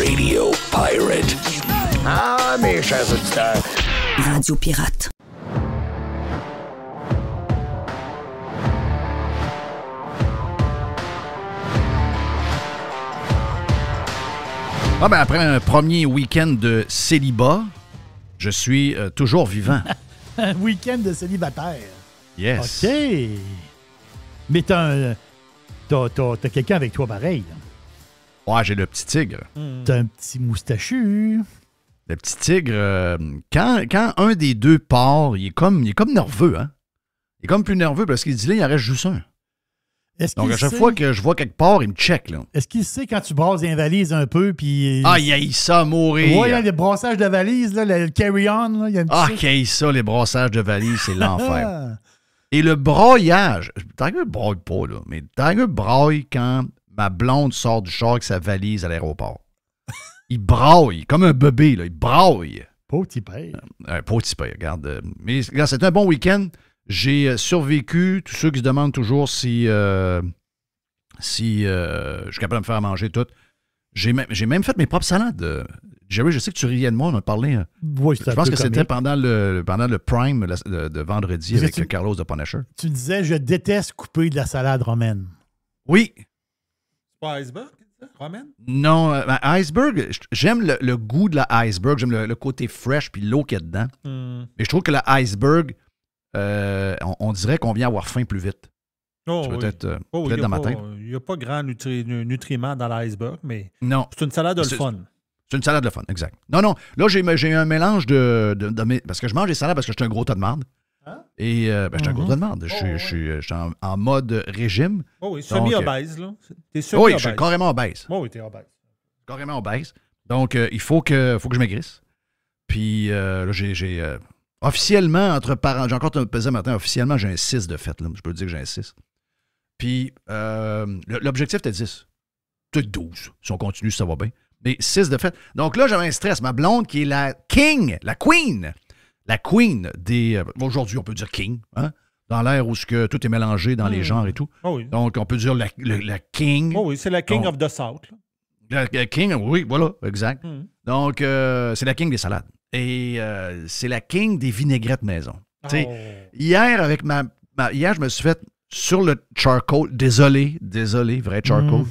Radio Pirate. Ah, mes chers auditeurs. Radio Pirate. Ah ben après un premier week-end de célibat, je suis toujours vivant. Un week-end de célibataire. Yes. OK. Mais t'as quelqu'un avec toi pareil. Là. Ouais, j'ai le petit tigre. T'as un petit moustachu. Le petit tigre, quand un des deux part, il est comme nerveux, hein? Il est comme plus nerveux parce qu'il dit là, il en reste juste un. Donc, à chaque fois que je vois quelque part, il me check, là. Est-ce qu'il sait quand tu brasses les valises un peu, puis... Ah, il haït ça, mourir! Ouais, il y a les brassages de valises, là, le carry-on, là, il y a une qu'il haït ça, les brassages de valises, c'est l'enfer. Et le broyage, Tiger braille pas, là, mais Tiger braille quand ma blonde sort du char avec sa valise à l'aéroport. Il braille, comme un bébé, là, il braille. Pas petit père. Pas petit père, regarde. Mais regarde, c'était un bon week-end. J'ai survécu. Tous ceux qui se demandent toujours si je suis capable de me faire manger tout. J'ai même fait mes propres salades. Jerry, je sais que tu riais de moi, on a parlé. Oui, je pense que c'était pendant le Prime de vendredi avec Carlos de Punisher. Tu disais, je déteste couper de la salade romaine. Oui. C'est pas iceberg, romaine? Non, iceberg, j'aime le goût de la iceberg. J'aime le côté fresh puis l'eau qu'il y a dedans. Mais je trouve que la iceberg, on dirait qu'on vient avoir faim plus vite. Peut-être dans ma tête. Il n'y a pas grand nutriments dans l'iceberg, mais non. C'est une salade de le fun. C'est une salade de fun, exact. Non. Là, j'ai un mélange de parce que je mange des salades parce que je suis un gros tas de marde. Hein? Et je suis un gros tas de marde. Je suis en mode régime. Oh oui, semi-obèse, là. T'es semi-obèse. Oui, je suis carrément obèse. Oh oui, t'es obèse. Carrément obèse. Donc, il faut que je maigrisse. Puis, là, j'ai officiellement, entre parents, j'ai encore pesé matin, officiellement, j'ai un 6 de fête. Là. Je peux te dire que j'ai un 6. Puis, l'objectif était 10. Peut-être 12, si on continue, ça va bien. Mais 6 de fête. Donc là, j'avais un stress. Ma blonde, qui est la queen des... aujourd'hui, on peut dire king, hein? Dans l'ère où tout est mélangé dans les genres et tout. Oh oui. Donc, on peut dire la king. Oh oui, c'est la king of the South. La king, oui, voilà, exact. Donc, c'est la king des salades. Et c'est la king des vinaigrettes maison. Hier, hier, je me suis fait sur le charcoal, désolé, vrai charcoal.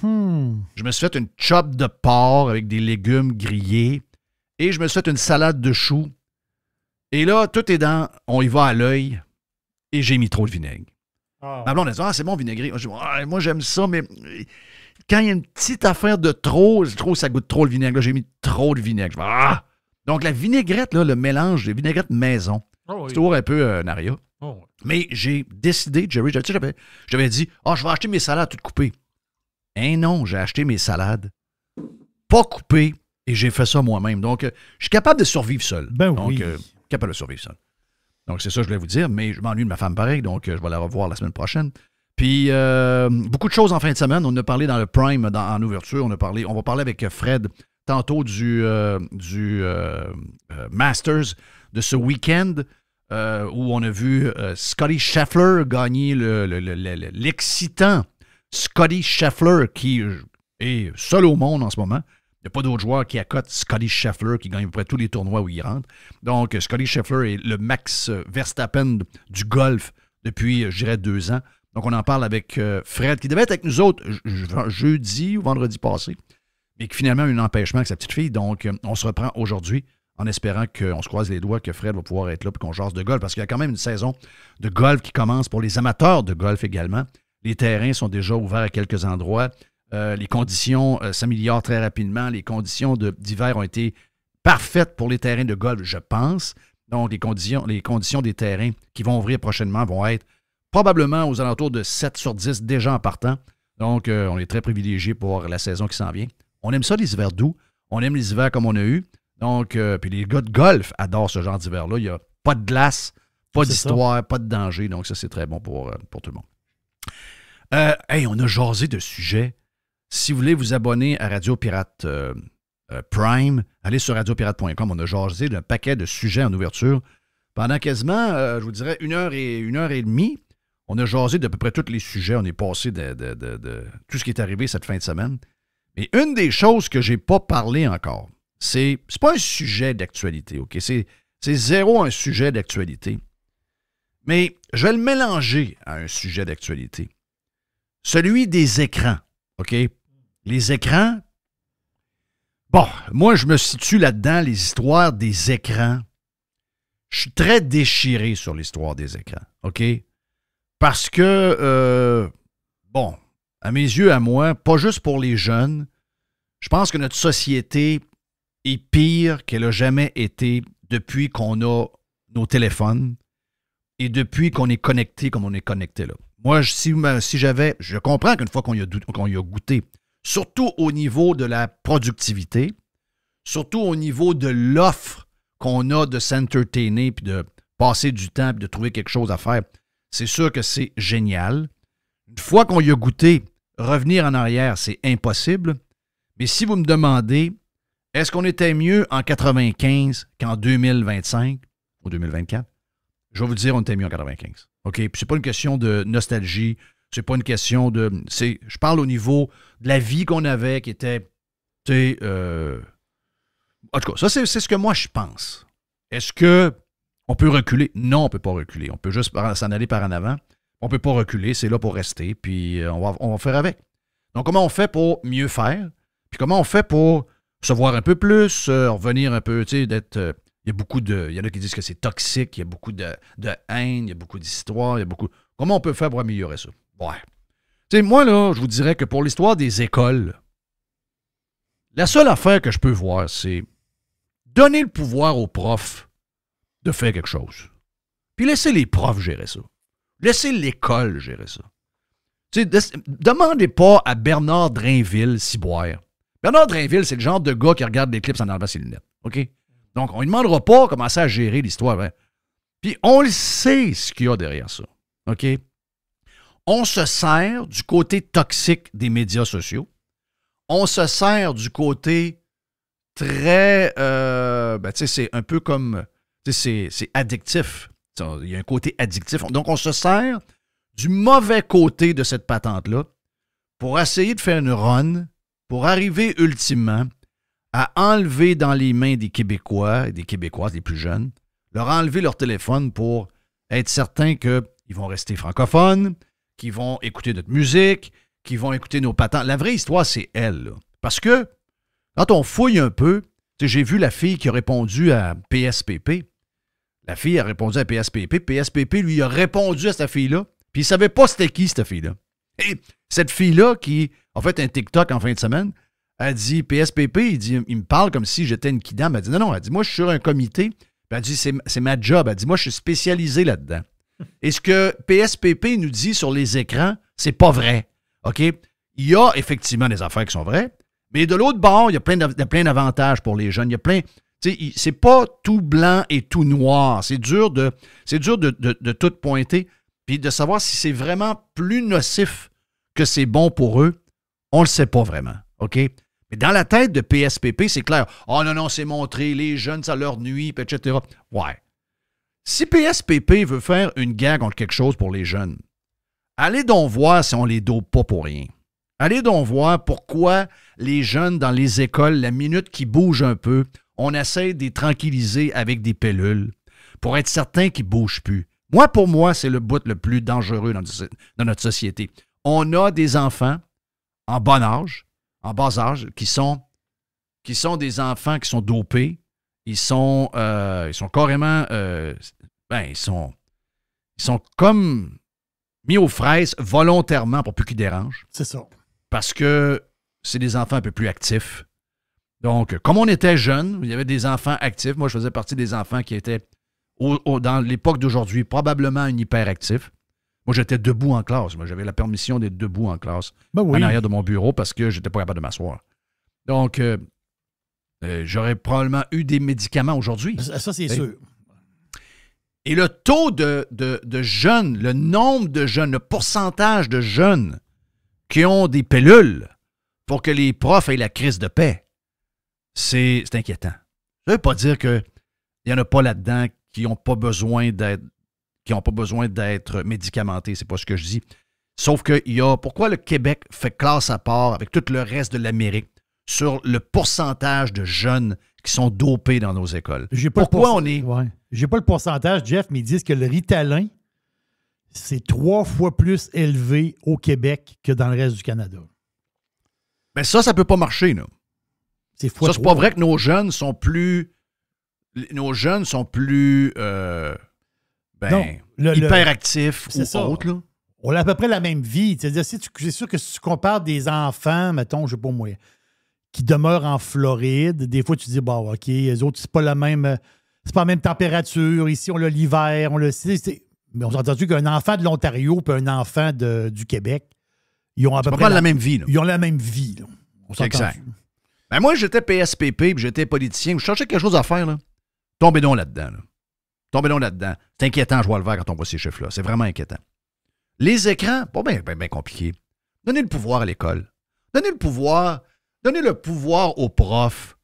Je me suis fait une chop de porc avec des légumes grillés et je me suis fait une salade de choux. Et là, tout est on y va à l'œil et j'ai mis trop de vinaigre. Ma blonde a dit, c'est bon vinaigré. Moi, j'aime ça, mais quand il y a une petite affaire de trop, je trouve que ça goûte trop le vinaigre. Là, j'ai mis trop de vinaigre. Donc, la vinaigrette, là, le mélange des vinaigrettes maison, c'est toujours un peu naria. Mais j'ai décidé, Jerry, j'avais dit, je vais acheter mes salades toutes coupées. Non, j'ai acheté mes salades pas coupées et j'ai fait ça moi-même. Donc, je suis capable de survivre seul. Capable de survivre seul. Donc, c'est ça que je voulais vous dire, mais je m'ennuie de ma femme pareil, donc je vais la revoir la semaine prochaine. Puis, beaucoup de choses en fin de semaine. On a parlé dans le Prime, en ouverture, on va parler avec Fred tantôt du Masters de ce week-end. Où on a vu Scotty Scheffler gagner l'excitant Scotty Scheffler qui est seul au monde en ce moment. Il n'y a pas d'autres joueurs qui accotent Scotty Scheffler qui gagne à peu près tous les tournois où il rentre. Donc, Scotty Scheffler est le Max Verstappen du golf depuis, je dirais, 2 ans. Donc, on en parle avec Fred qui devait être avec nous autres jeudi ou vendredi passé, mais qui finalement a eu un empêchement avec sa petite fille. Donc, on se reprend aujourd'hui en espérant qu'on se croise les doigts, que Fred va pouvoir être là et qu'on jase de golf. Parce qu'il y a quand même une saison de golf qui commence pour les amateurs de golf également. Les terrains sont déjà ouverts à quelques endroits. Les conditions s'améliorent très rapidement. Les conditions d'hiver ont été parfaites pour les terrains de golf, je pense. Donc, les conditions des terrains qui vont ouvrir prochainement vont être probablement aux alentours de 7 sur 10 déjà en partant. Donc, on est très privilégiés pour la saison qui s'en vient. On aime ça, les hivers doux. On aime les hivers comme on a eu. Donc, puis les gars de golf adorent ce genre d'hiver-là. Il n'y a pas de glace, pas d'histoire, pas de danger. Donc, ça, c'est très bon pour tout le monde. On a jasé de sujets. Si vous voulez vous abonner à Radio Pirate Prime, allez sur radiopirate.com. On a jasé d'un paquet de sujets en ouverture. Pendant quasiment, je vous dirais, 1 heure et demie, on a jasé d'à peu près tous les sujets. On est passé de tout ce qui est arrivé cette fin de semaine. Mais une des choses que je n'ai pas parlé encore, c'est pas un sujet d'actualité, OK? C'est zéro un sujet d'actualité. Mais je vais le mélanger à un sujet d'actualité. Celui des écrans, OK? Les écrans, bon, moi, je me situe là-dedans, les histoires des écrans. Je suis très déchiré sur l'histoire des écrans, OK? Parce que, bon, à mes yeux, à moi, pas juste pour les jeunes, je pense que notre société est pire qu'elle a jamais été depuis qu'on a nos téléphones et depuis qu'on est connecté comme on est connecté là. Moi, si j'avais, je comprends qu'une fois qu'on y a goûté, surtout au niveau de la productivité, surtout au niveau de l'offre qu'on a de s'entertainer, puis de passer du temps, puis de trouver quelque chose à faire, c'est sûr que c'est génial. Une fois qu'on y a goûté, revenir en arrière, c'est impossible. Mais si vous me demandez, est-ce qu'on était mieux en 95 qu'en 2025 ou 2024? Je vais vous dire, on était mieux en 95. OK? Puis c'est pas une question de nostalgie, c'est pas une question de... Je parle au niveau de la vie qu'on avait qui était... En tout cas, ça, c'est ce que moi, je pense. Est-ce qu'on peut reculer? Non, on ne peut pas reculer. On peut juste s'en aller par en avant. On ne peut pas reculer, c'est là pour rester, puis on va faire avec. Donc, comment on fait pour mieux faire? Puis comment on fait pour se voir un peu plus, revenir un peu, tu sais, d'être... il y en a qui disent que c'est toxique, il y a beaucoup de haine, il y a beaucoup d'histoires, il y a beaucoup... Comment on peut faire pour améliorer ça? Ouais. Tu sais, moi, là, je vous dirais que pour l'histoire des écoles, la seule affaire que je peux voir, c'est donner le pouvoir aux profs de faire quelque chose. Puis laisser les profs gérer ça. Laissez l'école gérer ça. Tu sais, demandez pas à Bernard Drainville ciboire. Bernard Drainville, c'est le genre de gars qui regarde l'éclipse en enlevant ses lunettes. OK? Donc, on ne lui demandera pas de commencer à gérer l'histoire. Hein? Puis, on le sait ce qu'il y a derrière ça. OK? On se sert du côté toxique des médias sociaux. On se sert du côté très... tu sais, c'est un peu comme... Tu sais, c'est addictif. Il y a un côté addictif. Donc, on se sert du mauvais côté de cette patente-là pour essayer de faire une run, pour arriver ultimement à enlever dans les mains des Québécois et des Québécoises les plus jeunes, leur enlever leur téléphone pour être certain qu'ils vont rester francophones, qu'ils vont écouter notre musique, qu'ils vont écouter nos patentes. La vraie histoire, c'est elle. Là. Parce que quand on fouille un peu, j'ai vu la fille qui a répondu à PSPP. La fille a répondu à PSPP. PSPP lui a répondu à cette fille-là, puis il ne savait pas c'était qui, cette fille-là. Et cette fille-là, qui a fait un TikTok en fin de semaine, elle dit, PSPP, il me parle comme si j'étais une kidam. Elle dit, non, elle dit, moi, je suis sur un comité. Puis elle dit, c'est ma job. Elle dit, moi, je suis spécialisé là-dedans. Et ce que PSPP nous dit sur les écrans, c'est pas vrai. OK? Il y a effectivement des affaires qui sont vraies, mais de l'autre bord, il y a plein d'avantages pour les jeunes. Il y a plein... Tu sais, c'est pas tout blanc et tout noir. C'est dur de tout pointer, puis de savoir si c'est vraiment plus nocif que c'est bon pour eux. On le sait pas vraiment. OK? Mais dans la tête de PSPP, c'est clair. « Oh non, c'est montré, les jeunes, ça leur nuit, etc. » Ouais. Si PSPP veut faire une guerre contre quelque chose pour les jeunes, allez donc voir si on les dope pas pour rien. Allez donc voir pourquoi les jeunes dans les écoles, la minute qu'ils bougent un peu, on essaie de les tranquilliser avec des pilules pour être certain qu'ils ne bougent plus. Pour moi, c'est le bout le plus dangereux dans notre société. On a des enfants en bas âge, qui sont des enfants qui sont dopés. Ils sont carrément... ils sont comme mis aux fraises volontairement pour plus qu'ils dérangent. C'est ça. Parce que c'est des enfants un peu plus actifs. Donc, comme on était jeunes, il y avait des enfants actifs. Moi, je faisais partie des enfants qui étaient, dans l'époque d'aujourd'hui, probablement un hyperactif. Moi, j'étais debout en classe. Moi, j'avais la permission d'être debout en classe en arrière de mon bureau parce que j'étais pas capable de m'asseoir. Donc, j'aurais probablement eu des médicaments aujourd'hui. Ça, c'est sûr. Et le taux de jeunes, le nombre de jeunes, le pourcentage de jeunes qui ont des pilules pour que les profs aient la crise de paix, c'est inquiétant. Ça ne veut pas dire qu'il n'y en a pas là-dedans qui n'ont pas besoin d'être médicamentés. C'est pas ce que je dis. Sauf que pourquoi le Québec fait classe à part avec tout le reste de l'Amérique sur le pourcentage de jeunes qui sont dopés dans nos écoles? Pourquoi on est... Ouais. J'ai pas le pourcentage, Jeff, mais ils disent que le Ritalin, c'est 3 fois plus élevé au Québec que dans le reste du Canada. Mais ça peut pas marcher, là. C'est pas vrai que nos jeunes sont plus... hyperactifs ou autres, là. On a à peu près la même vie. C'est-à-dire, c'est sûr que si tu compares des enfants, mettons, je sais pas moi, qui demeurent en Floride, des fois, tu te dis, bon, OK, les autres, c'est pas la même température. Ici, on a l'hiver, on le sait. Mais on s'est entendu qu'un enfant de l'Ontario et un enfant du Québec, ils ont à peu près la même vie. Là. Ils ont la même vie. Là. On s'est exact. Ben moi, j'étais PSPP puis j'étais politicien. Je cherchais quelque chose à faire. Là. Tombez donc là-dedans. C'est inquiétant, je vois le vert quand on voit ces chiffres-là. C'est vraiment inquiétant. Les écrans, pas bien compliqué. Donnez le pouvoir à l'école. Donnez le pouvoir aux profs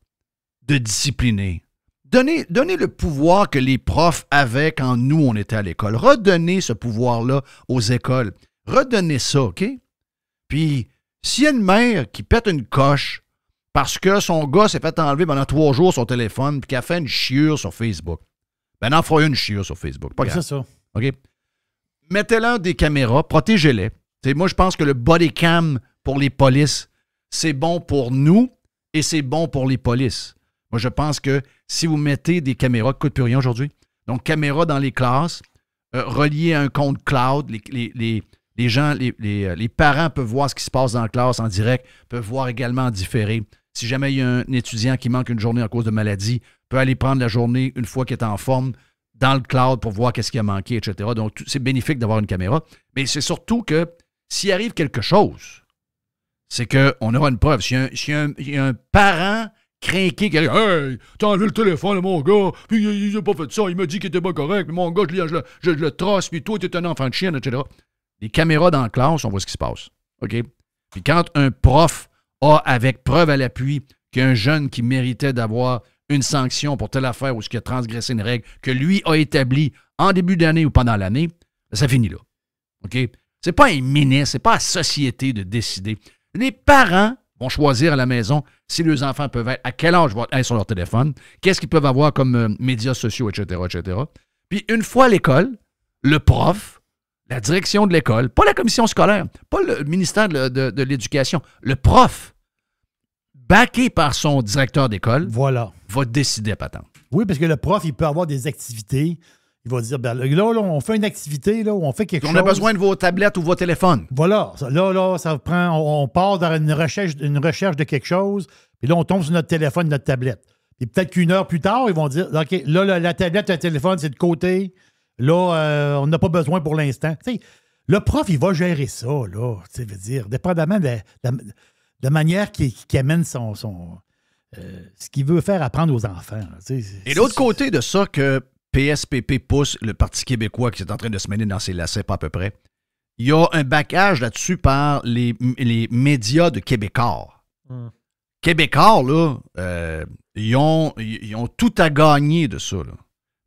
de discipliner. Donnez le pouvoir que les profs avaient quand nous, on était à l'école. Redonnez ce pouvoir-là aux écoles. Redonnez ça, OK? Puis, s'il y a une mère qui pète une coche parce que son gars s'est fait enlever pendant 3 jours son téléphone puis qu'il a fait une chiure sur Facebook, ben en fera une chiure sur Facebook. Pas grave. C'est ça. OK? Mettez-leur des caméras, protégez-les. Moi, je pense que le body cam pour les polices, c'est bon pour nous et c'est bon pour les polices. Moi, je pense que si vous mettez des caméras, ne coûte plus rien aujourd'hui. Donc, caméras dans les classes, reliées à un compte cloud, les gens, les parents peuvent voir ce qui se passe dans la classe en direct, peuvent voir également en différé. Si jamais il y a un étudiant qui manque une journée à cause de maladie, peut aller prendre la journée une fois qu'il est en forme dans le cloud pour voir qu'est-ce qui a manqué, etc. Donc, c'est bénéfique d'avoir une caméra. Mais c'est surtout que s'il arrive quelque chose, c'est qu'on aura une preuve. S'il y a un parent craqué qui a dit « Hey, t'as enlevé le téléphone, mon gars, puis il n'a pas fait ça, il m'a dit qu'il était pas correct, mais mon gars, je le trosse, puis toi, t'es un enfant de chien, etc. » Les caméras dans la classe, on voit ce qui se passe. OK? Puis quand un prof a, avec preuve à l'appui, qu'il y a un jeune qui méritait d'avoir une sanction pour telle affaire ou ce qui a transgressé une règle que lui a établie en début d'année ou pendant l'année, ça finit là. OK? C'est pas un ministre, c'est pas à la société de décider. Les parents vont choisir à la maison si leurs enfants peuvent être, à quel âge vont être sur leur téléphone, qu'est-ce qu'ils peuvent avoir comme médias sociaux, etc., etc. Puis une fois à l'école, le prof, la direction de l'école, pas la commission scolaire, pas le ministère de l'Éducation, le prof, backé par son directeur d'école, va décider à patente. Oui, parce que le prof, il peut avoir des activités. Il va dire, ben, là, on fait une activité, là, on fait quelque chose. On a besoin de vos tablettes ou vos téléphones. Voilà. Là, ça prend, on part dans une recherche de quelque chose, puis là, on tombe sur notre téléphone, notre tablette. Et peut-être qu'une heure plus tard, ils vont dire, OK, là, la tablette, le téléphone, c'est de côté. Là, on n'a pas besoin pour l'instant. Tu sais, le prof, il va gérer ça, là. Tu sais, veut dire, dépendamment de la manière qu'il amène ce qu'il veut faire apprendre aux enfants. Là, et l'autre côté de ça que PSPP pousse, le Parti québécois qui est en train de se mêler dans ses lacets, pas à peu près, il y a un backage là-dessus par les médias de Québécois. Québécois, là, ils ont tout à gagner de ça, là.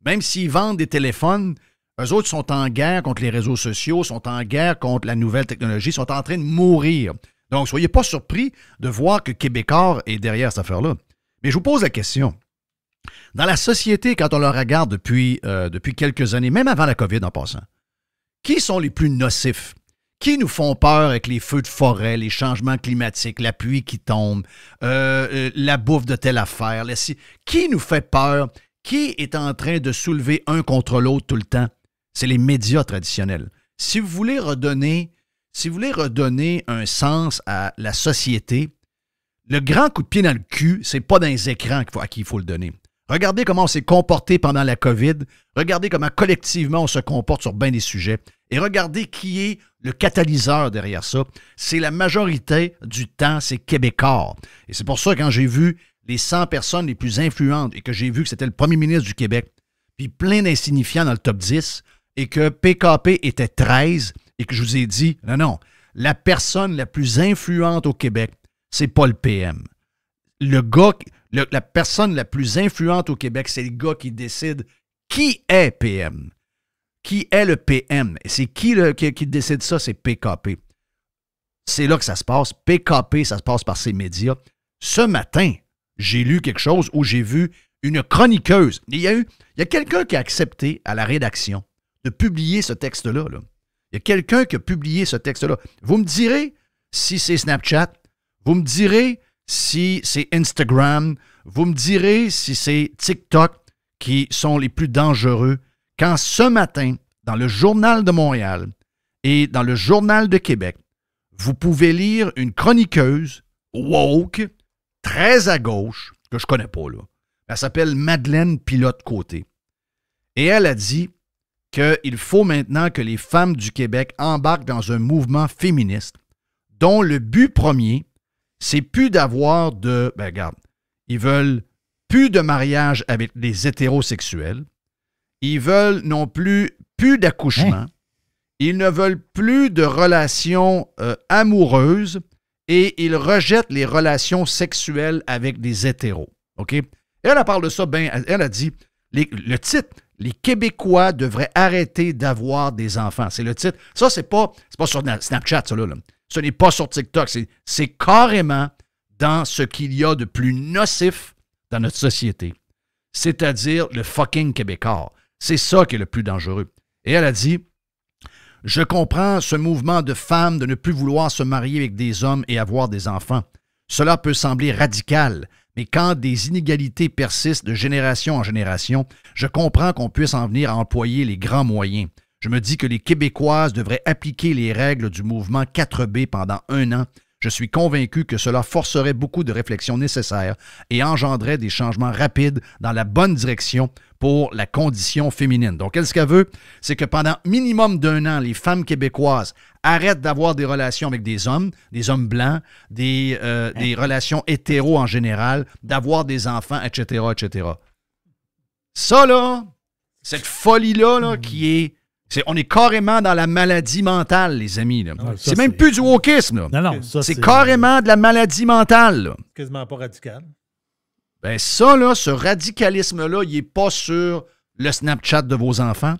Même s'ils vendent des téléphones, eux autres sont en guerre contre les réseaux sociaux, sont en guerre contre la nouvelle technologie, sont en train de mourir. Donc, soyez pas surpris de voir que Québécois est derrière cette affaire-là. Mais je vous pose la question. Dans la société, quand on le regarde depuis quelques années, même avant la COVID en passant, qui sont les plus nocifs? Qui nous font peur avec les feux de forêt, les changements climatiques, la pluie qui tombe, la bouffe de telle affaire? Qui nous fait peur? Qui est en train de soulever un contre l'autre tout le temps? C'est les médias traditionnels. Si vous voulez redonner un sens à la société, le grand coup de pied dans le cul, c'est pas dans les écrans à qui il faut le donner. Regardez comment on s'est comporté pendant la COVID. Regardez comment collectivement on se comporte sur bien des sujets. Et regardez qui est le catalyseur derrière ça. C'est la majorité du temps, c'est Québécois. Et c'est pour ça, quand j'ai vu les 100 personnes les plus influentes et que j'ai vu que c'était le premier ministre du Québec, puis plein d'insignifiants dans le top 10, et que PKP était 13, et que je vous ai dit, non, la personne la plus influente au Québec, c'est pas le PM. La personne la plus influente au Québec, c'est le gars qui décide qui est PM. qui est le PM. Et c'est qui décide ça? C'est PKP. C'est là que ça se passe. PKP, ça se passe par ces médias. Ce matin, j'ai lu quelque chose où j'ai vu une chroniqueuse. Il y a quelqu'un qui a accepté à la rédaction de publier ce texte-là. Là. Il y a quelqu'un qui a publié ce texte-là. Vous me direz si c'est Snapchat, vous me direz si c'est Instagram, vous me direz si c'est TikTok qui sont les plus dangereux. Quand ce matin, dans le Journal de Montréal et dans le Journal de Québec, vous pouvez lire une chroniqueuse woke, très à gauche, que je ne connais pas, là. Elle s'appelle Madeleine Pilote-Côté. Et elle a dit qu'il faut maintenant que les femmes du Québec embarquent dans un mouvement féministe dont le but premier, c'est plus d'avoir de... Ben regarde, ils veulent plus de mariage avec les hétérosexuels. Ils veulent non plus d'accouchement. Ils ne veulent plus de relations amoureuses et ils rejettent les relations sexuelles avec des hétéros. OK? Et elle parle de ça, elle a dit, le titre, les Québécois devraient arrêter d'avoir des enfants. C'est le titre. Ça, c'est pas sur Snapchat, ça, là. Ce n'est pas sur TikTok. C'est carrément dans ce qu'il y a de plus nocif dans notre société. C'est-à-dire le fucking Québécois. C'est ça qui est le plus dangereux. Et elle a dit, je comprends ce mouvement de femmes de ne plus vouloir se marier avec des hommes et avoir des enfants. Cela peut sembler radical, mais quand des inégalités persistent de génération en génération, je comprends qu'on puisse en venir à employer les grands moyens. Je me dis que les Québécoises devraient appliquer les règles du mouvement 4B pendant 1 an. Je suis convaincu que cela forcerait beaucoup de réflexions nécessaires et engendrerait des changements rapides dans la bonne direction pour la condition féminine. Donc, elle, ce qu'elle veut, c'est que pendant minimum d'1 an, les femmes québécoises arrêtent d'avoir des relations avec des hommes blancs, des relations hétéros en général, d'avoir des enfants, etc., etc. Ça, là, cette folie-là, là, on est carrément dans la maladie mentale, les amis. Là. Ah, c'est même plus du wokisme. Là. Non, ça, c'est carrément de la maladie mentale. Là. Quasiment pas radical. Ben ça, là, ce radicalisme-là, il n'est pas sur le Snapchat de vos enfants.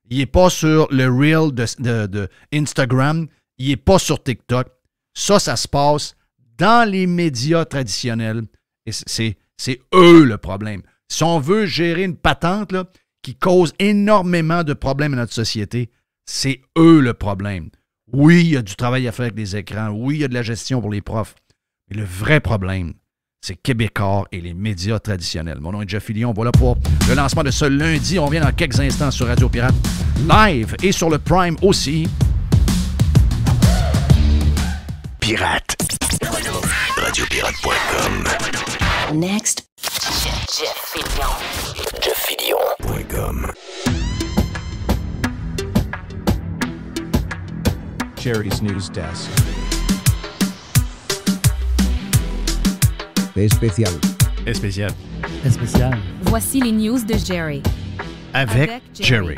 Il n'est pas sur le Reel de Instagram. Il n'est pas sur TikTok. Ça se passe dans les médias traditionnels. Et c'est eux le problème. Si on veut gérer une patente là, qui cause énormément de problèmes à notre société, c'est eux le problème. Oui, il y a du travail à faire avec les écrans. Oui, il y a de la gestion pour les profs. Mais le vrai problème, c'est Québécois et les médias traditionnels. Mon nom est Jeff Fillion. Voilà pour le lancement de ce lundi. On revient dans quelques instants sur Radio Pirate live et sur le Prime aussi. Pirate. Radiopirate.com. Next. Jeff Fillion. JeffFillion.com. Charities News Desk. Especial. Spécial. spécial. Voici les news de Jerry. Avec Jerry.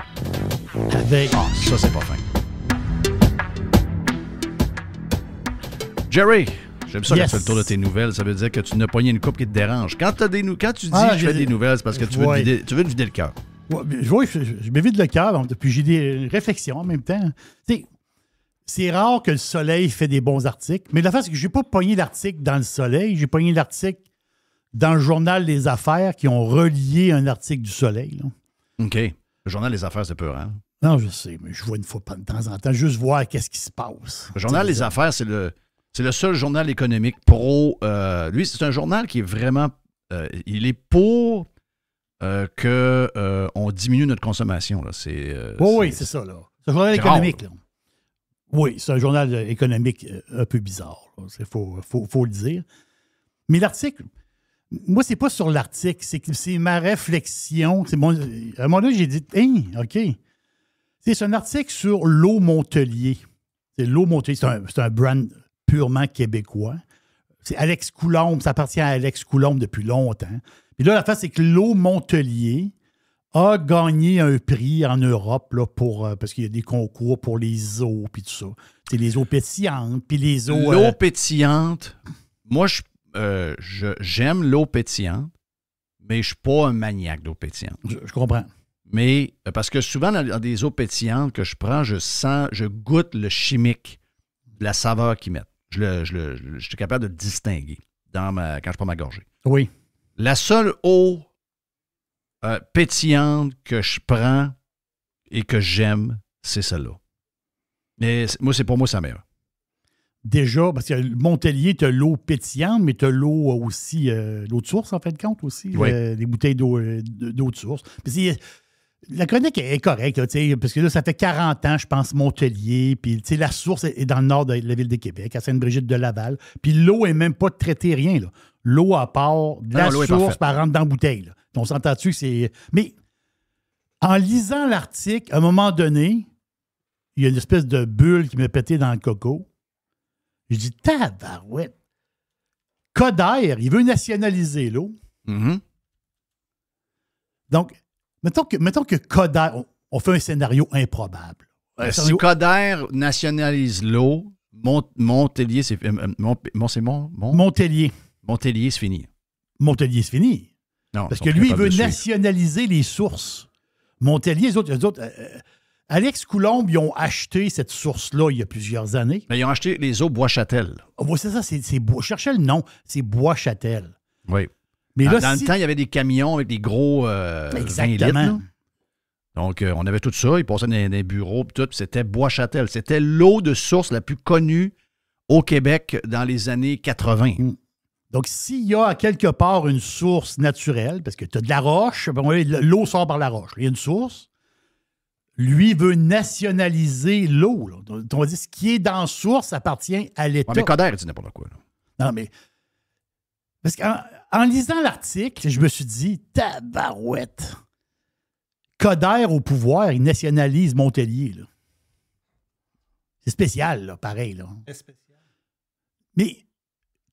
Avec. Ah, ça, c'est pas fin. Jerry, j'aime ça quand tu fais le tour de tes nouvelles. Ça veut dire que tu n'as pogné une coupe qui te dérange. Quand tu dis je fais des nouvelles, c'est parce que tu veux te vider le cœur. Oui, je me vide le cœur, puis j'ai des réflexions en même temps. C'est rare que le Soleil fait des bons articles, mais la face, c'est que je n'ai pas pogné l'article dans le Soleil, j'ai pogné l'article dans le Journal des Affaires qui ont relié un article du Soleil. Là. OK. Le Journal des Affaires, c'est peur, hein? Non, je sais, mais je vois une fois de temps en temps, juste voir qu'est-ce qui se passe. Le Journal des Affaires, c'est le seul journal économique pro. Lui, c'est un journal qui est vraiment... il est pour qu'on diminue notre consommation. Là. Oui, c'est ça. Là. C'est un journal économique. Là. Oui, c'est un journal économique un peu bizarre. Il faut le dire. Mais l'article, moi, c'est pas sur l'article, c'est ma réflexion. À un moment donné, j'ai dit, OK. C'est un article sur l'eau Montelier. C'est l'eau Montelier, c'est un brand purement québécois. C'est Alex Coulombe, ça appartient à Alex Coulombe depuis longtemps. Puis là, la face, c'est que l'eau Montelier a gagné un prix en Europe là, parce qu'il y a des concours pour les eaux puis tout ça. C'est les eaux pétillantes, puis les eaux... L'eau pétillante, moi, j'aime l'eau pétillante, mais je ne suis pas un maniaque d'eau pétillante. Je comprends. Mais parce que souvent, dans des eaux pétillantes que je prends, je goûte le chimique, la saveur qu'ils mettent. Je suis capable de le distinguer quand je prends ma gorgée. Oui. La seule eau pétillante que je prends et que j'aime, c'est celle-là. Mais pour moi, ça meilleur. Déjà, parce que Montelier, tu as l'eau pétillante, mais tu as l'eau aussi, l'eau de source, en fin de compte, aussi. Oui. Les bouteilles d'eau de source. Puis la chronique est correcte, là, parce que là, ça fait 40 ans, je pense, Montelier. Puis la source est dans le nord de la ville de Québec, à Sainte-Brigitte-de-Laval. Puis l'eau n'est même pas traitée, rien. Là. L'eau, à part de la source, elle rentre dans la bouteille. Là. On s'entend-tu que c'est... Mais en lisant l'article, à un moment donné, il y a une espèce de bulle qui m'a pété dans le coco. Je dis, tabarouette. Coder, il veut nationaliser l'eau. Mm-hmm. Donc, mettons que Coder, on fait un scénario improbable. Si Coder nationalise l'eau, Montelier, c'est Montelier. Montelier, c'est fini. Montelier, c'est fini. Non, parce que lui, il veut nationaliser les sources. Montelier, les autres Alex Coulombe, ils ont acheté cette source-là il y a plusieurs années. Mais ils ont acheté les eaux Bois-Châtel. Oh, c'est ça, je cherchais le nom. C'est Bois-Châtel. Oui. Mais dans là, le temps, il y avait des camions avec des gros 20 litres. Là. Donc, on avait tout ça. Ils passaient dans des bureaux et tout. Puis c'était Bois-Châtel. C'était l'eau de source la plus connue au Québec dans les années 80. Donc, s'il y a à quelque part une source naturelle, parce que tu as de la roche, l'eau sort par la roche. Il y a une source. Lui veut nationaliser l'eau. Là. On va dire ce qui est dans la source appartient à l'État. Mais Coder, il dit n'importe quoi. Là. Non, mais... Parce qu'en lisant l'article, je me suis dit, tabarouette. Coder au pouvoir, il nationalise Montelier. Là. C'est spécial, là, pareil. Là. C'est spécial. Mais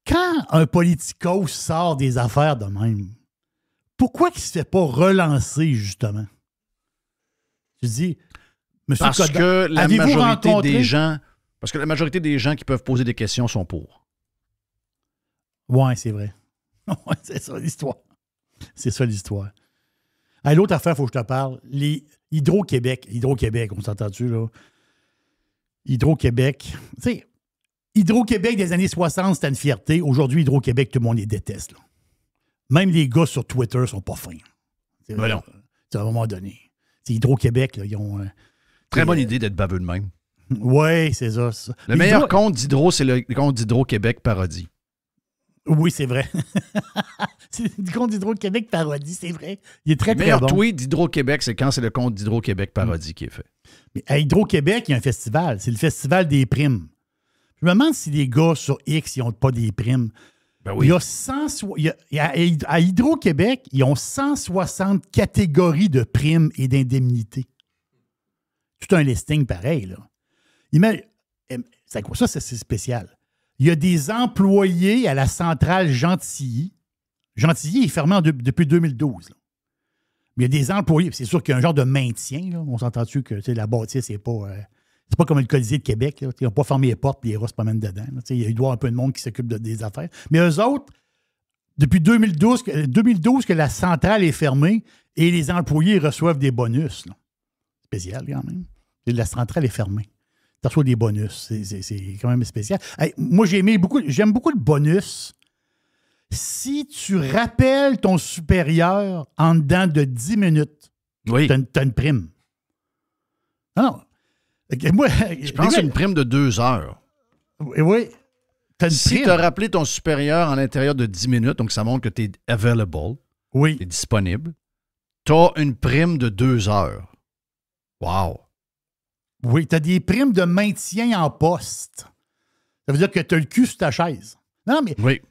quand un politicos sort des affaires de même, pourquoi il ne se fait pas relancer, justement? Je dis, Monsieur parce Coder, que la majorité des gens qui peuvent poser des questions sont pour. Oui, c'est vrai. Ouais, c'est ça l'histoire. C'est ça l'histoire. Hey, l'autre affaire, il faut que je te parle. Les Hydro-Québec, on s'entend-tu, là? Hydro-Québec. Tu sais, Hydro-Québec des années 60, c'était une fierté. Aujourd'hui, Hydro-Québec, tout le monde les déteste. Là. Même les gars sur Twitter sont pas fins. Ben non. À un moment donné. C'est Hydro-Québec, là, ils ont... Très bonne idée d'être baveux de même. Oui, c'est ça. Le meilleur compte d'Hydro, c'est le compte d'Hydro-Québec parodie. Oui, c'est vrai. C'est le compte d'Hydro-Québec parodie, c'est vrai. Il est très, le très meilleur bon. tweet d'Hydro-Québec, c'est quand c'est le compte d'Hydro-Québec parodie qui est fait. Mais à Hydro-Québec, il y a un festival. C'est le festival des primes. Je me demande si les gars sur X, ils n'ont pas des primes. Ben oui. À Hydro-Québec, ils ont 160 catégories de primes et d'indemnités. Tout un listing pareil, là. Ça, c'est spécial. Il y a des employés à la centrale Gentilly. Gentilly est fermé depuis 2012. Là. Mais il y a des employés. C'est sûr qu'il y a un genre de maintien. Là. On s'entend-tu que la bâtisse, c'est pas comme le Colisée de Québec. Là. Ils n'ont pas fermé les portes et les rats se promènent dedans. Il doit y avoir un peu de monde qui s'occupe des affaires. Mais eux autres, depuis 2012 que la centrale est fermée et les employés reçoivent des bonus. Là. Spécial quand même. La centrale est fermée. Tu reçois des bonus. C'est quand même spécial. Hey, moi, j'aime beaucoup le bonus. Si tu rappelles ton supérieur en dedans de 10 minutes, oui. T'as une prime. Non. Moi, je pense que c'est une prime de 2 heures. Oui. Si tu as rappelé ton supérieur à l'intérieur de 10 minutes, donc ça montre que tu es available, oui. tu es disponible, tu as une prime de 2 heures. Wow. Oui, tu as des primes de maintien en poste. Ça veut dire que tu as le cul sur ta chaise. Non, mais oui.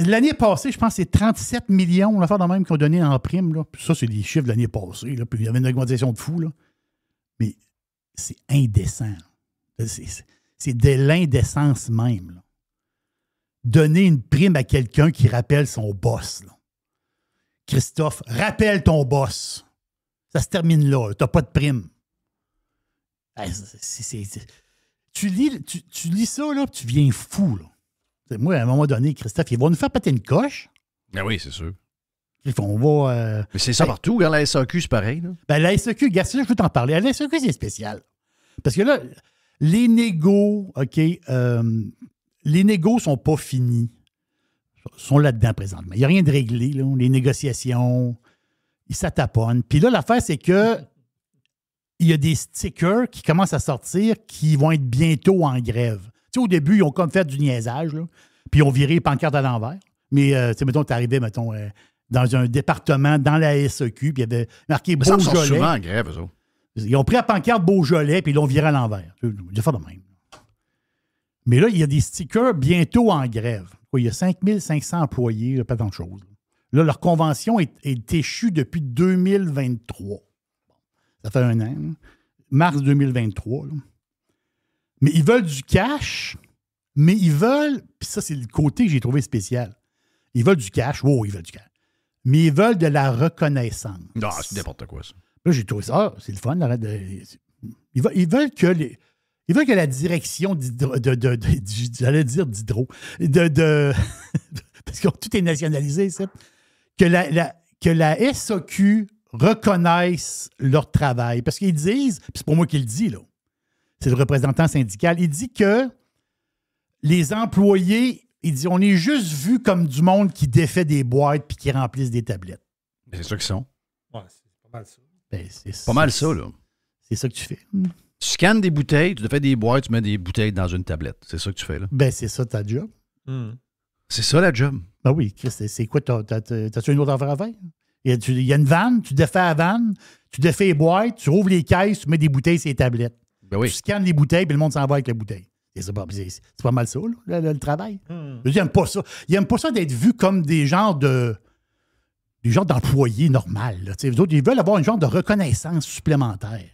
L'année passée, je pense que c'est 37 millions l'affaire de même qu'ils ont donné en prime. Là. Puis ça, c'est les chiffres de l'année passée. Là. Puis il y avait une augmentation de fou. Là. Mais c'est indécent. C'est de l'indécence même. Là. Donner une prime à quelqu'un qui rappelle son boss. Là. Christophe, rappelle ton boss. Ça se termine là. Tu n'as pas de prime. Tu lis ça, là, tu viens fou. Là. Moi, à un moment donné, Christophe, il va nous faire péter une coche. Ah oui, c'est sûr. On va... Mais c'est ça partout. Regarde, la SAQ, c'est pareil. Là. Ben, la SAQ, gars, je veux t'en parler. La SAQ, c'est spécial. Parce que là, les négos, OK, les négos sont pas finis. Ils sont là-dedans présentement. Il n'y a rien de réglé, là. Les négociations, ils s'attaponnent. Puis là, l'affaire, c'est que il y a des stickers qui commencent à sortir qui vont être bientôt en grève. Tu sais, au début, ils ont comme fait du niaisage, là, puis ils ont viré les pancartes à l'envers. Mais, tu sais, mettons, tu arrivais, mettons, dans un département, dans la SAQ, puis il y avait marqué Mais ça sort Beaujolais. souvent en grève, eux autres. Ils ont pris la pancarte Beaujolais, puis ils l'ont viré à l'envers. J'ai fait de même. Mais là, il y a des stickers bientôt en grève. Il y a 5500 employés, là, pas tant de choses. Là, leur convention est échue depuis 2023. Ça fait un an. Là. Mars 2023. Là. Mais ils veulent du cash, mais ils veulent, puis ça, c'est le côté que j'ai trouvé spécial. Ils veulent du cash. Oh, ils veulent du cash. Mais ils veulent de la reconnaissance. Non, c'est n'importe quoi, ça. Là, j'ai trouvé ça. C'est le fun. Ils veulent que la direction j'allais dire d'hydro. Parce que tout est nationalisé, ça. Que la SAQ reconnaisse leur travail. Parce qu'ils disent, puis c'est pas moi qui le dis, là. C'est le représentant syndical. Il dit que les employés, il dit, on est juste vu comme du monde qui défait des boîtes puis qui remplissent des tablettes. C'est ça qu'ils sont. Ouais, c'est pas mal ça. Ben, C'est pas mal ça, là. C'est ça que tu fais. Tu scannes des bouteilles, tu te fais des boîtes, tu mets des bouteilles dans une tablette. C'est ça que tu fais, là. Ben, c'est ça ta job. C'est ça, la job. Ben oui, Chris, c'est quoi? T'as-tu une autre affaire à faire? Il y a une vanne, tu défais la vanne, tu défais les boîtes, tu rouvres les caisses, tu mets des bouteilles sur les tablettes. Ben oui. Tu scannes les bouteilles, puis le monde s'en va avec la bouteille. C'est pas mal ça, là, le travail. Ils n'aiment pas ça. Ils n'aiment pas ça d'être vus comme des genres d'employés normaux. Les autres, ils veulent avoir une genre de reconnaissance supplémentaire.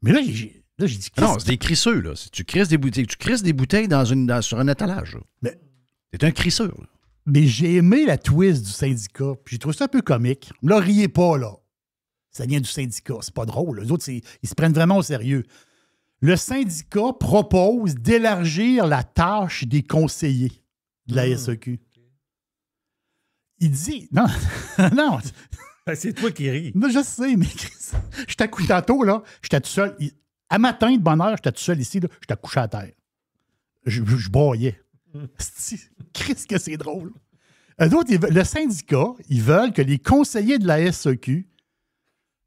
Mais là, j'ai dit... Non, c'est des crisseux, là. Tu crisses des bouteilles. Tu crisses des bouteilles sur un étalage. Mais, c'est un crisseur, là. Mais j'ai aimé la twist du syndicat. Puis j'ai trouvé ça un peu comique. Là, riez pas, là. Ça vient du syndicat. C'est pas drôle. Les autres, ils se prennent vraiment au sérieux. Le syndicat propose d'élargir la tâche des conseillers de la SAQ. Il dit... Non, non. C'est toi qui ris. Non, je sais, mais j'étais couché tantôt, là. J'étais tout seul. À matin, de bonne heure, j'étais tout seul ici, là. J'étais couché à terre. Je broyais. Qu'est-ce que c'est drôle. Eux autres, le syndicat, ils veulent que les conseillers de la SAQ,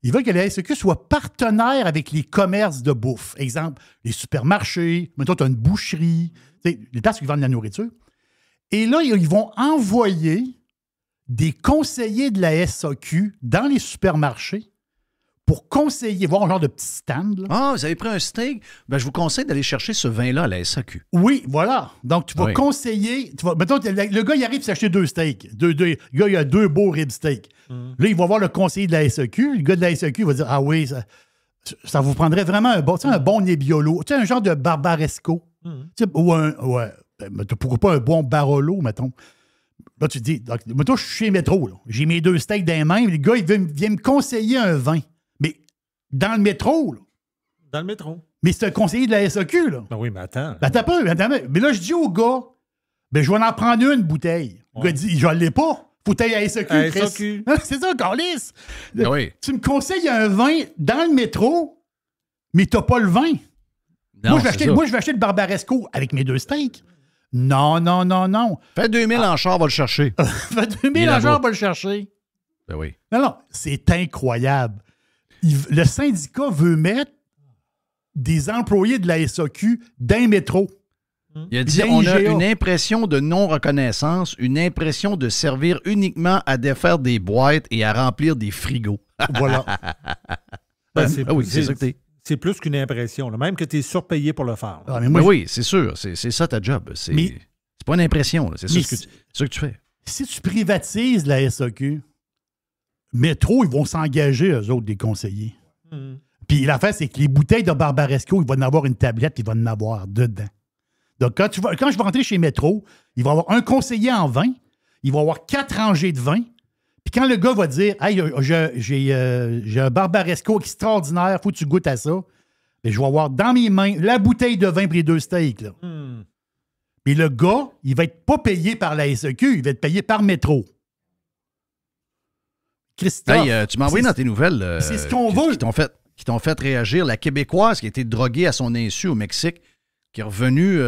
ils veulent que la SAQ soit partenaire avec les commerces de bouffe. Exemple, les supermarchés, mettons, tu as une boucherie, les places qui vendent de la nourriture. Et là, ils vont envoyer des conseillers de la SAQ dans les supermarchés pour conseiller, voir un genre de petit stand. Là. Ah, vous avez pris un steak? Ben, je vous conseille d'aller chercher ce vin-là à la SAQ. Oui, voilà. Donc, tu vas conseiller... mettons, le gars, il arrive pour s'acheter 2 steaks. Le gars, il a 2 beaux rib steaks. Là, il va voir le conseiller de la SAQ. Le gars de la SAQ va dire, ah oui, ça vous prendrait vraiment un bon Nebbiolo. Tu sais, un genre de Barbaresco. Ou pourquoi pas un bon Barolo, mettons. Là, tu te dis, donc, mettons, je suis chez Métro. Là. J'ai mes 2 steaks dans les mains. Le gars, il vient me conseiller un vin. Mais dans le métro, là. Dans le métro. Mais c'est un conseiller de la SAQ, là. Ben oui, mais attends. Ben, attends un peu. Mais là, je dis au gars, ben, je vais en prendre une bouteille. Le gars dit, je ne l'ai pas. Faut que tu ailles à la SAQ, Chris. SAQ. C'est ça, Carlis. Oui. Tu me conseilles un vin dans le métro, mais tu n'as pas le vin. Non, moi, je vais acheter le Barbaresco avec mes 2 steaks. Non. Fais 2000 en char, va le chercher. Fais 2000 en char, va le chercher. Ben oui. Non, c'est incroyable. Le syndicat veut mettre des employés de la SAQ dans le métro. Il a dit, on a une impression de non-reconnaissance, une impression de servir uniquement à défaire des boîtes et à remplir des frigos. Voilà. C'est ça que t'es. C'est plus qu'une impression, là. Même que tu es surpayé pour le faire. Ah, mais moi, oui, c'est sûr. C'est ça ta job. C'est pas une impression. C'est ça que tu fais. Si tu privatises la SAQ, Métro, ils vont s'engager, eux autres, des conseillers. Puis l'affaire, c'est que les bouteilles de Barbaresco, il va en avoir une tablette, puis il va en avoir dedans. Donc, quand je vais rentrer chez Métro, il va y avoir un conseiller en vin, il va y avoir 4 rangées de vin. Puis quand le gars va dire « Hey, j'ai un Barbaresco extraordinaire, faut que tu goûtes à ça. » Ben, je vais avoir dans mes mains la bouteille de vin pour les 2 steaks. Là. Mais le gars, il va être pas payé par la SAQ, il va être payé par Métro. Christophe. Hey, tu m'as envoyé dans tes nouvelles c'est ce qu'on veut. qui t'ont fait réagir. La Québécoise qui a été droguée à son insu au Mexique, qui est revenue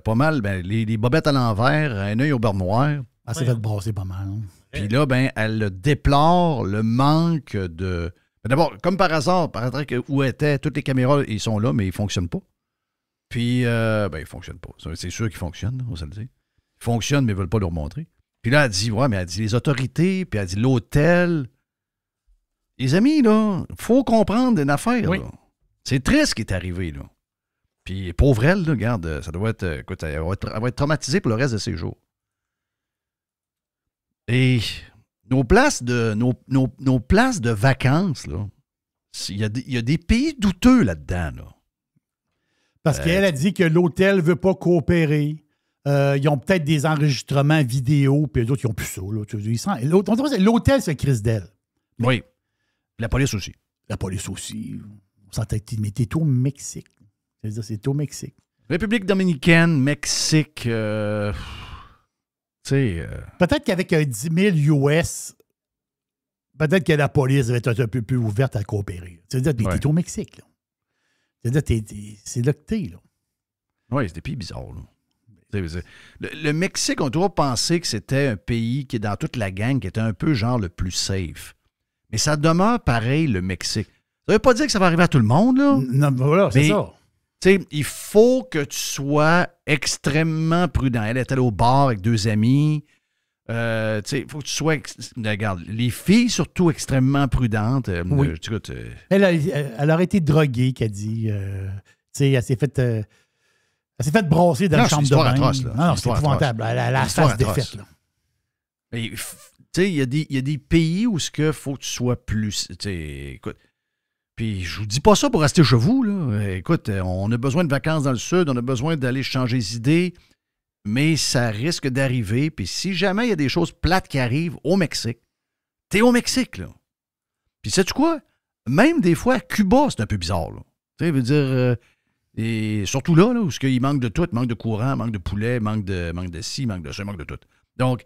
pas mal, les bobettes à l'envers, un œil au beurre noir. Ah, c'est fait brasser pas mal. Hein. Puis là, elle déplore le manque de... D'abord, comme par hasard, où étaient toutes les caméras, ils sont là, mais ils ne fonctionnent pas. Puis, ils ne fonctionnent pas. C'est sûr qu'ils fonctionnent, on se le dit. Ils fonctionnent, mais ils ne veulent pas leur montrer. Puis là, elle dit, les autorités, puis elle dit l'hôtel. Les amis, là, il faut comprendre une affaire. Oui. Là. C'est triste ce qui est arrivé, là. Puis, pauvre elle, là, regarde, ça doit être... Écoute, elle va être traumatisée pour le reste de ses jours. Et nos places de vacances, là, il y a des pays douteux là-dedans, là. Parce qu'elle a dit que l'hôtel ne veut pas coopérer. Ils ont peut-être des enregistrements vidéo, puis les autres, ils n'ont plus ça. Là. L'hôtel, c'est crise d'elle. Oui. La police aussi. La police aussi. On s'entend que t'es au Mexique. C'est-à-dire, c'est au Mexique. République dominicaine, Mexique, tu sais... Peut-être qu'avec un 10 000 US, peut-être que la police va être un peu plus ouverte à coopérer. C'est-à-dire, mais t'es au Mexique, là. C'est-à-dire, c'est là que t'es, là. Oui, c'est des pays bizarres, là. Le Mexique, on doit penser que c'était un pays qui est dans toute la gang, qui était un peu genre le plus safe. Mais ça demeure pareil, le Mexique. Ça veut pas dire que ça va arriver à tout le monde, là. Non, voilà, c'est ça. Tu sais, il faut que tu sois extrêmement prudent. Elle est allée au bar avec 2 amis. Tu sais, il faut que tu sois... Regarde, les filles, surtout, extrêmement prudentes. Oui. Écoute, Elle aurait été droguée, qu'elle dit. Tu sais, elle s'est fait brasser dans la chambre de bain. Atroce, là. Non, c'est épouvantable. Elle a la face défaite, là. Mais, tu sais, il y a des pays où il faut que tu sois plus... Tu sais, écoute... Puis je vous dis pas ça pour rester chez vous, là. Écoute, on a besoin de vacances dans le sud, on a besoin d'aller changer les idées, mais ça risque d'arriver. Puis si jamais il y a des choses plates qui arrivent au Mexique, t'es au Mexique, là. Puis sais-tu quoi? Même des fois, à Cuba, c'est un peu bizarre, là. Tu sais, veut dire... et surtout là, où il manque de tout, manque de courant, manque de poulet, manque de ci, manque de ça, manque de tout. Donc,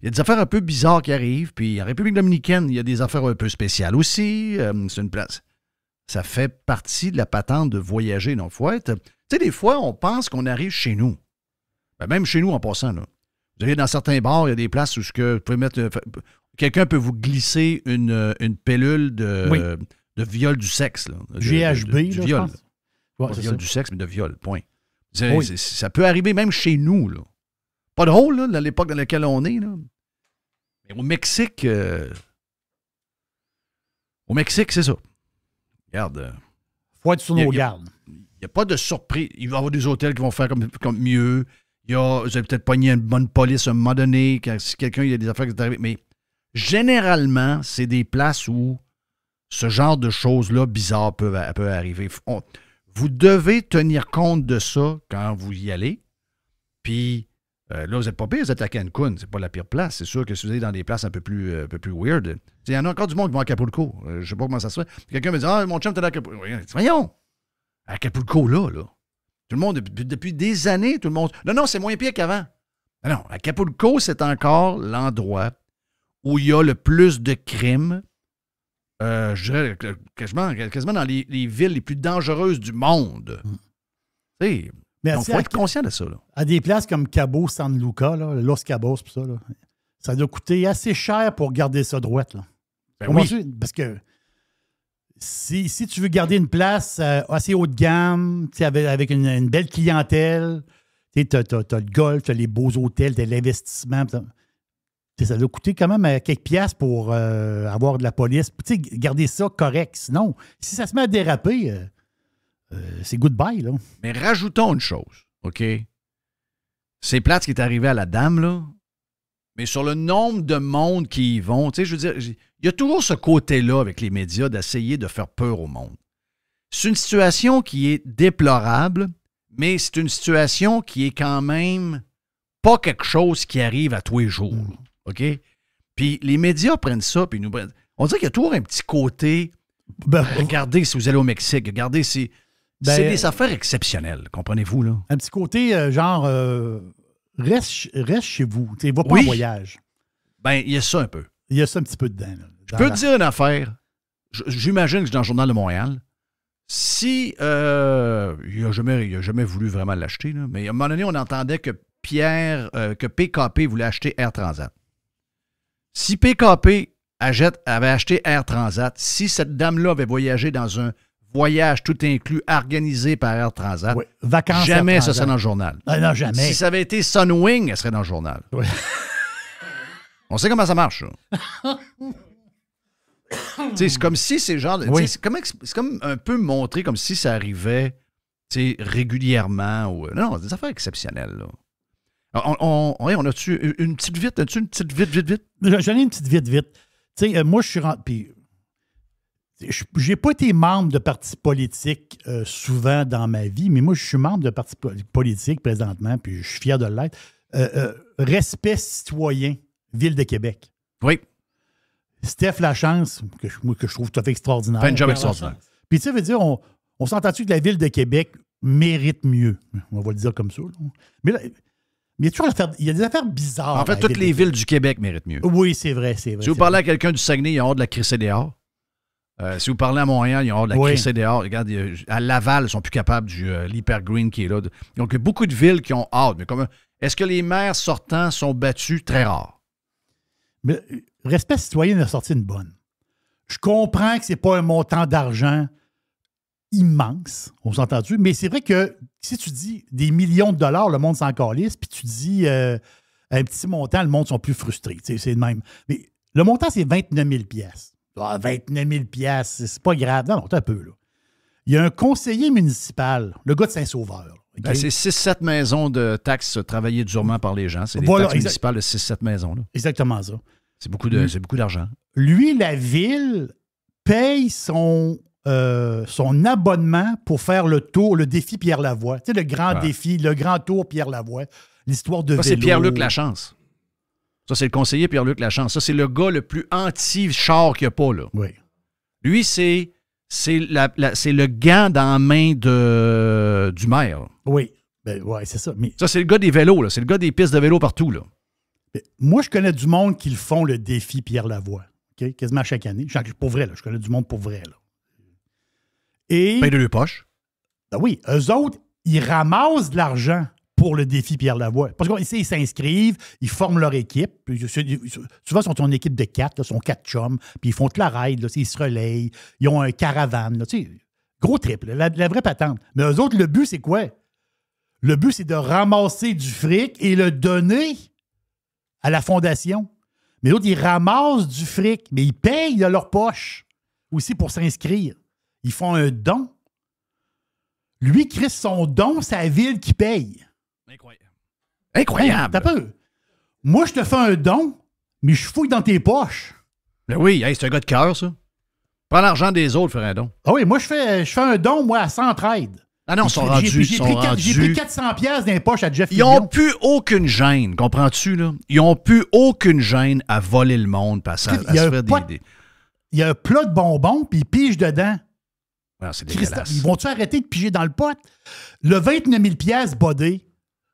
il y a des affaires un peu bizarres qui arrivent. Puis en République dominicaine, il y a des affaires un peu spéciales aussi. C'est une place... Ça fait partie de la patente de voyager. Donc, faut être... Tu sais, des fois, on pense qu'on arrive chez nous. Ben, même chez nous, en passant, là. Vous allez dans certains bars, il y a des places où vous pouvez mettre... Quelqu'un peut vous glisser une pilule de viol du sexe. Là, GHB, du là, viol. je pense. Pas Ouais, viol du sexe, mais de viol, point. Oui. Ça peut arriver même chez nous, là. Pas drôle, là, à l'époque dans laquelle on est, là. Mais au Mexique... Au Mexique, c'est ça. Regarde. Faut être sur nos gardes. Il n'y a pas de surprise. Il va y avoir des hôtels qui vont faire comme mieux. Vous allez peut-être pogner une bonne police à un moment donné, si quelqu'un, il y a des affaires qui sont arrivées. Mais généralement, c'est des places où ce genre de choses-là bizarres peut arriver. Vous devez tenir compte de ça quand vous y allez. Puis là, vous n'êtes pas pire, vous êtes à Cancun. C'est pas la pire place. C'est sûr que si vous allez dans des places un peu plus weird, il y en a encore du monde qui va à Acapulco. Je ne sais pas comment ça se fait. Quelqu'un me dit « Ah, mon chum, t'es à Acapulco. » Voyons! À Acapulco, là. Tout le monde, depuis des années, tout le monde... Non, c'est moins pire qu'avant. Non, Acapulco, c'est encore l'endroit où il y a le plus de crimes. Je dirais quasiment dans les villes les plus dangereuses du monde. Tu sais... Mais donc, il faut être conscient de ça. Là. À des places comme Cabo San Lucas, là, Los Cabos, pis ça, là, ça doit coûter assez cher pour garder ça droite. Là. Ben oui. Parce que si tu veux garder une place assez haut de gamme, avec une belle clientèle, tu as le golf, tu as les beaux hôtels, tu as l'investissement, ça doit coûter quand même quelques piastres pour avoir de la police. Garder ça correct. Sinon, si ça se met à déraper... c'est goodbye, là. Mais rajoutons une chose, OK? C'est plate ce qui est arrivé à la dame, là. Mais sur le nombre de monde qui y vont, tu sais, je veux dire, il y a toujours ce côté-là avec les médias d'essayer de faire peur au monde. C'est une situation qui est déplorable, mais c'est une situation qui est quand même pas quelque chose qui arrive à tous les jours, OK? Puis les médias prennent ça, puis nous prennent... On dirait qu'il y a toujours un petit côté... regardez si vous allez au Mexique, regardez si... c'est des affaires exceptionnelles, comprenez-vous, là? Un petit côté, reste chez vous. Va pas en voyage. Ben, il y a ça un peu. Il y a ça un petit peu dedans. Là. Je peux te dire une affaire. J'imagine que c'est dans le Journal de Montréal. Si il n'a jamais voulu vraiment l'acheter, là, mais à un moment donné, on entendait que que PKP voulait acheter Air Transat. Si PKP avait acheté Air Transat, si cette dame-là avait voyagé dans un voyage tout inclus organisé par Air Transat, vacances jamais Air ça Transat. serait dans le journal. Non, jamais. Si ça avait été Sunwing, elle serait dans le journal. Oui. On sait comment ça marche, ça. C'est comme si c'est genre. Oui. C'est comme un peu montré comme si ça arrivait régulièrement. Non, c'est des affaires exceptionnelles. Là. On a-tu une petite vite? As-tu une petite vite? J'en ai une petite vite. Tu sais, moi, je suis rentré. Puis, j'ai pas été membre de parti politique souvent dans ma vie, mais moi, je suis membre de parti politique présentement, puis je suis fier de l'être. Respect citoyen, Ville de Québec. Oui. Steph Lachance, que je trouve tout à fait extraordinaire. Fait un job extraordinaire. Puis, tu sais, veut dire, on s'entend-tu que la Ville de Québec mérite mieux? On va le dire comme ça. Là. Mais il y a des affaires bizarres. En fait, toutes les villes du Québec méritent mieux. Oui, c'est vrai. Si vous parlez à quelqu'un du Saguenay, il y a hors de la crisser dehors. Si vous parlez à Montréal, il y a hors de la crisser dehors. Regarde, à Laval, ils sont plus capables du l'Hypergreen qui est là. Donc, il y a beaucoup de villes qui ont hâte. Mais est-ce que les maires sortants sont battus? Très rare. Mais Respect citoyen a sorti une bonne. Je comprends que c'est pas un montant d'argent immense, on s'entend-tu, mais c'est vrai que si tu dis des millions de dollars, le monde s'en calisse, puis tu dis un petit montant, le monde sont plus frustrés. C'est le même. Mais le montant, c'est 29 000 piastres. 29 000 piastres, c'est pas grave. Non, t'as un peu, là. Il y a un conseiller municipal, le gars de Saint-Sauveur. Okay? Ben, c'est 6-7 maisons de taxes travaillées durement par les gens. C'est des taxes municipales de 6-7 maisons. Là. Exactement ça. C'est beaucoup d'argent. Lui, la ville paye son abonnement pour faire le tour, le défi Pierre Lavoie. Tu sais, le grand défi, le grand tour Pierre Lavoie. L'histoire de vélo. Ça, c'est Pierre-Luc Lachance. Ça, c'est le conseiller Pierre-Luc Lachance. Ça, c'est le gars le plus anti-char qu'il n'y a pas, là. Oui. Lui, c'est le gant dans la main du maire. Oui. Ben, ouais, c'est ça. Mais... Ça, c'est le gars des vélos, là. C'est le gars des pistes de vélo partout, là. Moi, je connais du monde qui le font, le défi Pierre Lavoie. Okay? Quasiment chaque année. Pour vrai, là. Je connais du monde pour vrai, là. Et... Ben de leur poche. Ben oui. Eux autres, ils ramassent de l'argent pour le défi Pierre Lavoie. Parce qu'ici, ils s'inscrivent, ils forment leur équipe. Souvent, ils sont une équipe de 4, là, ils sont 4 chums, puis ils font toute la ride, là, ils se relayent, ils ont un caravane. Là, gros trip, là, la vraie patente. Mais eux autres, le but, c'est quoi? Le but, c'est de ramasser du fric et le donner à la fondation. Mais l'autre, ils ramassent du fric, mais ils payent de leur poche aussi pour s'inscrire. Ils font un don. Lui, Chris, son don, c'est la ville qui paye. Incroyable. T'as peur. Moi, je te fais un don, mais je fouille dans tes poches. Ben oui, hey, c'est un gars de cœur, ça. Prends l'argent des autres, faire un don. Ah oui, moi, je fais un don, moi, à Centraide. Ah non, ils sont rendus. J'ai pris 400 piastres dans les poches à Jeff Ils n'ont plus aucune gêne, comprends-tu, là? Ils n'ont plus aucune gêne à voler le monde, à se faire des... Il y a un plat de bonbons, puis ils pigent dedans. Ah, c'est dégueulasse. Ils vont-tu arrêter de piger dans le pot? Le 29 000 piastres bodé,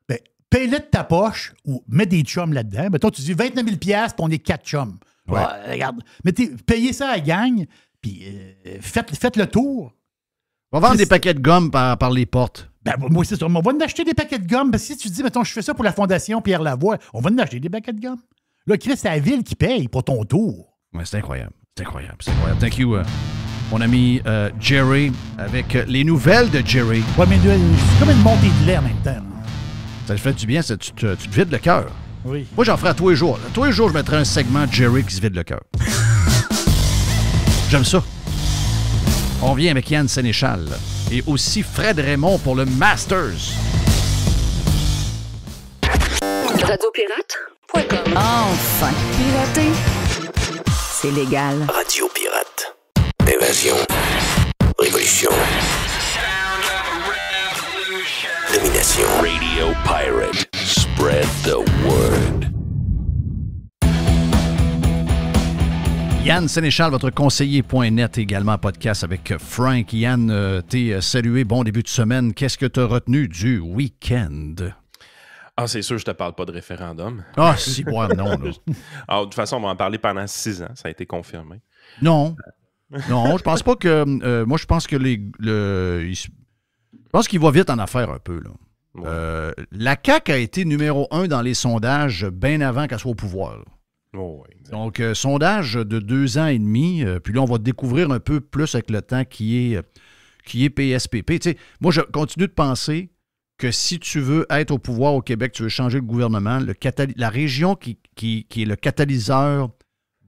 ben, paye-le de ta poche ou mets des chums là-dedans. Ben, toi, tu dis 29 000 piastres, puis on est 4 chums. Ouais. Regarde, payez ça à la gang, puis faites le tour. On va vendre des paquets de gomme par les portes. Ben, moi, c'est ça. On va nous acheter des paquets de gomme. Parce que si tu dis, mettons, je fais ça pour la Fondation Pierre Lavoie, on va nous acheter des paquets de gomme. Là, Chris, c'est la ville qui paye pour ton tour. Ouais, c'est incroyable. C'est incroyable. Thank you, mon ami Jerry, avec les nouvelles de Jerry. Ouais, mais c'est comme une montée de lait en même temps. Là. Ça te fait du bien, tu te vides le cœur. Oui. Moi, j'en ferai à tous les jours. Tous les jours, je mettrai un segment Jerry qui se vide le cœur. J'aime ça. On vient avec Yann Sénéchal et aussi Fred Raymond pour le Masters. Radiopirate.com. Enfin, pirater, c'est légal. Radio Pirate. Évasion. Révolution. Domination. Radio Pirate. Spread the word. Yann Sénéchal, votre conseiller.net, également podcast avec Frank. Yann, t'es salué. Bon début de semaine. Qu'est-ce que tu as retenu du week-end? Ah, c'est sûr, je te parle pas de référendum. Ah, si, ouais, non, là. Alors, de toute façon, on va en parler pendant 6 ans. Ça a été confirmé. Non. Non, je pense pas que... moi, je pense que je pense qu'il va vite en affaire un peu, là. Ouais. La CAQ a été numéro 1 dans les sondages bien avant qu'elle soit au pouvoir, là. Oh, ouais, exact. Donc, sondage de 2 ans et demi. Puis là, on va découvrir un peu plus avec le temps qui est PSPP. Tu sais, moi, je continue de penser que si tu veux être au pouvoir au Québec, tu veux changer le gouvernement, la région qui est le catalyseur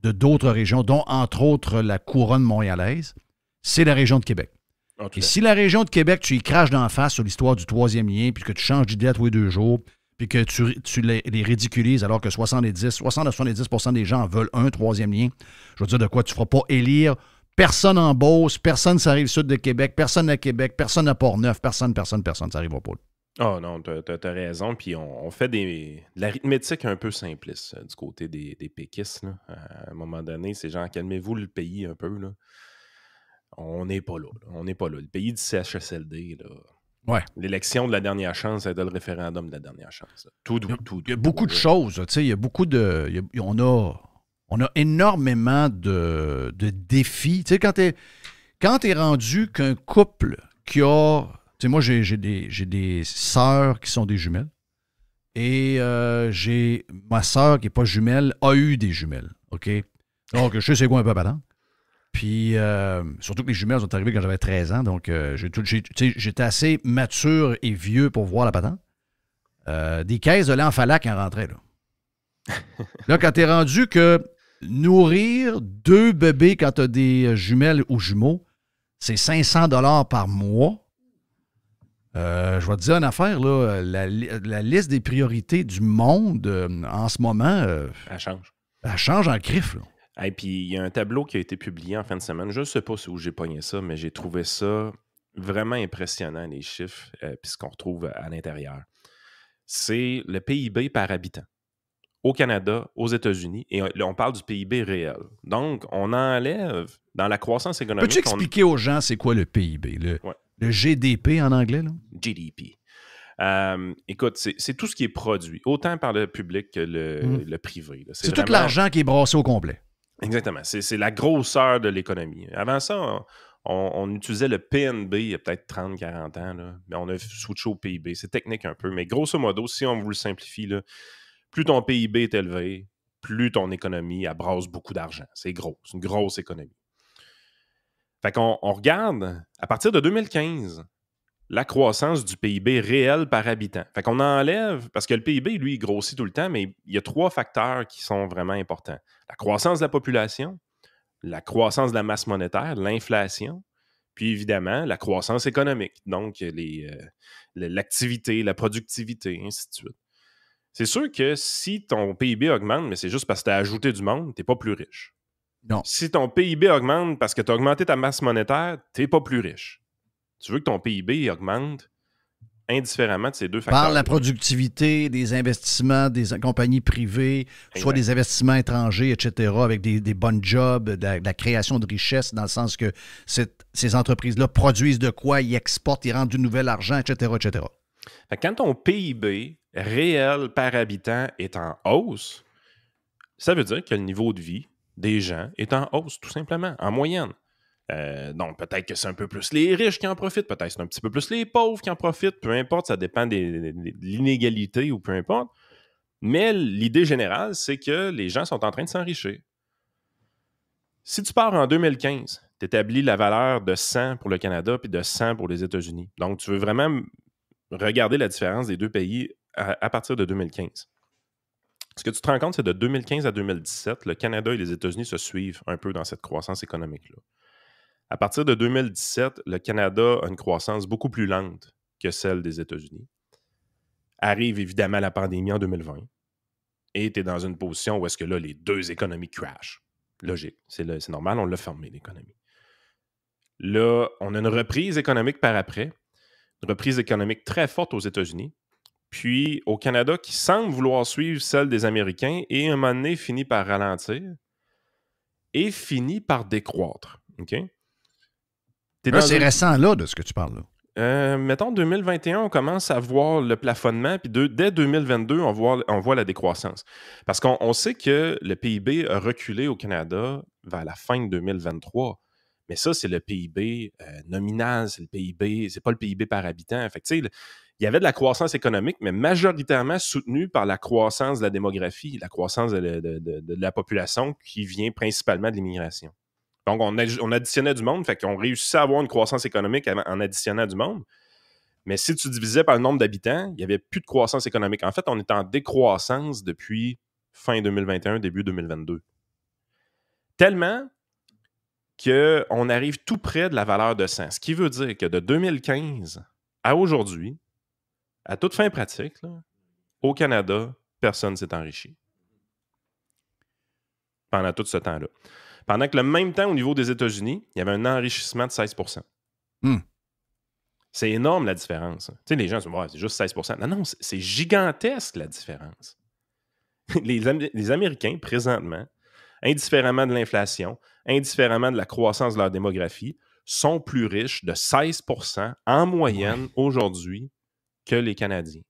de d'autres régions, dont entre autres la couronne montréalaise, c'est la région de Québec. Ah, tout Et à si la région de Québec, tu y craches d'en face sur l'histoire du troisième lien, puis que tu changes d'idée à tous les 2 jours, puis que tu les ridiculises alors que 60 à 70 % des gens veulent un troisième lien, je veux dire de quoi tu ne feras pas élire personne en Beauce, personne sur la Rive-Sud de Québec, personne à Québec, personne à Port-Neuf, personne, ça n'arrivera pas. Ah non, t'as raison. Puis on fait de l'arithmétique un peu simpliste du côté des péquistes. Là. À un moment donné, c'est genre, calmez-vous le pays un peu. Là. On n'est pas là. On n'est pas là. Le pays du CHSLD, là. Ouais. L'élection de la dernière chance, c'était le référendum de la dernière chance. Là. Tout. Il y a beaucoup de choses. Tu sais, il y a beaucoup de... on a énormément de défis. Tu sais, quand t'es rendu qu'un couple qui a... Tu sais, moi, j'ai des sœurs qui sont des jumelles. Et ma sœur qui n'est pas jumelle a eu des jumelles. OK? Donc, je sais c'est quoi un peu patente. Puis, surtout que les jumelles sont arrivées quand j'avais 13 ans. Donc, j'étais assez mature et vieux pour voir la patente. Des caisses de lait en Falac en rentraient, là. Là, quand t'es rendu que nourrir 2 bébés quand t'as des jumelles ou jumeaux, c'est 500 $ par mois. Je vais te dire une affaire, là, la liste des priorités du monde en ce moment, Elle change. elle change en griffe, là. Et puis, il y a un tableau qui a été publié en fin de semaine. Je ne sais pas où j'ai pogné ça, mais j'ai trouvé ça vraiment impressionnant, les chiffres, puis ce qu'on retrouve à l'intérieur. C'est le PIB par habitant au Canada, aux États-Unis, et là, on parle du PIB réel. Donc, on enlève dans la croissance économique... Peux-tu expliquer aux gens c'est quoi le PIB? Le GDP en anglais, là? GDP. Écoute, c'est tout ce qui est produit, autant par le public que le privé. Là. C'est tout l'argent qui est brassé au complet. Exactement. C'est la grosseur de l'économie. Avant ça, on utilisait le PNB il y a peut-être 30-40 ans. Là, mais on a switché au PIB. C'est technique un peu. Mais grosso modo, si on vous le simplifie, là, plus ton PIB est élevé, plus ton économie elle brasse beaucoup d'argent. C'est gros. C'est une grosse économie. Fait qu'on regarde, à partir de 2015, la croissance du PIB réel par habitant. Fait qu'on enlève, parce que le PIB, lui, il grossit tout le temps, mais il y a 3 facteurs qui sont vraiment importants. La croissance de la population, la croissance de la masse monétaire, l'inflation, puis évidemment, la croissance économique. Donc, l'activité, la productivité, ainsi de suite. C'est sûr que si ton PIB augmente, mais c'est juste parce que tu as ajouté du monde, tu n'es pas plus riche. Non. Si ton PIB augmente parce que tu as augmenté ta masse monétaire, tu n'es pas plus riche. Tu veux que ton PIB augmente indifféremment de ces 2 facteurs. Par la productivité, des investissements des compagnies privées, soit des investissements étrangers, etc., avec des bonnes jobs, de la création de richesse, dans le sens que ces entreprises-là produisent de quoi, ils exportent, ils rendent du nouvel argent, etc., etc. Fait que quand ton PIB réel par habitant est en hausse, ça veut dire que le niveau de vie des gens est en hausse, tout simplement, en moyenne. Donc, peut-être que c'est un peu plus les riches qui en profitent, peut-être que c'est un petit peu plus les pauvres qui en profitent, peu importe, ça dépend de l'inégalité ou peu importe. Mais l'idée générale, c'est que les gens sont en train de s'enrichir. Si tu pars en 2015, tu établis la valeur de 100 pour le Canada puis de 100 pour les États-Unis. Donc, tu veux vraiment regarder la différence des 2 pays à partir de 2015. Ce que tu te rends compte, c'est de 2015 à 2017, le Canada et les États-Unis se suivent un peu dans cette croissance économique-là. À partir de 2017, le Canada a une croissance beaucoup plus lente que celle des États-Unis. Arrive évidemment la pandémie en 2020 et tu es dans une position où est-ce que là, les 2 économies crashent. Logique, c'est normal, on l'a fermé, l'économie. Là, on a une reprise économique par après, une reprise économique très forte aux États-Unis, puis au Canada qui semble vouloir suivre celle des Américains et à un moment donné finit par ralentir et finit par décroître. OK? Là, c'est récent, là, de ce que tu parles, là. Mettons, 2021, on commence à voir le plafonnement, puis dès 2022, on voit la décroissance. Parce qu'on sait que le PIB a reculé au Canada vers la fin de 2023. Mais ça, c'est le PIB nominal, c'est le PIB, c'est pas le PIB par habitant. Fait que, tu sais, il y avait de la croissance économique, mais majoritairement soutenue par la croissance de la démographie, la croissance de la population qui vient principalement de l'immigration. Donc, on additionnait du monde, fait qu'on réussissait à avoir une croissance économique en additionnant du monde. Mais si tu divisais par le nombre d'habitants, il n'y avait plus de croissance économique. En fait, on est en décroissance depuis fin 2021, début 2022. Tellement qu'on arrive tout près de la valeur de 100. Ce qui veut dire que de 2015 à aujourd'hui, à toute fin pratique, là, au Canada, personne ne s'est enrichi. Pendant tout ce temps-là. Pendant que le même temps, au niveau des États-Unis, il y avait un enrichissement de 16 %. C'est énorme, la différence. Tu sais, les gens se disent, c'est juste 16 %. Non, c'est gigantesque, la différence. Les Américains, présentement, indifféremment de l'inflation, indifféremment de la croissance de leur démographie, sont plus riches de 16 % en moyenne aujourd'hui que les Canadiens.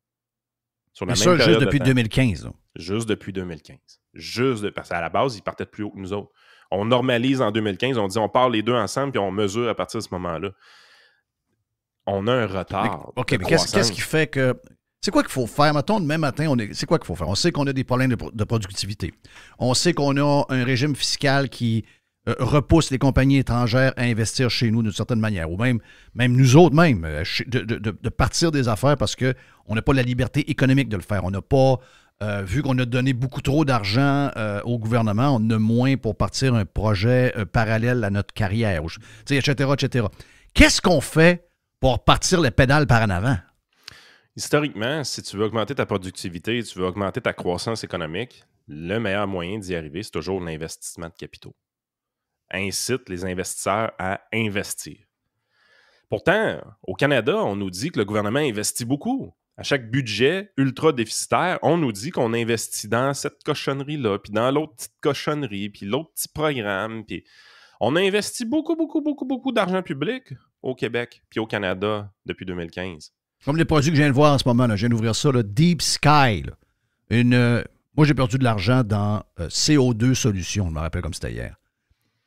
Sur la Mais même ça, période juste depuis de temps. 2015. Là. Juste depuis 2015. Parce qu'à la base, ils partaient de plus haut que nous autres. On normalise en 2015, on dit on part les deux ensemble, puis on mesure à partir de ce moment-là. On a un retard. OK, mais qu'est-ce qui fait que... C'est quoi qu'il faut faire? Mettons, demain matin, c'est quoi qu'il faut faire? On sait qu'on a des problèmes de productivité. On sait qu'on a un régime fiscal qui repousse les compagnies étrangères à investir chez nous d'une certaine manière, ou même nous autres, de partir des affaires parce qu'on n'a pas la liberté économique de le faire. On n'a pas... vu qu'on a donné beaucoup trop d'argent au gouvernement, on a moins pour partir un projet parallèle à notre carrière, etc. Qu'est-ce qu'on fait pour partir les pédales par en avant? Historiquement, si tu veux augmenter ta productivité, tu veux augmenter ta croissance économique, le meilleur moyen d'y arriver, c'est toujours l'investissement de capitaux. Incite les investisseurs à investir. Pourtant, au Canada, on nous dit que le gouvernement investit beaucoup. À chaque budget ultra déficitaire, on nous dit qu'on investit dans cette cochonnerie-là, puis dans l'autre petite cochonnerie, puis l'autre petit programme. Puis on a investi beaucoup d'argent public au Québec puis au Canada depuis 2015. Comme les produits que je viens de voir en ce moment, là, je viens d'ouvrir ça, là, Deep Sky. Là. Moi, j'ai perdu de l'argent dans CO2 Solutions, je me rappelle comme c'était hier.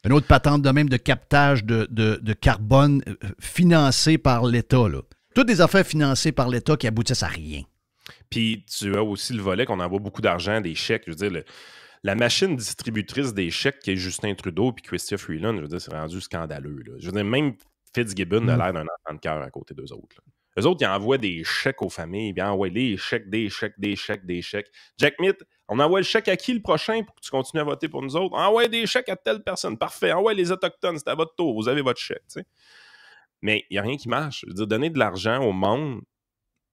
Une autre patente de même de captage de carbone financée par l'État, là. Toutes des affaires financées par l'État qui aboutissent à rien. Puis tu as aussi le volet qu'on envoie beaucoup d'argent, des chèques. Je veux dire, la machine distributrice des chèques qui est Justin Trudeau puis Chrystia Freeland, je veux dire, c'est rendu scandaleux. Là. Je veux dire, même Fitzgibbon a l'air d'un enfant de cœur à côté d'eux autres. Là. Eux autres, ils envoient des chèques aux familles. Ils envoient des chèques. Jack Mitt, on envoie le chèque à qui le prochain pour que tu continues à voter pour nous autres? Envoie des chèques à telle personne. Parfait. Envoie les Autochtones, c'est à votre tour. Vous avez votre chèque. T'sais. Mais il n'y a rien qui marche. Je veux dire, donner de l'argent au monde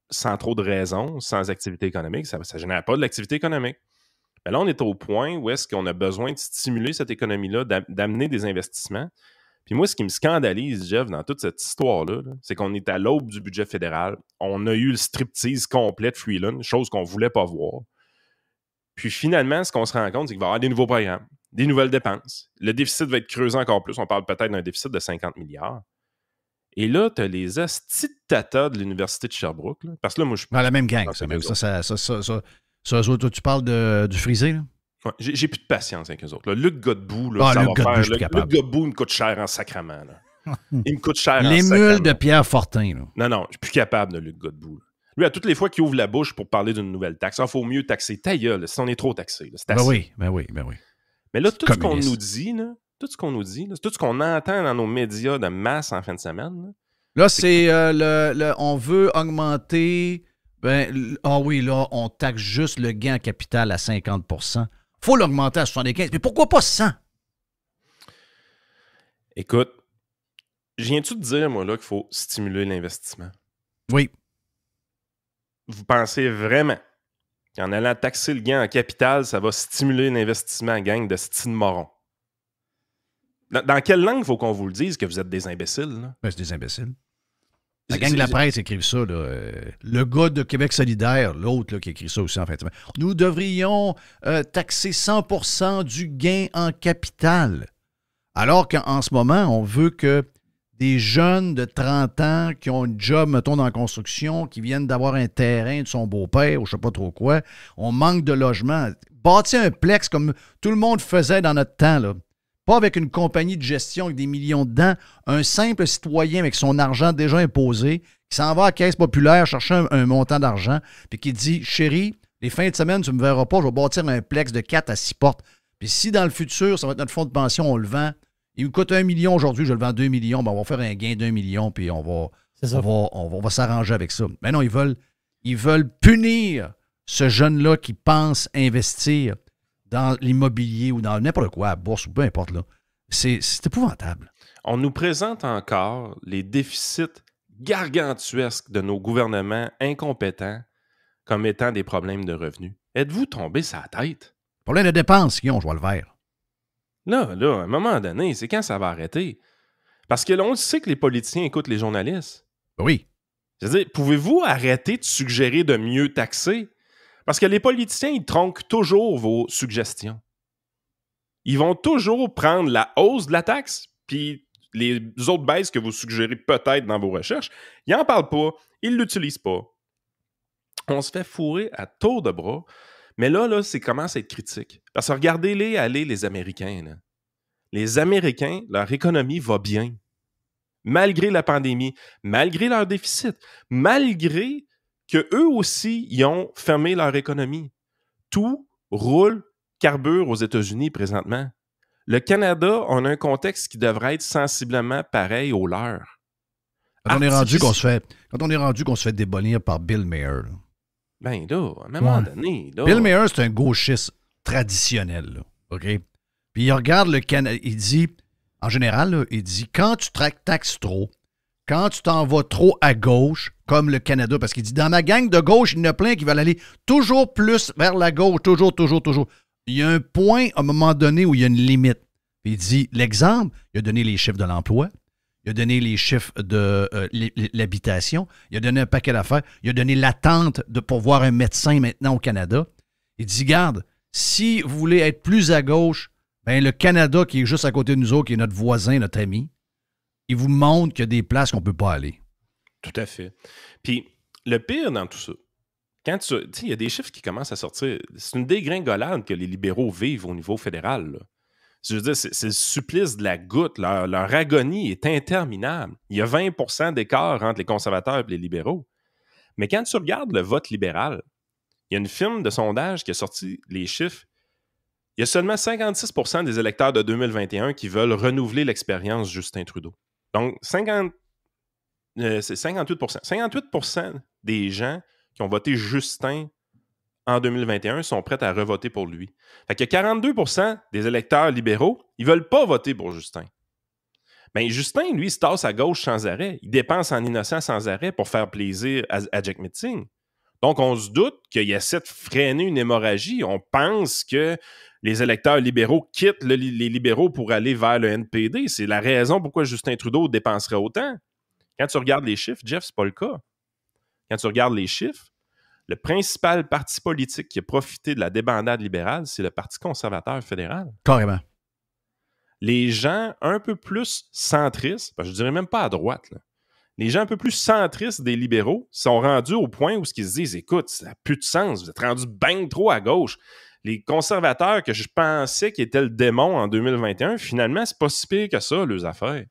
sans trop de raisons, sans activité économique, ça ne génère pas de l'activité économique. Mais là, on est au point où est-ce qu'on a besoin de stimuler cette économie-là, d'amener des investissements. Puis moi, ce qui me scandalise, Jeff, dans toute cette histoire-là, c'est qu'on est à l'aube du budget fédéral. On a eu le striptease complet de Freeland, chose qu'on ne voulait pas voir. Puis finalement, ce qu'on se rend compte, c'est qu'il va y avoir des nouveaux programmes, des nouvelles dépenses. Le déficit va être creusé encore plus. On parle peut-être d'un déficit de 50 milliards. Et là, tu as les astis de tata de l'Université de Sherbrooke. Là, parce que là, moi, je suis dans la même gang, ça. Toi, tu parle du frisé, là? Ouais, j'ai plus de patience avec eux autres. Là. Luc Godbout, là, ça Luc va Godbout, faire. Luc Godbout, il me coûte cher en sacrament. Là. Il me coûte cher en Les sacrament. mules de Pierre Fortin. Là. Non, je suis plus capable de Luc Godbout. Là. Lui, à toutes les fois qu'il ouvre la bouche pour parler d'une nouvelle taxe, il faut mieux taxer. Ta gueule, si on est trop taxé. Là, c'est assez. Ben oui. Mais là, tout ce qu'on nous dit, tout ce qu'on entend dans nos médias de masse en fin de semaine. Là, c'est on veut augmenter. Là, on taxe juste le gain en capital à 50 %. Faut l'augmenter à 75 %. Mais pourquoi pas 100 %? Écoute, je viens-tu de dire, moi, là, qu'il faut stimuler l'investissement? Oui. Vous pensez vraiment qu'en allant taxer le gain en capital, ça va stimuler l'investissement, gang de style moron? Dans quelle langue faut qu'on vous le dise que vous êtes des imbéciles? Là? Ben, c'est des imbéciles. La gang de la presse écrive ça. Là. Le gars de Québec solidaire, l'autre là, qui écrit ça aussi en fait. Nous devrions taxer 100 % du gain en capital. Alors qu'en ce moment, on veut que des jeunes de 30 ans qui ont un job, mettons, dans la construction, qui viennent d'avoir un terrain de son beau-père ou je sais pas trop quoi. On manque de logement. Bâtir un plex comme tout le monde faisait dans notre temps, là. Pas avec une compagnie de gestion avec des millions dedans. Un simple citoyen avec son argent déjà imposé, qui s'en va à la caisse populaire chercher un montant d'argent, puis qui dit « Chérie, les fins de semaine, tu ne me verras pas, je vais bâtir un plex de 4 à 6 portes. Puis si dans le futur, ça va être notre fonds de pension, on le vend. Il me coûte 1 million aujourd'hui, je le vends 2 millions, ben on va faire un gain d'1 million, puis on va s'arranger avec ça. » Mais non, ils veulent punir ce jeune-là qui pense investir dans l'immobilier ou dans n'importe quoi, la bourse ou peu importe, là. C'est épouvantable. On nous présente encore les déficits gargantuesques de nos gouvernements incompétents comme étant des problèmes de revenus. Êtes-vous tombé sur la tête? Problème de dépenses, Guillaume, je vois le vert. Là, à un moment donné, c'est quand ça va arrêter? Parce que là, on sait que les politiciens écoutent les journalistes. Oui. Je veux dire, pouvez-vous arrêter de suggérer de mieux taxer? Parce que les politiciens, ils tronquent toujours vos suggestions. Ils vont toujours prendre la hausse de la taxe, puis les autres baisses que vous suggérez peut-être dans vos recherches, ils n'en parlent pas, ils ne l'utilisent pas. On se fait fourrer à tour de bras, mais là, c'est commence à être critique. Parce que regardez-les aller, les Américains. Là. Les Américains, leur économie va bien. Malgré la pandémie, malgré leur déficit, malgré qu'eux aussi, ils ont fermé leur économie. Tout roule, carbure aux États-Unis présentement. Le Canada, on a un contexte qui devrait être sensiblement pareil au leur. Quand on est rendu qu'on se fait démolir par Bill Maher. Là. Ben là, à un moment donné... Là, Bill Maher, c'est un gauchiste traditionnel. Là, OK? Puis il regarde le Canada, il dit, en général, là, il dit, quand tu taxes trop, quand tu t'en vas trop à gauche, comme le Canada, parce qu'il dit, dans ma gang de gauche, il y en a plein qui veulent aller toujours plus vers la gauche, toujours. Il y a un point, à un moment donné, où il y a une limite. Puis il dit, l'exemple, il a donné les chiffres de l'emploi, il a donné les chiffres de l'habitation, il a donné un paquet d'affaires, il a donné l'attente pour voir un médecin maintenant au Canada. Il dit, garde, si vous voulez être plus à gauche, ben le Canada, qui est juste à côté de nous autres, qui est notre voisin, notre ami, il vous montre qu'il y a des places qu'on ne peut pas aller. Tout à fait. Puis, le pire dans tout ça, quand il y a des chiffres qui commencent à sortir, c'est une dégringolade que les libéraux vivent au niveau fédéral. Là. Je veux dire, c'est le supplice de la goutte. Leur agonie est interminable. Il y a 20% d'écart entre les conservateurs et les libéraux. Mais quand tu regardes le vote libéral, il y a une firme de sondage qui a sorti les chiffres. Il y a seulement 56% des électeurs de 2021 qui veulent renouveler l'expérience Justin Trudeau. Donc, c'est 58%. 58% des gens qui ont voté Justin en 2021 sont prêts à revoter pour lui. Fait qu'il y a 42% des électeurs libéraux, ils ne veulent pas voter pour Justin. Bien, Justin, lui, il se tasse à gauche sans arrêt. Il dépense en innocent sans arrêt pour faire plaisir à Jack Metzing. Donc, on se doute qu'il essaie de freiner une hémorragie. On pense que les électeurs libéraux quittent les libéraux pour aller vers le NPD. C'est la raison pourquoi Justin Trudeau dépenserait autant. Quand tu regardes les chiffres, Jeff, c'est pas le cas. Quand tu regardes les chiffres, le principal parti politique qui a profité de la débandade libérale, c'est le Parti conservateur fédéral. Carrément. Les gens un peu plus centristes, je dirais même pas à droite, là, les gens un peu plus centristes des libéraux sont rendus au point où ils se disent « Écoute, ça n'a plus de sens, vous êtes rendus bien trop à gauche. » Les conservateurs que je pensais qui étaient le démon en 2021, finalement, c'est pas si pire que ça, leurs affaires.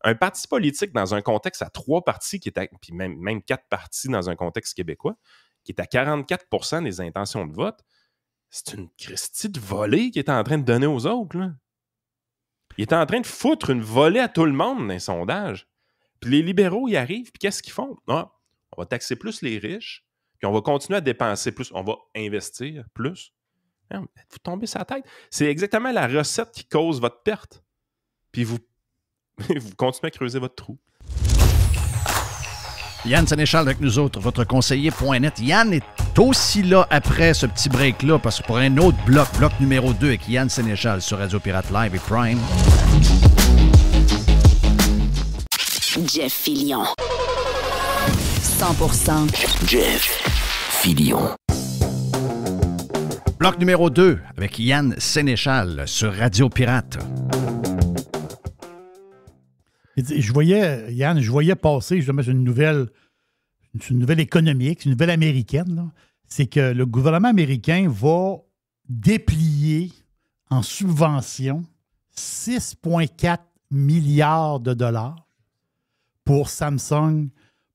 Un parti politique dans un contexte à 3 partis, puis même 4 partis dans un contexte québécois, qui est à 44% des intentions de vote, c'est une Christie de volée qu'il est en train de donner aux autres. Là. Il est en train de foutre une volée à tout le monde dans les sondages. Puis les libéraux y arrivent, puis qu'est-ce qu'ils font? On va taxer plus les riches, puis on va continuer à dépenser plus, on va investir plus. Vous tombez sur la tête. C'est exactement la recette qui cause votre perte. Puis vous continuez à creuser votre trou. Yann Sénéchal avec nous autres, votre conseiller.net. Yann est aussi là après ce petit break-là, parce que pour un autre bloc numéro 2 avec Yann Sénéchal sur Radio Pirate Live et Prime. Jeff Fillion. 100%. Jeff Fillion. Bloc numéro 2 avec Yann Sénéchal sur Radio Pirate. Je voyais, Yann, passer justement sur une nouvelle économique, une nouvelle américaine. Là. C'est que le gouvernement américain va déplier en subvention 6,4 milliards de dollars pour Samsung,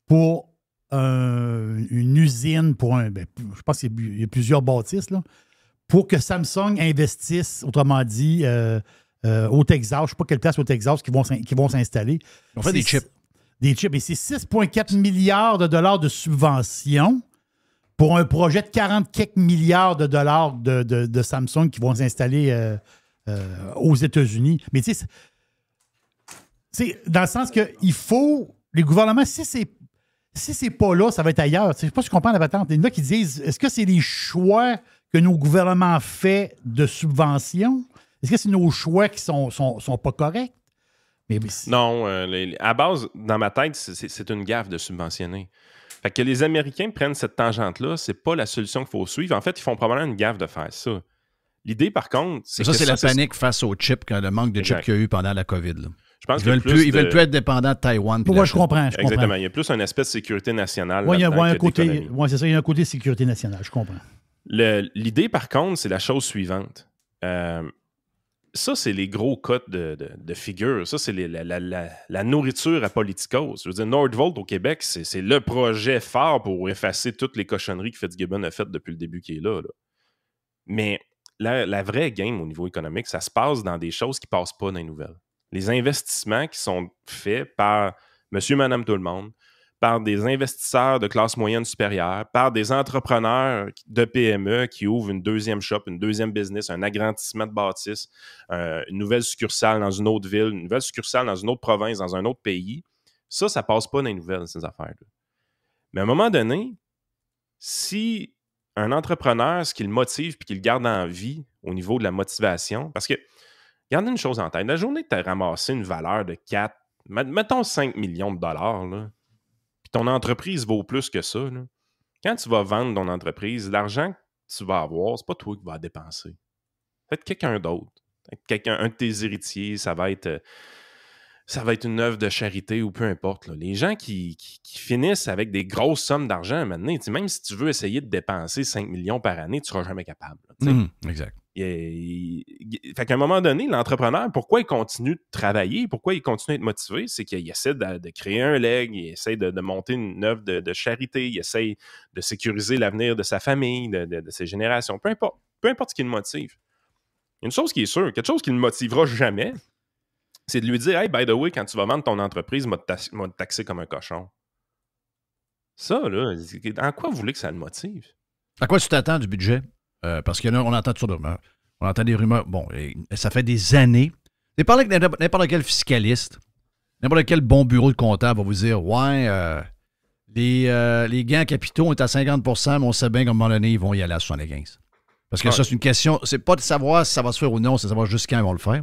pour une usine, je pense qu'il y a plusieurs bâtisses, là, pour que Samsung investisse, autrement dit, au Texas, je ne sais pas quelle place au Texas qui vont s'installer. On fait des chips. Des chips. Et c'est 6,4 milliards de dollars de subvention pour un projet de 40 quelques milliards de dollars de Samsung qui vont s'installer aux États-Unis. Mais tu sais, dans le sens que il faut, les gouvernements, si c'est pas là, ça va être ailleurs. Je ne sais pas si je comprends la patente. Il y en a qui disent, est-ce que c'est les choix que nos gouvernements font de subvention? Est-ce que c'est nos choix qui sont pas corrects? Non, à base, dans ma tête, c'est une gaffe de subventionner. Fait que les Américains prennent cette tangente-là, c'est pas la solution qu'il faut suivre. En fait, ils font probablement une gaffe de faire ça. L'idée, par contre, c'est que c'est la panique face aux chips, le manque de chips qu'il y a eu pendant la COVID. Là. Je pense ils veulent plus être dépendants de Taïwan. Moi, je comprends. Exactement. Il y a plus un aspect de sécurité nationale. Oui, il y a un côté. Oui, c'est ça. Il y a un côté sécurité nationale. Je comprends. L'idée, par contre, c'est la chose suivante. Ça, c'est les gros cotes de figure. Ça, c'est la nourriture à politicos. Je veux dire, Nordvolt au Québec, c'est le projet phare pour effacer toutes les cochonneries que Fitzgibbon a faites depuis le début qu'il est là. Mais la vraie game au niveau économique, ça se passe dans des choses qui ne passent pas dans les nouvelles. Les investissements qui sont faits par monsieur, madame, tout le monde, par des investisseurs de classe moyenne supérieure, par des entrepreneurs de PME qui ouvrent une deuxième shop, une deuxième business, un agrandissement de bâtisse, une nouvelle succursale dans une autre ville, une nouvelle succursale dans une autre province, dans un autre pays. Ça passe pas dans les nouvelles, ces affaires-là. Mais à un moment donné, si un entrepreneur, ce qui le motive et qui le garde en vie au niveau de la motivation, parce que, gardez une chose en tête, la journée que tu as ramassé une valeur de 4, mettons 5 millions de dollars, là, puis ton entreprise vaut plus que ça, là, quand tu vas vendre ton entreprise, l'argent que tu vas avoir, c'est pas toi qui vas dépenser. Peut-être quelqu'un d'autre. Un de tes héritiers, ça va être une œuvre de charité ou peu importe. Là. Les gens qui finissent avec des grosses sommes d'argent, maintenant, même si tu veux essayer de dépenser 5 millions par année, tu ne seras jamais capable. Exact. Fait qu'à un moment donné, l'entrepreneur, pourquoi il continue de travailler, pourquoi il continue d'être motivé, c'est qu'il essaie de créer un leg, il essaie de monter une œuvre de charité, il essaie de sécuriser l'avenir de sa famille, de ses générations, peu importe ce qui le motive. Une chose qui est sûre, quelque chose qui ne le motivera jamais, c'est de lui dire « Hey, by the way, quand tu vas vendre ton entreprise, m'a taxé comme un cochon. » Ça, là, en quoi vous voulez que ça le motive? À quoi tu t'attends du budget? Parce qu'on entend toutes sortes de rumeurs. On entend des rumeurs. Bon, ça fait des années. C'est parlé avec n'importe quel fiscaliste, n'importe quel bon bureau de comptable va vous dire « Ouais, les gains capitaux sont à 50%, mais on sait bien qu'à un moment donné, ils vont y aller à 75%. » Parce que ça, c'est une question. C'est pas de savoir si ça va se faire ou non, c'est de savoir juste quand ils vont le faire.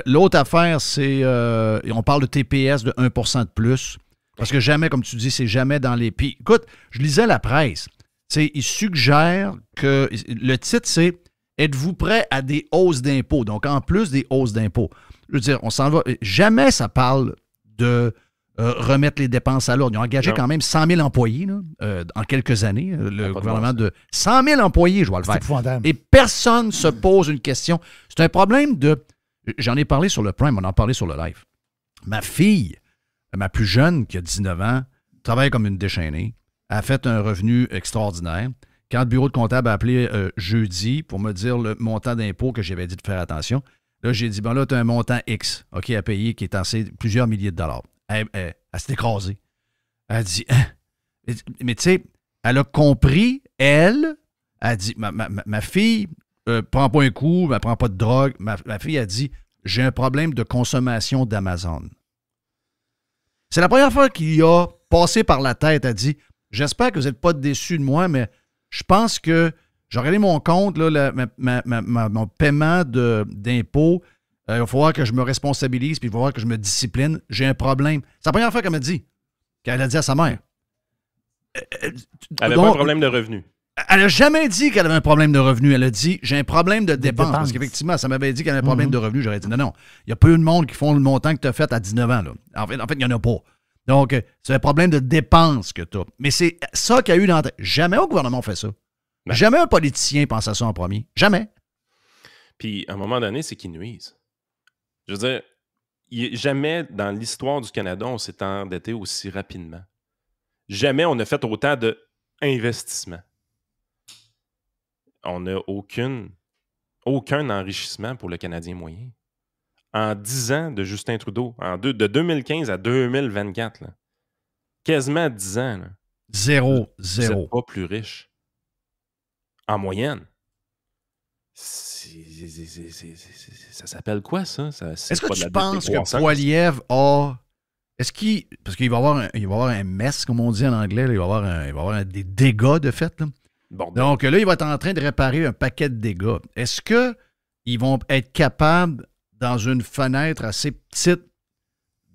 L'autre affaire, c'est on parle de TPS de 1% de plus. Parce que jamais, comme tu dis, c'est jamais dans les... Puis, écoute, je lisais la presse. Il suggère que... Le titre, c'est « Êtes-vous prêt à des hausses d'impôts? » Donc, en plus des hausses d'impôts. Je veux dire, on s'en va... Jamais ça parle de remettre les dépenses à l'ordre. Ils ont engagé quand même 100 000 employés là, en quelques années. Le gouvernement de 100 000 employés, je vais le faire. Et personne ne se pose une question. C'est un problème de... J'en ai parlé sur le Prime, on en a parlé sur le live. Ma fille, ma plus jeune, qui a 19 ans, travaille comme une déchaînée, a fait un revenu extraordinaire. Quand le bureau de comptable a appelé jeudi pour me dire le montant d'impôt que j'avais dit de faire attention, là, j'ai dit, bon là, tu as un montant X à payer qui est censé plusieurs milliers de dollars. Elle s'est écrasée. Elle a dit, mais tu sais, elle a compris, elle a dit, ma fille... prends pas un coup, elle prend pas de drogue. Ma fille a dit, j'ai un problème de consommation d'Amazon. C'est la première fois qu'il a passé par la tête, elle a dit, j'espère que vous n'êtes pas déçus de moi, mais je pense que j'ai regardé mon compte, là, mon paiement d'impôts, il va falloir que je me responsabilise, puis il va falloir que je me discipline. J'ai un problème. C'est la première fois qu'elle m'a dit, qu'elle a dit à sa mère. Elle n'avait pas un problème de revenu. Elle n'a jamais dit qu'elle avait un problème de revenus. Elle a dit j'ai un problème de dépenses. dépenses. Parce qu'effectivement, ça m'avait dit qu'elle avait un problème de revenus. J'aurais dit non. Il n'y a pas eu de monde qui font le montant que tu as fait à 19 ans. Là. En fait, il n'y en a pas. Donc, c'est un problème de dépenses que tu as. Mais c'est ça qu'il y a eu dans... Jamais un gouvernement fait ça. Ben. Jamais un politicien pense à ça en premier. Jamais. Puis, à un moment donné, c'est qu'ils nuisent. Je veux dire, jamais dans l'histoire du Canada, on s'est endetté aussi rapidement. Jamais on a fait autant d'investissements. On n'a aucun enrichissement pour le Canadien moyen. En 10 ans de Justin Trudeau, de 2015 à 2024, là, quasiment 10 ans, là, Zéro. vous n'êtes pas plus riche. En moyenne. Ça s'appelle quoi, ça? Est-ce que tu penses que Poilievre a... Est-ce qu'il... Parce qu'il va y avoir un mess, comme on dit en anglais. Là, il va y avoir des dégâts de fait. Là. Bon, donc là, il va être en train de réparer un paquet de dégâts. Est-ce qu'ils vont être capables, dans une fenêtre assez petite,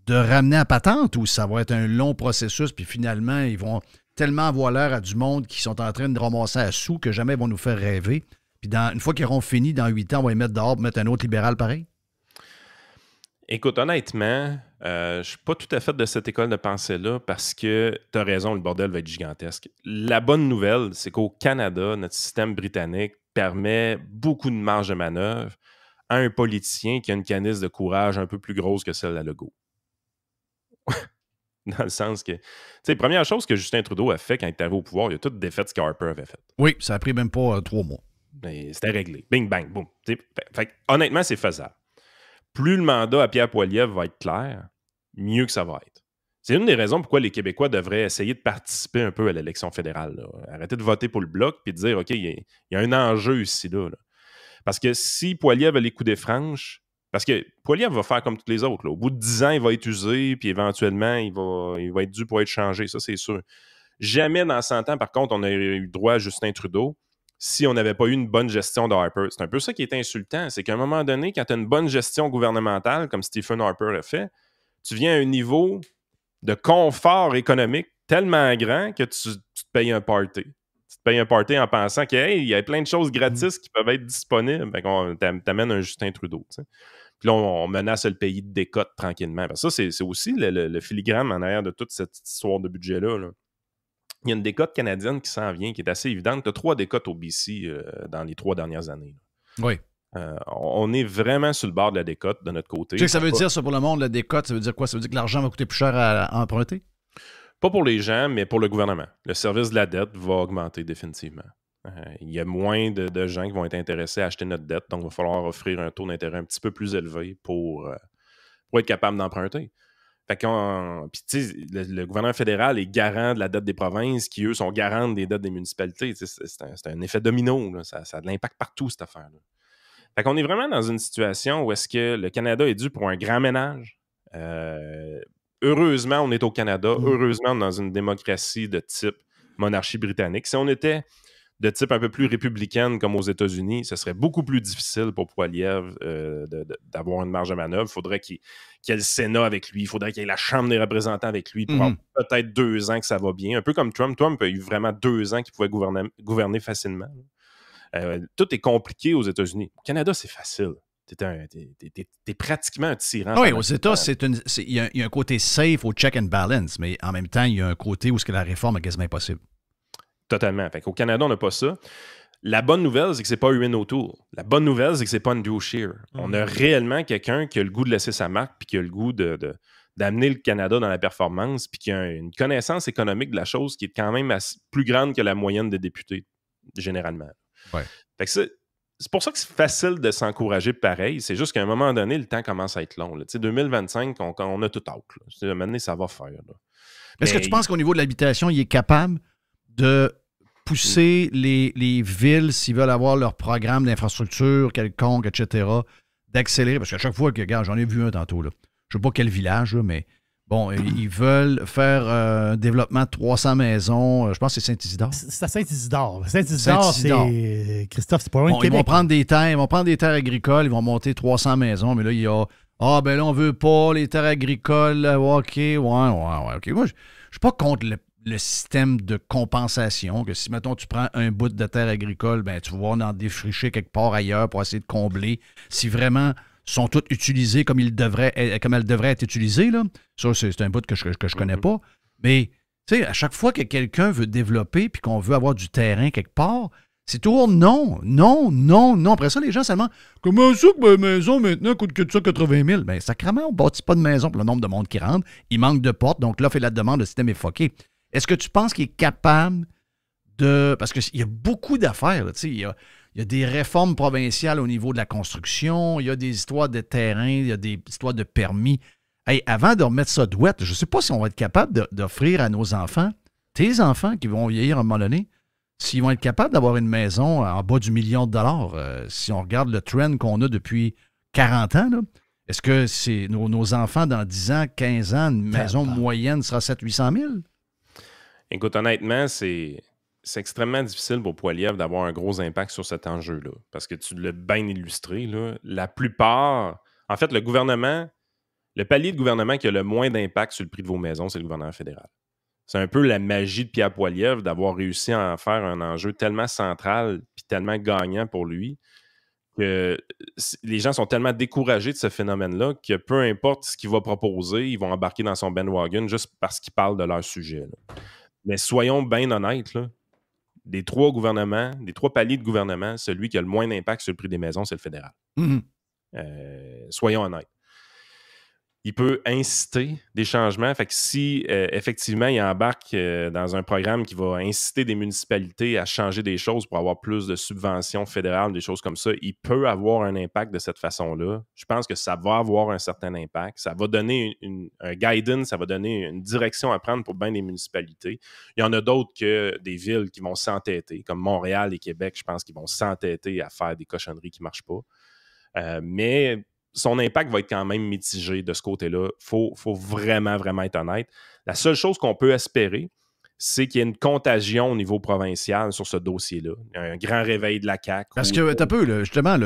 de ramener à patente ou ça va être un long processus puis finalement, ils vont tellement avoir l'air à du monde qui sont en train de ramasser à sous que jamais ils vont nous faire rêver. Puis une fois qu'ils auront fini, dans 8 ans, on va les mettre dehors pour mettre un autre libéral pareil? Écoute, honnêtement, je ne suis pas tout à fait de cette école de pensée-là parce que tu as raison, le bordel va être gigantesque. La bonne nouvelle, c'est qu'au Canada, notre système britannique permet beaucoup de marge de manœuvre à un politicien qui a une canisse de courage un peu plus grosse que celle à Legault. Dans le sens que, tu sais, première chose que Justin Trudeau a fait quand il est arrivé au pouvoir, il a tout défait ce qu'Harper avait fait. Oui, ça a pris même pas 3 mois. Mais c'était réglé. Bing, bang, boum. Honnêtement, c'est faisable. Plus le mandat à Pierre Poilievre va être clair, mieux que ça va être. C'est une des raisons pourquoi les Québécois devraient essayer de participer un peu à l'élection fédérale. Là. Arrêter de voter pour le Bloc puis de dire, OK, il y a un enjeu ici, là. Parce que si Poilievre a les coups des franches, parce que Poilievre va faire comme tous les autres. Là. Au bout de 10 ans, il va être usé, puis éventuellement, il va être dû pour être changé. Ça, c'est sûr. Jamais dans 100 ans, par contre, on a eu droit à Justin Trudeau si on n'avait pas eu une bonne gestion de Harper. C'est un peu ça qui est insultant. C'est qu'à un moment donné, quand tu as une bonne gestion gouvernementale, comme Stephen Harper l'a fait, tu viens à un niveau de confort économique tellement grand que tu te payes un party. Tu te payes un party en pensant qu'il y a plein de choses gratis qui peuvent être disponibles. Fait qu'on t'amène un Justin Trudeau. T'sais. Puis là, on menace le pays de décote tranquillement. Parce que ça, c'est aussi le filigrane en arrière de toute cette histoire de budget-là. Là. Il y a une décote canadienne qui s'en vient, qui est assez évidente. Tu as 3 décotes au BC dans les 3 dernières années. Là. Oui. On est vraiment sur le bord de la décote de notre côté. Tu sais que ça veut dire ça pour le monde, la décote, ça veut dire quoi? Ça veut dire que l'argent va coûter plus cher à emprunter? Pas pour les gens, mais pour le gouvernement. Le service de la dette va augmenter définitivement. Il y a moins de gens qui vont être intéressés à acheter notre dette, donc il va falloir offrir un taux d'intérêt un petit peu plus élevé pour être capable d'emprunter. Fait que puis tu sais, le gouvernement fédéral est garant de la dette des provinces, qui eux sont garants des dettes des municipalités. C'est un effet domino. Là. Ça a de l'impact partout, cette affaire-là. Fait qu'on est vraiment dans une situation où est-ce que le Canada est dû pour un grand ménage. Heureusement, on est au Canada. Heureusement, on est dans une démocratie de type monarchie britannique. Si on était de type un peu plus républicaine comme aux États-Unis, ce serait beaucoup plus difficile pour Poilievre d'avoir une marge de manœuvre. Il faudrait qu'il y ait le Sénat avec lui. Il faudrait qu'il y ait la Chambre des représentants avec lui pour avoir peut-être 2 ans que ça va bien. Un peu comme Trump. Trump a eu vraiment 2 ans qu'il pouvait gouverner facilement. Tout est compliqué aux États-Unis. Au Canada, c'est facile. T'es pratiquement un tyran. Oui, aux États, il y a un côté safe au check and balance, mais en même temps, il y a un côté où la réforme est quasiment impossible. Totalement. Fait qu'au Canada, on n'a pas ça. La bonne nouvelle, c'est que c'est pas Erin O'Toole. La bonne nouvelle, c'est que c'est pas Andrew Scheer. On a réellement quelqu'un qui a le goût de laisser sa marque puis qui a le goût d'amener le Canada dans la performance puis qui a une connaissance économique de la chose qui est quand même plus grande que la moyenne des députés, généralement. Ouais. Fait que c'est pour ça que c'est facile de s'encourager pareil. C'est juste qu'à un moment donné, le temps commence à être long. 2025, on a tout out. À un moment donné, ça va faire. Là. Est-ce que tu penses qu'au niveau de l'habitation, il est capable de pousser les villes, s'ils veulent avoir leur programme d'infrastructure quelconque, etc., d'accélérer? Parce qu'à chaque fois que, regarde, j'en ai vu un tantôt, là. Je ne sais pas quel village, là, mais bon, ils veulent faire un développement de 300 maisons. Je pense que c'est Saint-Isidore. C'est à Saint-Isidore. Saint-Isidore, c'est... Christophe, c'est pas loin de Québec. Ils vont prendre des terres agricoles, ils vont monter 300 maisons, mais là, il y a... Ah, ben là, on veut pas les terres agricoles. OK, ouais. OK. Moi, je suis pas contre le système de compensation, que si, mettons, tu prends un bout de terre agricole, ben, tu vas voir en défricher quelque part ailleurs pour essayer de combler. Si vraiment sont toutes utilisées comme elles devraient être utilisées, là, ça, c'est un bout que je connais pas. Mais, tu sais, à chaque fois que quelqu'un veut développer puis qu'on veut avoir du terrain quelque part, c'est toujours non. Après ça, les gens seulement, comment ça que ma maison maintenant coûte que ça 80 000? Ben, sacrément, on ne bâtit pas de maison pour le nombre de monde qui rentre. Il manque de portes, donc l'offre et la demande, le système est fucké. Est-ce que tu penses qu'il est capable de... Parce qu'il y a beaucoup d'affaires, tu sais, il y a des réformes provinciales au niveau de la construction, il y a des histoires de terrain, il y a des histoires de permis. Hey, avant de remettre ça douette, je ne sais pas si on va être capable d'offrir à nos enfants, tes enfants qui vont vieillir à un moment donné, s'ils vont être capables d'avoir une maison en bas du $1 million, si on regarde le trend qu'on a depuis 40 ans, là, est-ce que c'est nos enfants dans 10 ans, 15 ans, une maison moyenne sera 700 000 $? Écoute, honnêtement, c'est extrêmement difficile pour Poilievre d'avoir un gros impact sur cet enjeu-là. Parce que tu l'as bien illustré, là, la plupart... En fait, le palier de gouvernement qui a le moins d'impact sur le prix de vos maisons, c'est le gouvernement fédéral. C'est un peu la magie de Pierre Poilievre d'avoir réussi à en faire un enjeu tellement central puis tellement gagnant pour lui que les gens sont tellement découragés de ce phénomène-là que peu importe ce qu'il va proposer, ils vont embarquer dans son bandwagon juste parce qu'il parle de leur sujet. Là. Mais soyons bien honnêtes, là, des trois paliers de gouvernement, celui qui a le moins d'impact sur le prix des maisons, c'est le fédéral. Soyons honnêtes. Il peut inciter des changements. Fait que si, effectivement, il embarque dans un programme qui va inciter des municipalités à changer des choses pour avoir plus de subventions fédérales, des choses comme ça, il peut avoir un impact de cette façon-là. Je pense que ça va avoir un certain impact. Ça va donner un guidance, ça va donner une direction à prendre pour bien des municipalités. Il y en a d'autres que des villes qui vont s'entêter, comme Montréal et Québec, je pense qu'ils vont s'entêter à faire des cochonneries qui ne marchent pas. Mais son impact va être quand même mitigé de ce côté-là. Il faut vraiment, vraiment être honnête. La seule chose qu'on peut espérer, c'est qu'il y ait une contagion au niveau provincial sur ce dossier-là. Un grand réveil de la CAQ. Parce que, t'as peu, justement,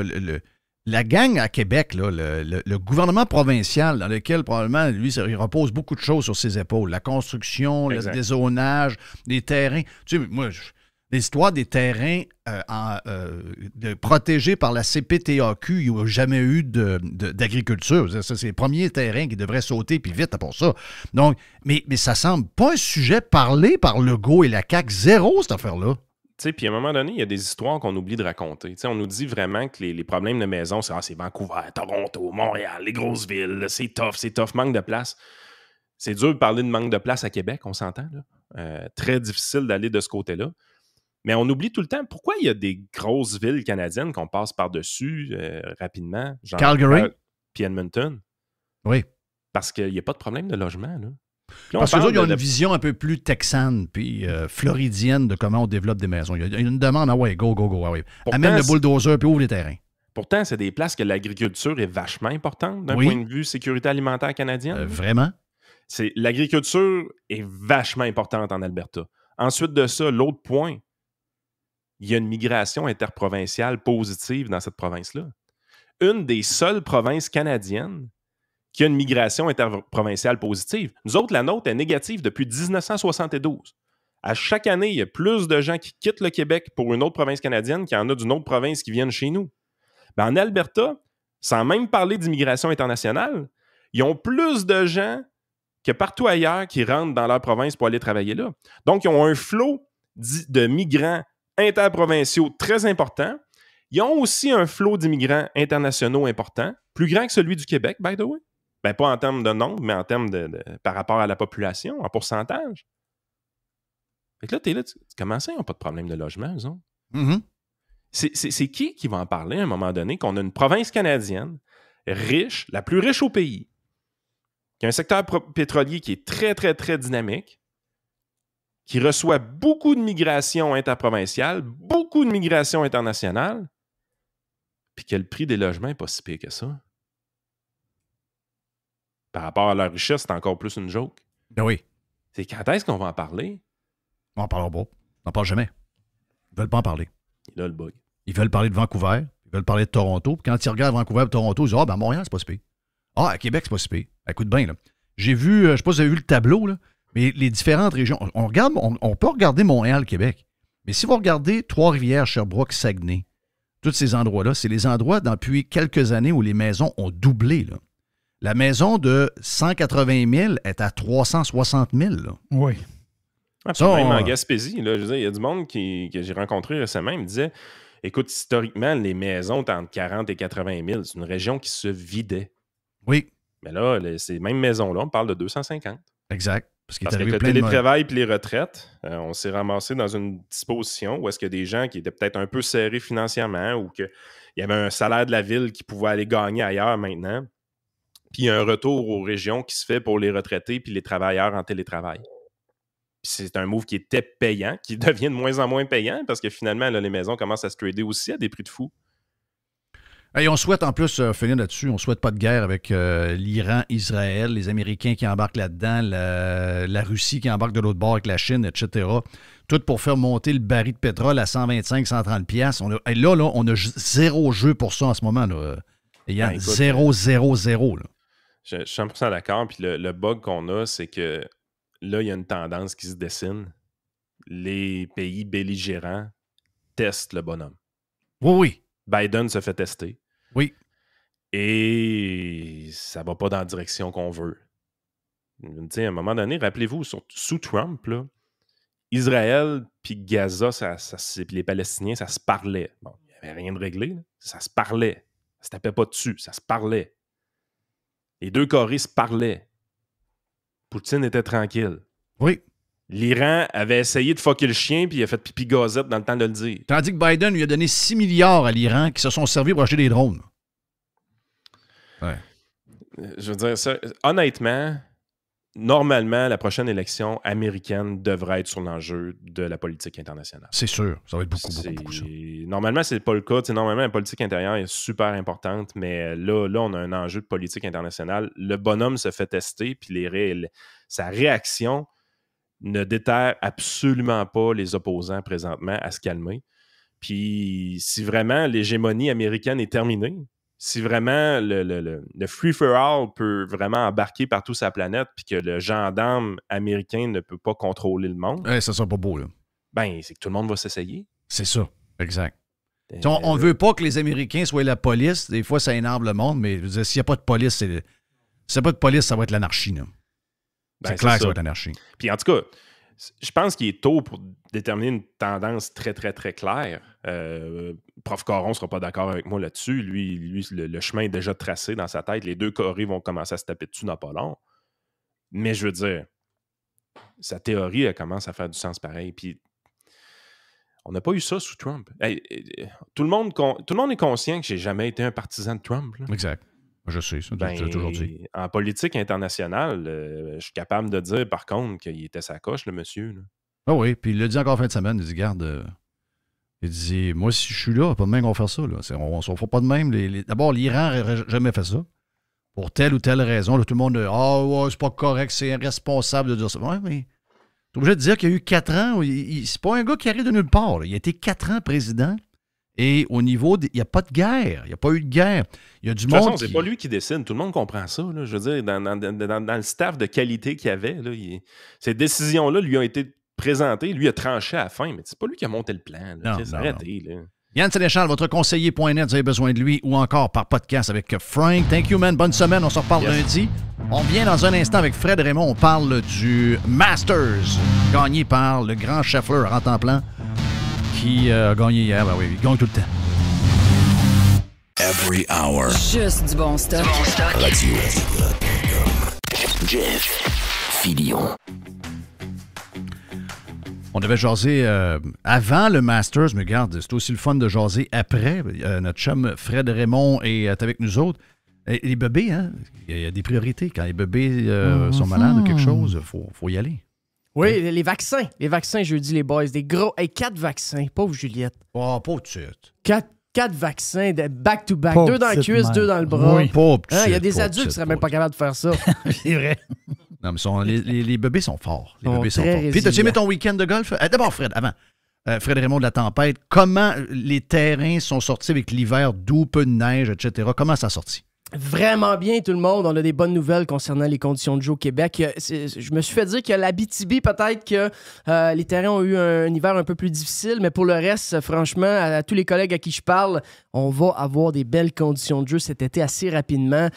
la gang à Québec, là, le gouvernement provincial, dans lequel probablement, lui, il repose beaucoup de choses sur ses épaules. La construction, le dézonage, les terrains. Tu sais, moi, l'histoire des terrains protégés par la CPTAQ, il n'y a jamais eu d'agriculture. Ça, c'est les premiers terrains qui devraient sauter, puis vite pour ça. Donc, mais ça semble pas un sujet parlé par Legault et la CAQ. Zéro, cette affaire-là. Tu sais, puis à un moment donné, il y a des histoires qu'on oublie de raconter. Tu sais, on nous dit vraiment que les problèmes de maison, c'est Vancouver, Toronto, Montréal, les grosses villes, c'est tough, manque de place. C'est dur de parler de manque de place à Québec, on s'entend, là. Très difficile d'aller de ce côté-là. Mais on oublie tout le temps pourquoi il y a des grosses villes canadiennes qu'on passe par-dessus rapidement. Genre Calgary. Puis Edmonton. Oui. Parce qu'il n'y a pas de problème de logement. Là. Parce que ils ont une vision un peu plus texane puis floridienne de comment on développe des maisons. Il y a une demande, go. Ah ouais. Amène le bulldozer puis ouvre les terrains. Pourtant, c'est des places que l'agriculture est vachement importante d'un point de vue sécurité alimentaire canadienne. Vraiment? L'agriculture est vachement importante en Alberta. Ensuite de ça, l'autre point, il y a une migration interprovinciale positive dans cette province-là. Une des seules provinces canadiennes qui a une migration interprovinciale positive. Nous autres, la nôtre est négative depuis 1972. À chaque année, il y a plus de gens qui quittent le Québec pour une autre province canadienne qu'il y en a d'une autre province qui viennent chez nous. Ben, en Alberta, sans même parler d'immigration internationale, ils ont plus de gens que partout ailleurs qui rentrent dans leur province pour aller travailler là. Donc, ils ont un flot de migrants interprovinciaux très importants. Ils ont aussi un flot d'immigrants internationaux important, plus grand que celui du Québec, by the way. Ben, pas en termes de nombre, mais en termes par rapport à la population, en pourcentage. Fait que là, t'es là, comment ça, ils n'ont pas de problème de logement, eux autres? Mm-hmm. C'est qui va en parler à un moment donné qu'on a une province canadienne riche, la plus riche au pays, qui a un secteur pétrolier qui est très, très, très dynamique, qui reçoit beaucoup de migration interprovinciale, beaucoup de migration internationale, puis que le prix des logements n'est pas si pire que ça. Par rapport à leur richesse, c'est encore plus une joke. Ben oui. C'est quand est-ce qu'on va en parler? On n'en parlera pas. On n'en parle jamais. Ils ne veulent pas en parler. Il a le bug. Ils veulent parler de Vancouver, ils veulent parler de Toronto, puis quand ils regardent Vancouver et Toronto, ils disent « Ah, ben Montréal, c'est pas si pire. Ah, à Québec, c'est pas si pire. » Écoute bien, là. J'ai vu, je sais pas si vous avez vu le tableau, là. Mais les différentes régions, on peut regarder Montréal, Québec. Mais si vous regardez Trois-Rivières, Sherbrooke, Saguenay, tous ces endroits-là, c'est les endroits depuis quelques années où les maisons ont doublé. Là. La maison de 180 000 est à 360 000. Là. Oui. Ah, ça, même en Gaspésie, là, je veux dire, il y a du monde que j'ai rencontré récemment, il me disait, écoute, historiquement, les maisons étaient entre 40 et 80 000. C'est une région qui se vidait. Oui. Mais là, ces mêmes maisons-là, on parle de 250. Exact. Parce qu'avec le télétravail et les retraites, on s'est ramassé dans une disposition où est-ce qu'il y a des gens qui étaient peut-être un peu serrés financièrement ou qu'il y avait un salaire de la ville qui pouvait aller gagner ailleurs maintenant. Puis il y a un retour aux régions qui se fait pour les retraités puis les travailleurs en télétravail. Puis c'est un move qui était payant, qui devient de moins en moins payant parce que finalement, là, les maisons commencent à se trader aussi à des prix de fou. Et on souhaite en plus finir là-dessus, on souhaite pas de guerre avec l'Iran, Israël, les Américains qui embarquent là-dedans, la Russie qui embarque de l'autre bord avec la Chine, etc. Tout pour faire monter le baril de pétrole à 125-130 piastres. Et là, on a zéro jeu pour ça en ce moment. Là. Il y a 0-0-0. Je suis 100% d'accord. Puis le bug qu'on a, c'est que là, il y a une tendance qui se dessine. Les pays belligérants testent le bonhomme. Oui. Biden se fait tester. Oui. Et ça va pas dans la direction qu'on veut. À un moment donné, rappelez-vous, sous Trump, là, Israël puis Gaza, puis les Palestiniens, ça se parlait. Bon, il n'y avait rien de réglé. Là. Ça se parlait. Ça se tapait pas dessus. Ça se parlait. Les deux Corées se parlaient. Poutine était tranquille. Oui. L'Iran avait essayé de fucker le chien puis il a fait pipi gazette dans le temps de le dire. Tandis que Biden lui a donné 6 milliards à l'Iran qui se sont servis pour acheter des drones. Ouais. Je veux dire, ça, honnêtement, normalement, la prochaine élection américaine devrait être sur l'enjeu de la politique internationale. C'est sûr. Ça va être beaucoup ça. Normalement, c'est pas le cas. Normalement, la politique intérieure est super importante, mais là, on a un enjeu de politique internationale. Le bonhomme se fait tester, puis sa réaction ne déterre absolument pas les opposants présentement à se calmer. Puis si vraiment l'hégémonie américaine est terminée, si vraiment le free-for-all peut vraiment embarquer partout sur la planète puis que le gendarme américain ne peut pas contrôler le monde... ça sera pas beau, là. Ben, c'est que tout le monde va s'essayer. C'est ça, exact. On ne veut pas que les Américains soient la police. Des fois, ça énerve le monde, mais s'il n'y a pas de police, ça va être l'anarchie, là. C'est clair que ça va être anarchie. Puis en tout cas, je pense qu'il est tôt pour déterminer une tendance très, très, très claire. Prof. Caron ne sera pas d'accord avec moi là-dessus. Lui le chemin est déjà tracé dans sa tête. Les deux Corées vont commencer à se taper dessus dans pas long. Mais je veux dire, sa théorie, elle commence à faire du sens pareil. Puis on n'a pas eu ça sous Trump. Tout le monde est conscient que j'ai jamais été un partisan de Trump. Là. Exact. Je sais, ça, tu l'as toujours dit. En politique internationale, je suis capable de dire, par contre, qu'il était sa coche, le monsieur. Ah oui, puis il l'a dit encore fin de semaine. Il dit, garde, il dit, moi, si je suis là, pas de même qu'on va faire ça. Là. On ne fait pas de même. D'abord, l'Iran n'aurait jamais fait ça. Pour telle ou telle raison. Là, tout le monde dit, ouais, c'est pas correct, c'est irresponsable de dire ça. Ouais, mais tu es obligé de dire qu'il y a eu 4 ans. C'est pas un gars qui arrive de nulle part. Là. Il a été 4 ans président. Et au niveau, il n'y a pas de guerre. Il n'y a pas eu de guerre. Il y a du monde. De toute façon, c'est pas lui qui décide. Tout le monde comprend ça. Là. Je veux dire, dans le staff de qualité qu'il y avait, là, ces décisions-là lui ont été présentées. Lui a tranché à la fin, mais c'est pas lui qui a monté le plan. Là. Non, arrêtez. Là. Yann Sénéchal, votre conseiller.net, vous avez besoin de lui ou encore par podcast avec Frank. Thank you, man. Bonne semaine. On se reparle lundi. On vient dans un instant avec Fred Raymond. On parle du Masters, gagné par le grand Scheffler en temps plein. Qui a gagné hier. Ben oui, il gagne tout le temps. Every hour. Juste du bon stock. Radio. Jeff Fillion. On devait jaser avant le Masters, mais regarde, c'est aussi le fun de jaser après. Notre chum Fred Raymond est avec nous autres. Et les bébés, hein, il y a des priorités. Quand les bébés sont malades ou quelque chose, il faut y aller. Oui, les vaccins. Les vaccins, jeudi, les boys. Des gros... 4 vaccins. Pauvre Juliette. Oh, pas de suite. 4 vaccins de back-to-back. 2 dans la cuisse, 2 dans le bras. Oui, il y a des adultes qui seraient même pas capables de faire ça. C'est vrai. Non, mais les bébés sont forts. Les bébés sont très forts. Puis, t'as-tu aimé ton week-end de golf? D'abord, Fred, avant. Fred Raymond de la Tempête, comment les terrains sont sortis avec l'hiver, doux, peu de neige, etc.? Comment ça a sorti? Vraiment bien, tout le monde. On a des bonnes nouvelles concernant les conditions de jeu au Québec. Je me suis fait dire que l'Abitibi, peut-être que les terrains ont eu un hiver un peu plus difficile, mais pour le reste, franchement, à tous les collègues à qui je parle, on va avoir des belles conditions de jeu cet été assez rapidement.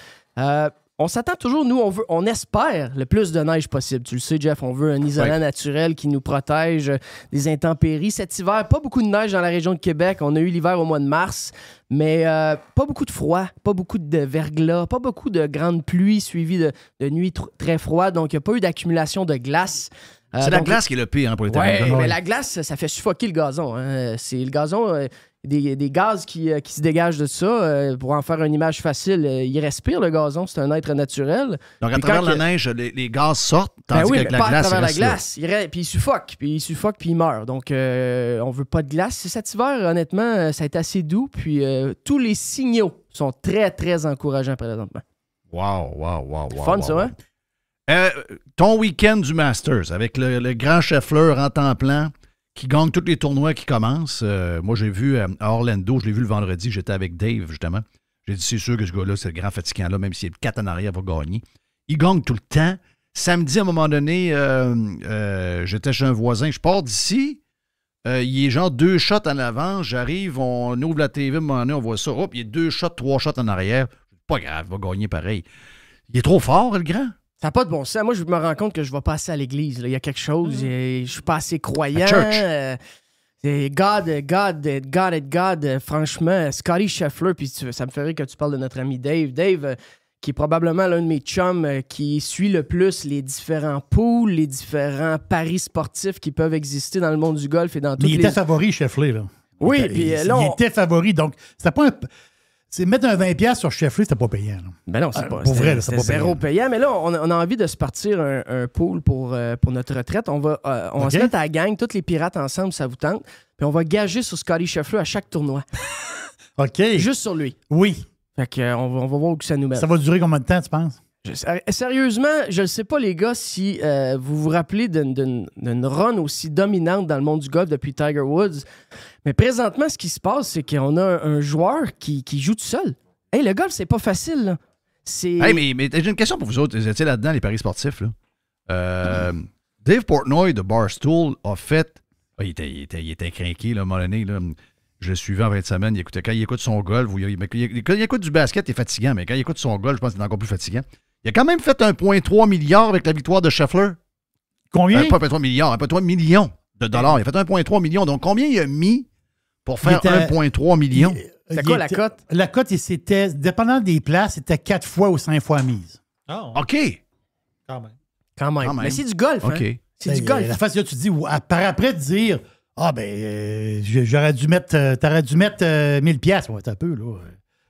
On s'attend toujours, nous, on espère le plus de neige possible. Tu le sais, Jeff, on veut un isolant naturel qui nous protège des intempéries. Cet hiver, pas beaucoup de neige dans la région de Québec. On a eu l'hiver au mois de mars, mais pas beaucoup de froid, pas beaucoup de verglas, pas beaucoup de grandes pluies suivies de nuits très froides. Donc, il n'y a pas eu d'accumulation de glace. C'est la glace qui est le pire pour les terrains. Oui, mais la glace, ça fait suffoquer le gazon. Hein. C'est le gazon... Des gaz qui se dégagent de ça. Pour en faire une image facile, il respire le gazon, c'est un être naturel. Donc, à travers la neige, les gaz sortent, tandis qu'avec la glace, glace, à travers la glace, puis il suffoque, puis il meurt. Donc, on veut pas de glace. Cet hiver, honnêtement, ça a été assez doux, puis tous les signaux sont très, très encourageants présentement. Wow. Fun, ça, hein? Ton week-end du Masters, avec le grand Scheffler en temps plein, qui gagne tous les tournois qui commencent. Moi, j'ai vu à Orlando, je l'ai vu le vendredi, j'étais avec Dave, justement. J'ai dit, c'est sûr que ce gars-là, c'est le grand fatigant-là, même s'il est 4 en arrière, va gagner. Il gagne tout le temps. Samedi, à un moment donné, j'étais chez un voisin, je pars d'ici, il est genre 2 shots en avant, j'arrive, on ouvre la TV, à un moment donné, on voit ça, hop, il est 2 shots, 3 shots en arrière. Pas grave, il va gagner pareil. Il est trop fort, le grand. Ça n'a pas de bon sens. Moi, je me rends compte que je vais passer à l'église. Là. Il y a quelque chose. Je suis pas assez croyant. God. Franchement, Scotty Scheffler, puis ça me ferait que tu parles de notre ami Dave. Dave, qui est probablement l'un de mes chums qui suit le plus les différents pools, les différents paris sportifs qui peuvent exister dans le monde du golf et dans toutes les... Il était favori, Scheffler, là. Oui, puis là... Il était favori, donc c'était pas un... C'est mettre un 20$ sur Scheffler, c'était pas payant. Là. Ben non, c'est pas. Pour vrai, c'est pas zéro payant. Mais là, on a envie de se partir un pool pour notre retraite. On va se mettre à la gang, tous les pirates ensemble, ça vous tente. Puis on va gager sur Scotty Scheffler à chaque tournoi. OK. Juste sur lui. Oui. Fait qu'on va voir où ça nous mène. Ça va durer combien de temps, tu penses? Sérieusement, je ne sais pas, les gars, si vous vous rappelez d'une run aussi dominante dans le monde du golf depuis Tiger Woods. Mais présentement, ce qui se passe, c'est qu'on a un joueur qui joue tout seul. Hey, le golf, c'est pas facile, là. Hey, mais j'ai une question pour vous autres. Vous étiez là-dedans, les paris sportifs, là. Dave Portnoy de Barstool a fait... il était craqué, là, à un moment donné, là. Je le suivais en 20 semaines. Quand il écoute son golf, quand il écoute du basket, il est fatigant, mais quand il écoute son golf, je pense qu'il est encore plus fatigant. Il a quand même fait 1,3 milliard avec la victoire de Scheffler. Combien? Pas 1,3 milliard, 1,3 million de dollars. Il a fait 1,3 million. Donc, combien il a mis pour faire 1,3 million? C'est quoi la cote? La cote, c'était, dépendant des places, c'était 4 fois ou 5 fois mise. Oh. OK. Quand même. Mais c'est du golf, OK. Hein? C'est du golf. La face, là, tu dis, par après, de dire, j'aurais dû mettre, t'aurais dû mettre 1000$. Ouais, un peu, là.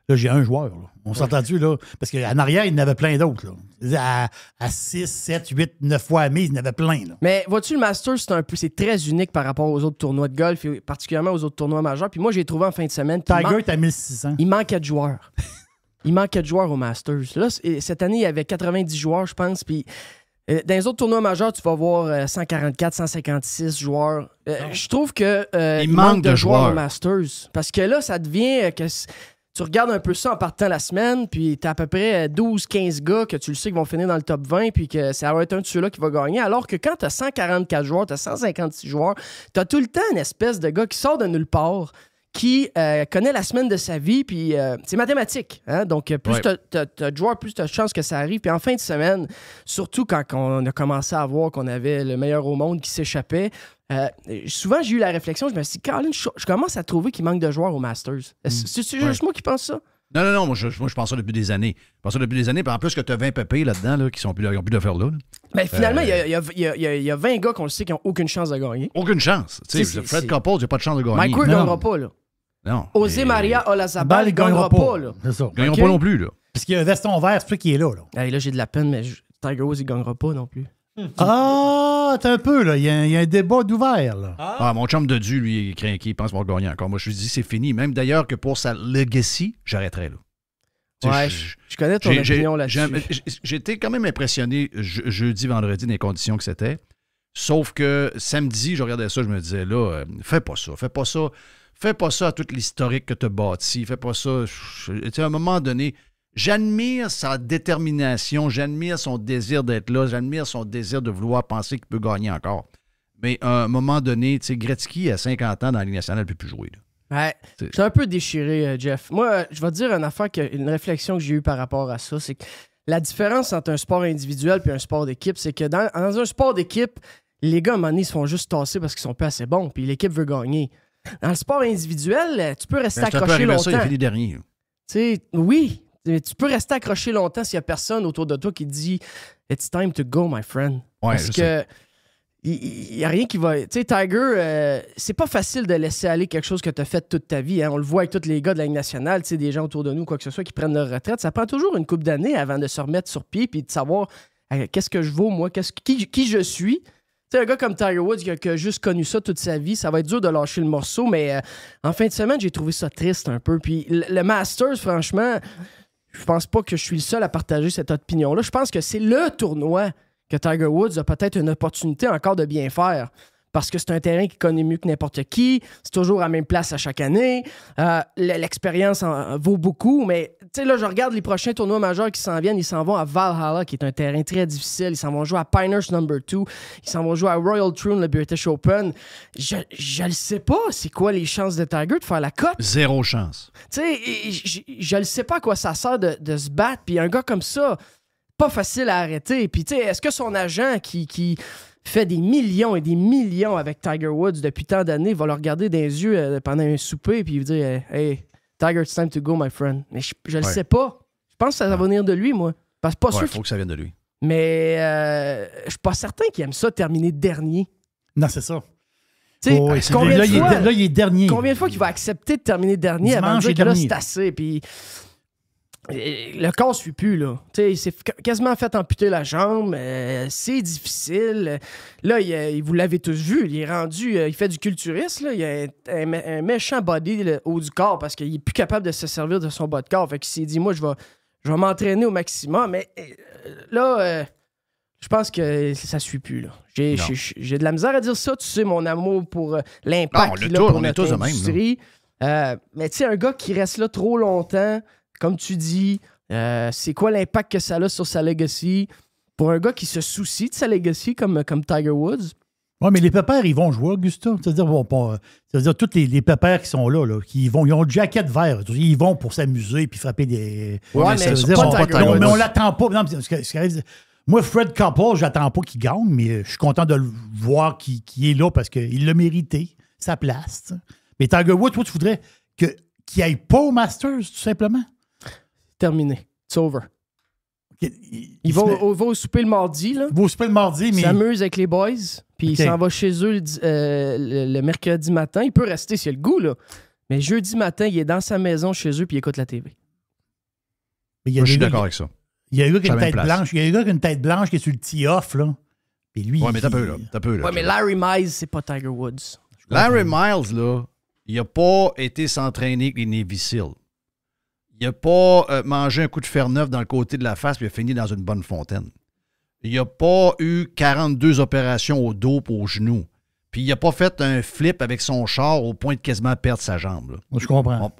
Là, j'ai un joueur, là. On s'entend-tu, là? Parce qu'en arrière, il y en avait plein d'autres, là. À 6, 7, 8, 9 fois à mise, il y en avait plein, là. Mais vois-tu, le Masters, c'est très unique par rapport aux autres tournois de golf, et particulièrement aux autres tournois majeurs. Puis moi, j'ai trouvé en fin de semaine... Tiger est à 1600. Il manquait de joueurs. Il manquait de joueurs au Masters. Là, cette année, il y avait 90 joueurs, je pense, puis... Dans les autres tournois majeurs, tu vas voir 144, 156 joueurs. Je trouve que il manque de joueurs au Masters. Parce que là, ça devient que tu regardes un peu ça en partant la semaine, puis tu as à peu près 12-15 gars que tu le sais qui vont finir dans le top 20, puis que ça va être un de ceux-là qui va gagner. Alors que quand tu as 144 joueurs, tu as 156 joueurs, tu as tout le temps une espèce de gars qui sort de nulle part, qui connaît la semaine de sa vie, puis c'est mathématique. Hein? Donc, plus t'as de joueurs, plus t'as de chances que ça arrive. Puis en fin de semaine, surtout quand on a commencé à voir qu'on avait le meilleur au monde qui s'échappait, souvent, j'ai eu la réflexion, je me suis dit, Colin, je commence à trouver qu'il manque de joueurs au Masters. C'est juste moi qui pense ça? Non, moi, je pense ça depuis des années. Je pense ça depuis des années, puis en plus que tu as 20 pépés là-dedans là, qui n'ont plus d'affaires là. Mais finalement, il y a 20 gars qu'on le sait qui n'ont aucune chance de gagner. Aucune chance. Fred Couples, il n'a pas de chance de gagner. Mike Weir ne gagnera pas, là. Non. José Maria Olazabal, il ne gagnera pas, là. C'est ça. Ils ne gagneront pas non plus, là. Parce qu'il y a un veston vert, c'est toi qui est là. Hey, là, j'ai de la peine, mais Tiger Woods, il ne gagnera pas non plus. T'as un peu, là. Il y a un débat d'ouvert, là. Mon chum de Dieu, lui, il est craqué, il pense qu'il va gagner encore. Moi, je lui dis, c'est fini. Même d'ailleurs que pour sa legacy, j'arrêterais, là. Ouais, je connais ton opinion là-dessus. J'étais quand même impressionné jeudi, vendredi, dans les conditions que c'était. Sauf que samedi, je regardais ça, je me disais, là, fais pas ça à tout l'historique que tu as bâti. Fais pas ça. À un moment donné, J'admire sa détermination, j'admire son désir d'être là, j'admire son désir de vouloir penser qu'il peut gagner encore. Mais à un moment donné, tu sais, Gretzky, à 50 ans dans la Ligue nationale, ne peut plus jouer. Là. Ouais, je suis un peu déchiré, Jeff. Moi, je vais te dire une affaire, une réflexion que j'ai eue par rapport à ça, c'est que la différence entre un sport individuel et un sport d'équipe, c'est que dans un sport d'équipe, les gars, à un moment donné, ils se font juste tasser parce qu'ils sont pas assez bons, puis l'équipe veut gagner. Dans le sport individuel, tu peux rester accroché longtemps. Ça, il a fini dernier. Oui, tu peux rester accroché longtemps s'il n'y a personne autour de toi qui te dit « It's time to go, my friend ». Parce que il n'y a rien qui va... Tu sais, Tiger, c'est pas facile de laisser aller quelque chose que tu as fait toute ta vie. Hein. On le voit avec tous les gars de la Ligue nationale, des gens autour de nous, quoi que ce soit, qui prennent leur retraite. Ça prend toujours une couple d'années avant de se remettre sur pied et de savoir qu'est-ce que je vaux, moi, qui je suis. Tu sais, un gars comme Tiger Woods qui a juste connu ça toute sa vie, ça va être dur de lâcher le morceau, mais en fin de semaine, j'ai trouvé ça triste un peu. Puis le Masters, franchement, je pense pas que je suis le seul à partager cette opinion-là. Je pense que c'est le tournoi que Tiger Woods a peut-être une opportunité encore de bien faire. Parce que c'est un terrain qu'il connaît mieux que n'importe qui. C'est toujours à la même place à chaque année. L'expérience en vaut beaucoup. Mais, tu sais, là, je regarde les prochains tournois majeurs qui s'en viennent. Ils s'en vont à Valhalla, qui est un terrain très difficile. Ils s'en vont jouer à Pinehurst No. 2. Ils s'en vont jouer à Royal Troon, le British Open. Je le sais pas, c'est quoi les chances de Tiger de faire la cote? Zéro chance. Tu sais, je le sais pas à quoi ça sert de se battre. Puis un gars comme ça, pas facile à arrêter. Puis, tu sais, est-ce que son agent qui fait des millions et des millions avec Tiger Woods depuis tant d'années va le regarder dans les yeux pendant un souper puis lui dire « Hey, Tiger, it's time to go, my friend. » Mais je le sais pas. Je pense que ça va venir de lui, moi. Parce que pas sûr. Il faut que ça vienne de lui. Mais je suis pas certain qu'il aime ça terminer dernier. Non, c'est ça. Tu sais, combien de fois, là, il est dernier. Combien de fois qu'il va accepter de terminer dernier avant de dire que là, c'est assez. Puis le corps ne suit plus, là. Tu sais, il s'est quasiment fait amputer la jambe. C'est difficile. Là, vous l'avez tous vu. Il est rendu... il fait du culturisme, là. Il a un méchant body là, haut du corps parce qu'il est plus capable de se servir de son bas de corps. Fait qu'il s'est dit, moi, je vais m'entraîner au maximum. Mais là, je pense que ça ne suit plus, là. J'ai de la misère à dire ça. Tu sais, mon amour pour l'impact qu'il a pour notre industrie. Mais tu sais, un gars qui reste là trop longtemps... Comme tu dis, c'est quoi l'impact que ça a sur sa legacy? Pour un gars qui se soucie de sa legacy comme Tiger Woods. Oui, mais les pépères, ils vont jouer, Augusta. C'est-à-dire tous les pépères qui sont là, ils ont le jacket vert. Ils vont pour s'amuser puis frapper des... Ouais, mais c'est pas Tiger Woods. Mais on l'attend pas. Non, moi, Fred Koppel, j'attends pas qu'il gagne, mais je suis content de le voir qu'il est là parce qu'il l'a mérité, sa place. T'sais. Mais Tiger Woods, toi, tu voudrais qu'il n'aille pas au Masters, tout simplement? Terminé. It's over. Il va au souper le mardi. Là. Il va au souper le mardi, mais... Il s'amuse avec les boys, puis il s'en va chez eux le mercredi matin. Il peut rester s'il a le goût, là. Mais jeudi matin, il est dans sa maison chez eux, puis il écoute la TV. Moi, je suis d'accord avec ça. Il y a un gars qui a une tête blanche. Il y a un gars qui a une tête blanche qui est sur le tee-off, là. Puis lui, mais t'as peu, là. Ouais, mais Larry Mize, c'est pas Tiger Woods. Larry Miles, là, il a pas été s'entraîner avec les Navy Seals. Il n'a pas mangé un coup de fer neuf dans le côté de la face puis il a fini dans une bonne fontaine. Il n'a pas eu 42 opérations au dos et au genou. Puis il n'a pas fait un flip avec son char au point de quasiment perdre sa jambe. Là. Je comprends.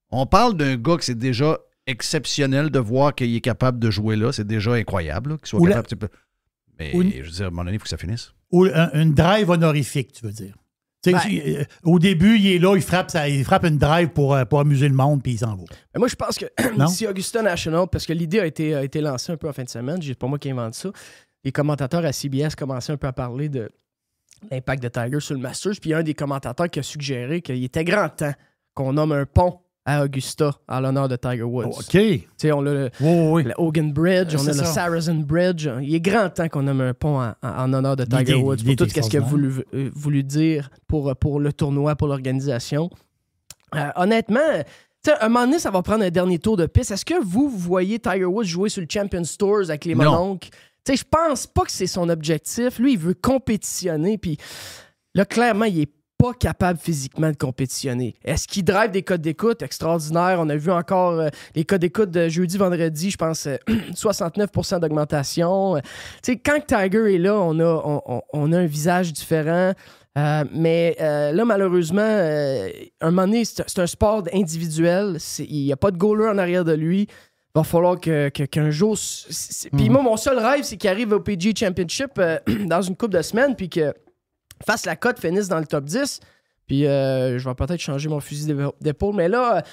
On parle d'un gars que c'est déjà exceptionnel de voir qu'il est capable de jouer là. C'est déjà incroyable là, qu'il soit capable. Mais je veux dire, à un moment donné, il faut que ça finisse. Ou une drive honorifique, tu veux dire. Au début, il est là, il frappe une drive pour amuser le monde, puis il s'en va. Mais moi, je pense que si Augusta National, parce que l'idée a été lancée un peu en fin de semaine, c'est pas moi qui invente ça, les commentateurs à CBS commençaient un peu à parler de l'impact de Tiger sur le Masters, puis il y a un des commentateurs qui a suggéré qu'il était grand temps qu'on nomme un pont à Augusta en l'honneur de Tiger Woods. OK. Tu sais, on a le Hogan Bridge, on a le Saracen Bridge. Il est grand temps qu'on nomme un pont en honneur de Tiger Woods pour tout ce qu'il a voulu dire pour le tournoi, pour l'organisation. Honnêtement, à un moment donné, ça va prendre un dernier tour de piste. Est-ce que vous voyez Tiger Woods jouer sur le Champions Tours avec les Mononcles? Je pense pas que c'est son objectif. Lui, il veut compétitionner. Puis là, clairement, il est pas capable physiquement de compétitionner. Est-ce qu'il drive des codes d'écoute extraordinaires? On a vu encore les codes d'écoute de jeudi, vendredi, je pense 69% d'augmentation. Quand Tiger est là, on a un visage différent. Mais là, malheureusement, un moment donné, c'est un sport individuel. Il n'y a pas de goaler en arrière de lui. va falloir qu'un jour... Puis moi, mon seul rêve, c'est qu'il arrive au PGA Championship dans une couple de semaines, puis qu'il fasse la cote, finisse dans le top 10. Puis je vais peut-être changer mon fusil d'épaule. Mais là,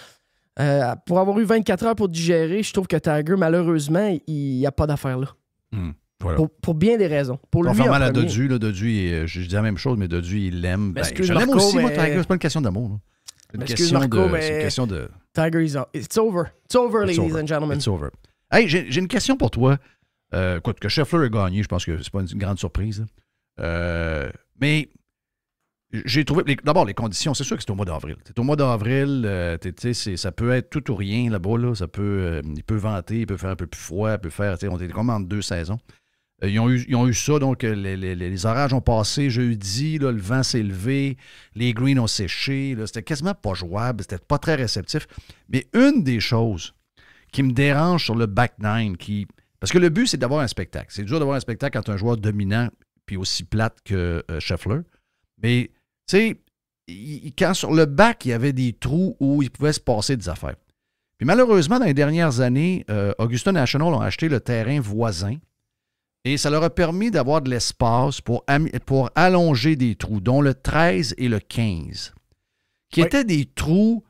pour avoir eu 24 heures pour digérer, je trouve que Tiger, malheureusement, il n'y a pas d'affaire là. Voilà. Pour bien des raisons. Pour lui, Conformément à Dodu, je dis la même chose, mais Dodu, il l'aime. Je l'aime aussi, moi, Tiger. C'est pas une question d'amour. Là. C'est une question de... Tiger, it's over. It's over, ladies and gentlemen. It's over. Hey, j'ai une question pour toi. Écoute, que Scheffler a gagné, je pense que c'est pas une grande surprise. Mais j'ai trouvé... D'abord, les conditions, c'est sûr que c'est au mois d'avril. C'est au mois d'avril, ça peut être tout ou rien là-bas. Là. Il peut venter, il peut faire un peu plus froid, il peut faire... On était comme entre 2 saisons. Ils ont eu ça, donc les orages ont passé jeudi, là, le vent s'est levé, les greens ont séché, là, c'était quasiment pas jouable, c'était pas très réceptif. Mais une des choses qui me dérange sur le back nine, parce que le but, c'est d'avoir un spectacle. C'est dur d'avoir un spectacle quand un joueur dominant puis aussi plate que Scheffler. Mais, tu sais, quand sur le back, il y avait des trous où il pouvait se passer des affaires. Puis malheureusement, dans les dernières années, Augusta National ont acheté le terrain voisin. Et ça leur a permis d'avoir de l'espace pour allonger des trous, dont le 13 et le 15, qui étaient des trous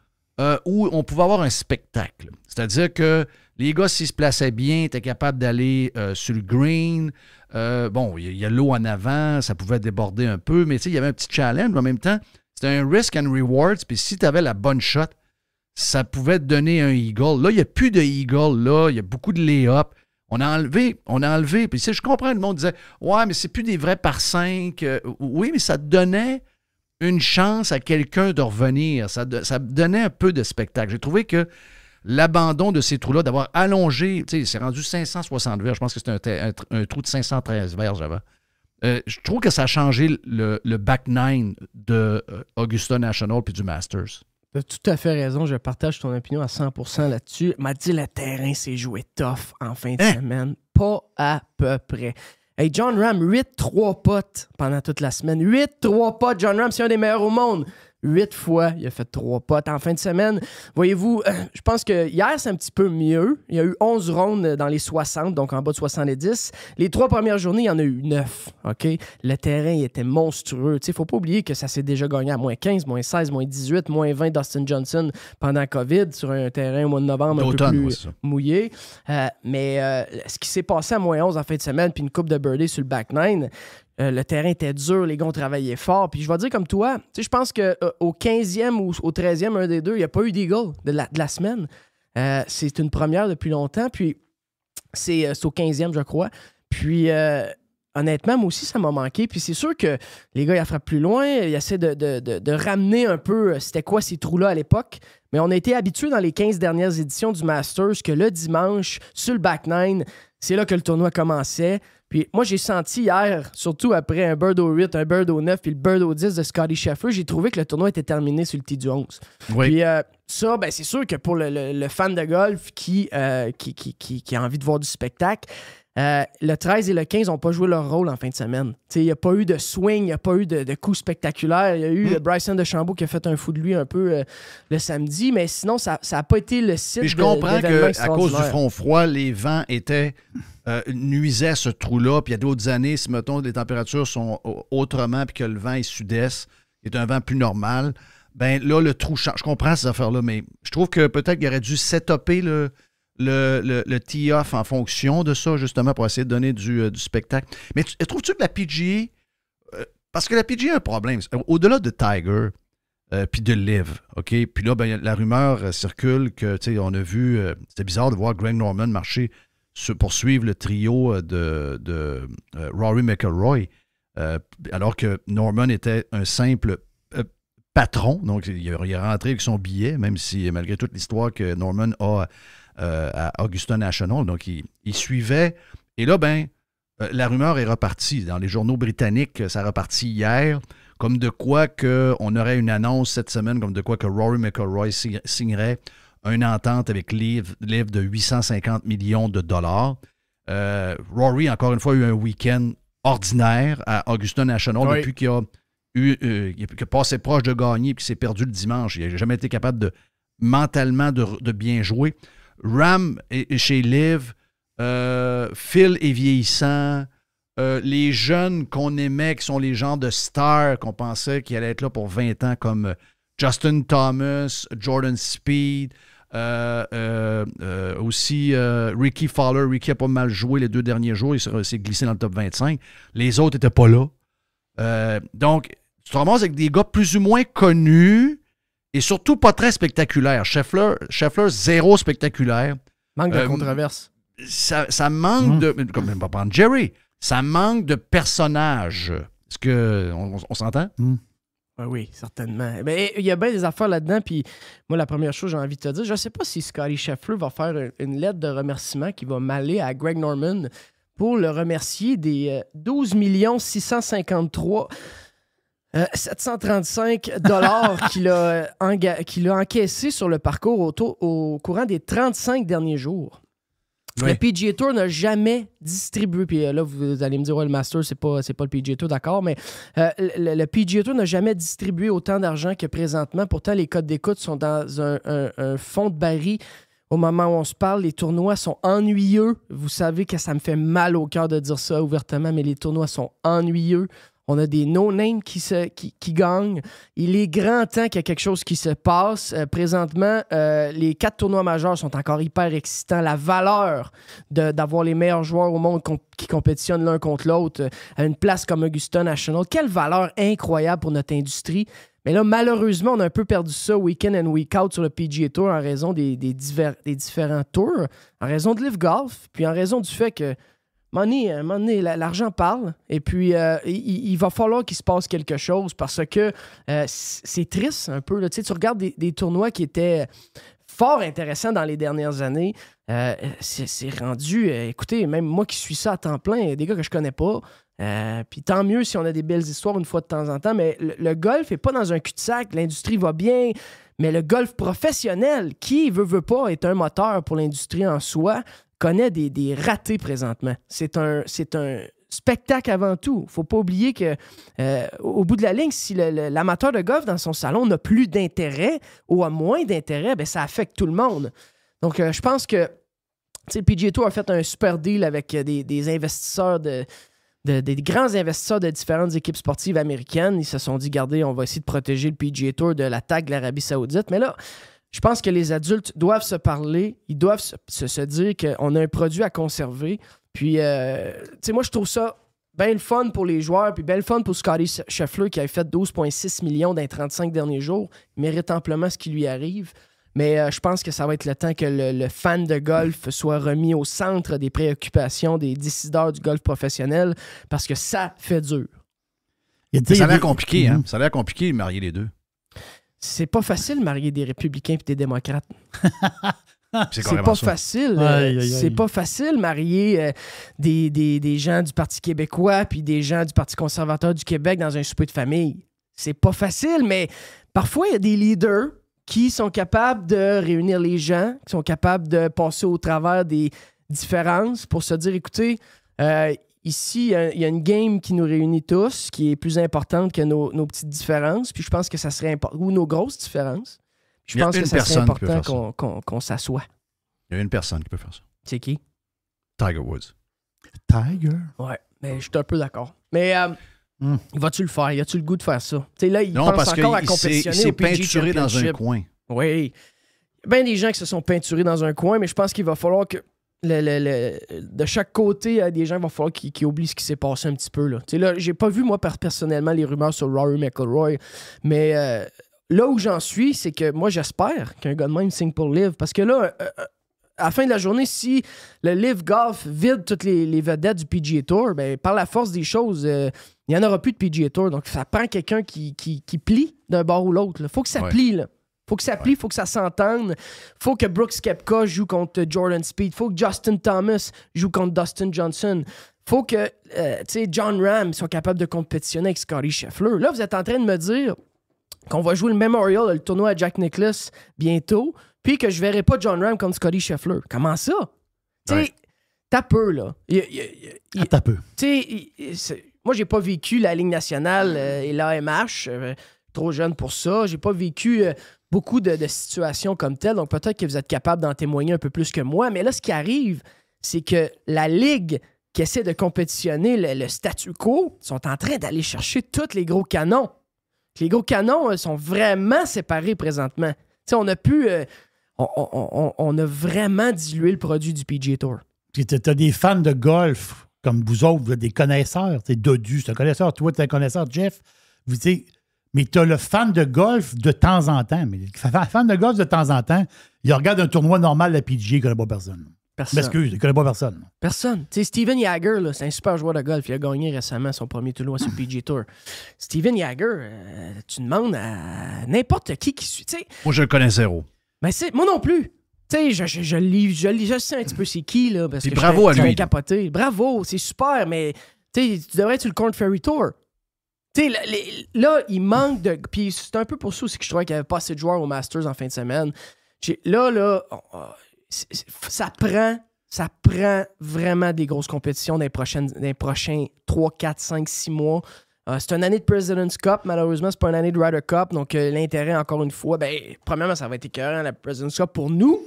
où on pouvait avoir un spectacle. C'est-à-dire que les gars, s'ils se plaçaient bien, étaient capables d'aller sur le green. Il y a l'eau en avant, ça pouvait déborder un peu, mais il y avait un petit challenge. Mais en même temps, c'était un risk and rewards. Puis si tu avais la bonne shot, ça pouvait te donner un eagle. Là, il n'y a plus de eagle. Là, il y a beaucoup de lay-up. On a enlevé. Puis je comprends, le monde disait « Ouais, mais c'est plus des vrais par 5. » Oui, mais ça donnait une chance à quelqu'un de revenir. Ça donnait un peu de spectacle. J'ai trouvé que l'abandon de ces trous-là, d'avoir allongé, c'est rendu 560 verges. Je pense que c'était un trou de 513 verges avant. Je trouve que ça a changé le back nine de Augusta National puis du Masters. Tu as tout à fait raison. Je partage ton opinion à 100% là-dessus. M'a dit le terrain s'est joué tough en fin de semaine. Pas à peu près. Hey, Jon Rahm, 8-3 putts pendant toute la semaine. 8-3 putts. Jon Rahm, c'est un des meilleurs au monde. 8 fois, il a fait 3 putts en fin de semaine. Voyez-vous, je pense que hier, c'est un petit peu mieux. Il y a eu 11 rondes dans les 60, donc en bas de 70. Les 3 premières journées, il y en a eu 9. OK? Le terrain, il était monstrueux. Il ne faut pas oublier que ça s'est déjà gagné à moins 15, moins 16, moins 18, moins 20 Dustin Johnson pendant COVID sur un terrain au mois de novembre un peu plus mouillé. Mais ce qui s'est passé à moins 11 en fin de semaine, puis une coupe de birdie sur le back nine, le terrain était dur, les gars ont travaillé fort. Puis je vais dire comme toi, je pense qu'au 15e ou au 13e, un des deux, il n'y a pas eu d'eagle de la semaine. C'est une première depuis longtemps. Puis c'est au 15e, je crois. Puis honnêtement, moi aussi, ça m'a manqué. Puis c'est sûr que les gars, ils frappent plus loin. Ils essaient de ramener un peu c'était quoi ces trous-là à l'époque. Mais on a été habitués dans les 15 dernières éditions du Masters que le dimanche, sur le back nine, c'est là que le tournoi commençait. Puis moi, j'ai senti hier, surtout après un bird au 8, un bird au 9 puis le bird au 10 de Scotty Scheffler, j'ai trouvé que le tournoi était terminé sur le tee du 11. Oui. Puis ça, ben, c'est sûr que pour le fan de golf qui a envie de voir du spectacle, le 13 et le 15 n'ont pas joué leur rôle en fin de semaine. Il n'y a pas eu de swing, il n'y a pas eu de coups spectaculaires. Il y a eu Bryson DeChambeau qui a fait un fou de lui un peu le samedi, mais sinon, ça n'a pas été le site de. Je comprends qu'à cause du front froid, les vents nuisaient à ce trou-là. Puis il y a d'autres années, si, mettons, les températures sont autrement puis que le vent est sud-est, qui est un vent plus normal, ben là, le trou change. Je comprends ces affaires-là, mais je trouve que peut-être qu'il aurait dû set-upper le tee-off en fonction de ça, justement, pour essayer de donner du spectacle. Mais trouves-tu que la PGA... parce que la PGA a un problème. Au-delà de Tiger puis de Liv, OK? Puis là, ben, la rumeur circule que, tu sais, on a vu... c'était bizarre de voir Greg Norman marcher pour suivre le trio de Rory McIlroy, alors que Norman était un simple patron. Donc, il est rentré avec son billet, même si, malgré toute l'histoire que Norman a... à Augusta National. Donc, il suivait. Et là, ben, la rumeur est repartie. Dans les journaux britanniques, ça est reparti hier, comme de quoi qu'on aurait une annonce cette semaine, comme de quoi que Rory McIlroy signerait une entente avec Liv de 850 millions de dollars. Rory, encore une fois, a eu un week-end ordinaire à Augusta National depuis qu'il a passé proche de gagner et qu'il s'est perdu le dimanche. Il n'a jamais été capable mentalement de bien jouer. Ram est chez Liv. Phil est vieillissant. Les jeunes qu'on aimait, qui sont les genres de stars qu'on pensait qu'ils allaient être là pour 20 ans, comme Justin Thomas, Jordan Speed, aussi Ricky Fowler. Ricky a pas mal joué les 2 derniers jours. Il s'est glissé dans le top 25. Les autres n'étaient pas là. Donc, tu te ramasses avec des gars plus ou moins connus et surtout pas très spectaculaires. Scheffler, zéro spectaculaire. Manque de controverse. Ça manque de... Comme on va prendre Jerry. Ça manque de personnages. Est-ce qu'on s'entend? Oui, certainement. Mais il y a bien des affaires là-dedans. Puis moi, la première chose que j'ai envie de te dire, je ne sais pas si Scottie Scheffler va faire une lettre de remerciement qui va m'aller à Greg Norman pour le remercier des 12 653 735 qu'il a encaissé sur le parcours au courant des 35 derniers jours. Oui. Le PGA Tour n'a jamais distribué, puis là, vous allez me dire, ouais, le Masters, c'est pas le PGA Tour, d'accord, mais le PGA Tour n'a jamais distribué autant d'argent que présentement. Pourtant, les codes d'écoute sont dans un fond de baril. Au moment où on se parle, les tournois sont ennuyeux. Vous savez que ça me fait mal au cœur de dire ça ouvertement, mais les tournois sont ennuyeux. On a des no-names qui gagnent. Il est grand temps qu'il y ait quelque chose qui se passe. Présentement, les 4 tournois majeurs sont encore hyper excitants. La valeur d'avoir les meilleurs joueurs au monde qui compétitionnent l'un contre l'autre à une place comme Augusta National, quelle valeur incroyable pour notre industrie. Mais là, malheureusement, on a un peu perdu ça week-in and week-out sur le PGA Tour en raison des différents tours, en raison de Live Golf, puis en raison du fait que à un moment donné, l'argent parle, et puis il va falloir qu'il se passe quelque chose parce que c'est triste un peu. Là. Tu regardes des tournois qui étaient fort intéressants dans les dernières années. C'est rendu, écoutez, même moi qui suis ça à temps plein, il y a des gars que je connais pas. Puis tant mieux si on a des belles histoires une fois de temps en temps, mais le golf n'est pas dans un cul-de-sac, l'industrie va bien, mais le golf professionnel, qui veut pas, est un moteur pour l'industrie en soi, connaît des ratés présentement. C'est un spectacle avant tout. Faut pas oublier que au bout de la ligne, si l'amateur de golf dans son salon n'a plus d'intérêt ou a moins d'intérêt, ben ça affecte tout le monde. Donc, je pense que le PGA Tour a fait un super deal avec des investisseurs des grands investisseurs de différentes équipes sportives américaines. Ils se sont dit, regardez, on va essayer de protéger le PGA Tour de l'attaque de l'Arabie Saoudite. Mais là, je pense que les adultes doivent se parler. Ils doivent se dire qu'on a un produit à conserver. Puis, moi, je trouve ça bien le fun pour les joueurs, puis bien le fun pour Scottie Scheffler qui a fait 12,6 millions dans les 35 derniers jours. Il mérite amplement ce qui lui arrive. Mais je pense que ça va être le temps que le fan de golf soit remis au centre des préoccupations des décideurs du golf professionnel parce que ça fait dur. Ça a l'air compliqué, hein? Ça a l'air compliqué de marier les deux. C'est pas facile de marier des républicains et des démocrates. C'est pas facile. C'est pas facile marier des gens du Parti québécois puis des gens du Parti conservateur du Québec dans un souper de famille. C'est pas facile, mais parfois, il y a des leaders qui sont capables de réunir les gens, qui sont capables de passer au travers des différences pour se dire, écoutez, ici, il y a une game qui nous réunit tous, qui est plus importante que nos petites différences, puis je pense que ça serait important, ou nos grosses différences. Je pense que ça serait important qu'on s'assoie. Il y a une personne qui peut faire ça. C'est qui? Tiger Woods. Tiger? Ouais, mais je suis un peu peu Mais vas-tu le faire? Y a-tu le goût de faire ça? T'sais, là, il non, pense parce encore à qu'il compétitionner s'est au PGA peinturé dans un Championship. coin. Oui. Il y a bien des gens qui se sont peinturés dans un coin, mais je pense qu'il va falloir que de chaque côté, il y a des gens, il va falloir qu'ils oublient ce qui s'est passé un petit peu. Là, j'ai pas vu, moi, personnellement, les rumeurs sur Rory McIlroy, mais là où j'en suis, c'est que moi, j'espère qu'un gars de même signe pour Live, parce que là, à la fin de la journée, si le Live Golf vide toutes les vedettes du PGA Tour, ben, par la force des choses, il n'y en aura plus de PGA Tour. Donc, ça prend quelqu'un qui plie d'un bord ou l'autre. Il faut que ça plie, là. Faut que ça plie, faut que ça s'entende. Faut que Brooks Koepka joue contre Jordan Speed. Faut que Justin Thomas joue contre Dustin Johnson. Faut que John Ram soit capable de compétitionner avec Scottie Scheffler. Là, vous êtes en train de me dire qu'on va jouer le Memorial, le tournoi à Jack Nicklaus bientôt, puis que je verrai pas John Ram contre Scottie Scheffler. Comment ça? T'as peu, là. T'as peu. Moi, j'ai pas vécu la Ligue nationale et l'AMH. Trop jeune pour ça. J'ai pas vécu beaucoup de situations comme telles. Donc, peut-être que vous êtes capable d'en témoigner un peu plus que moi. Mais là, ce qui arrive, c'est que la Ligue qui essaie de compétitionner le statu quo sont en train d'aller chercher tous les gros canons. Les gros canons sont vraiment séparés présentement. T'sais, on a pu... on a vraiment dilué le produit du PGA Tour. Puis t'as des fans de golf, comme vous autres, vous êtes des connaisseurs. Dodu, c'est un connaisseur. Toi, t'es un connaisseur, Jeff. Mais t'as le fan de golf de temps en temps. Mais le fan de golf de temps en temps, il regarde un tournoi normal de la PGA, il ne connaît pas personne. M'excuse, il ne connaît pas personne. Personne. Tu sais, Steven Jagger, là, c'est un super joueur de golf. Il a gagné récemment son premier tournoi sur le PGA Tour. Steven Jagger, tu demandes à n'importe qui suit. T'sais, moi, je le connais zéro. Ben moi non plus. Tu sais, je sais un petit peu c'est qui, là. Parce que bravo à lui. Capoté. Bravo, c'est super, mais tu devrais être sur le Korn Ferry Tour. Tu sais, là, il manque de... Puis c'est un peu pour ça aussi que je trouvais qu'il n'y avait pas assez de joueurs au Masters en fin de semaine. Ça prend vraiment des grosses compétitions dans les prochains 3, 4, 5, 6 mois. C'est une année de President's Cup, malheureusement, c'est pas une année de Ryder Cup. Donc, l'intérêt, encore une fois, premièrement, ça va être écœurant, la President's Cup pour nous,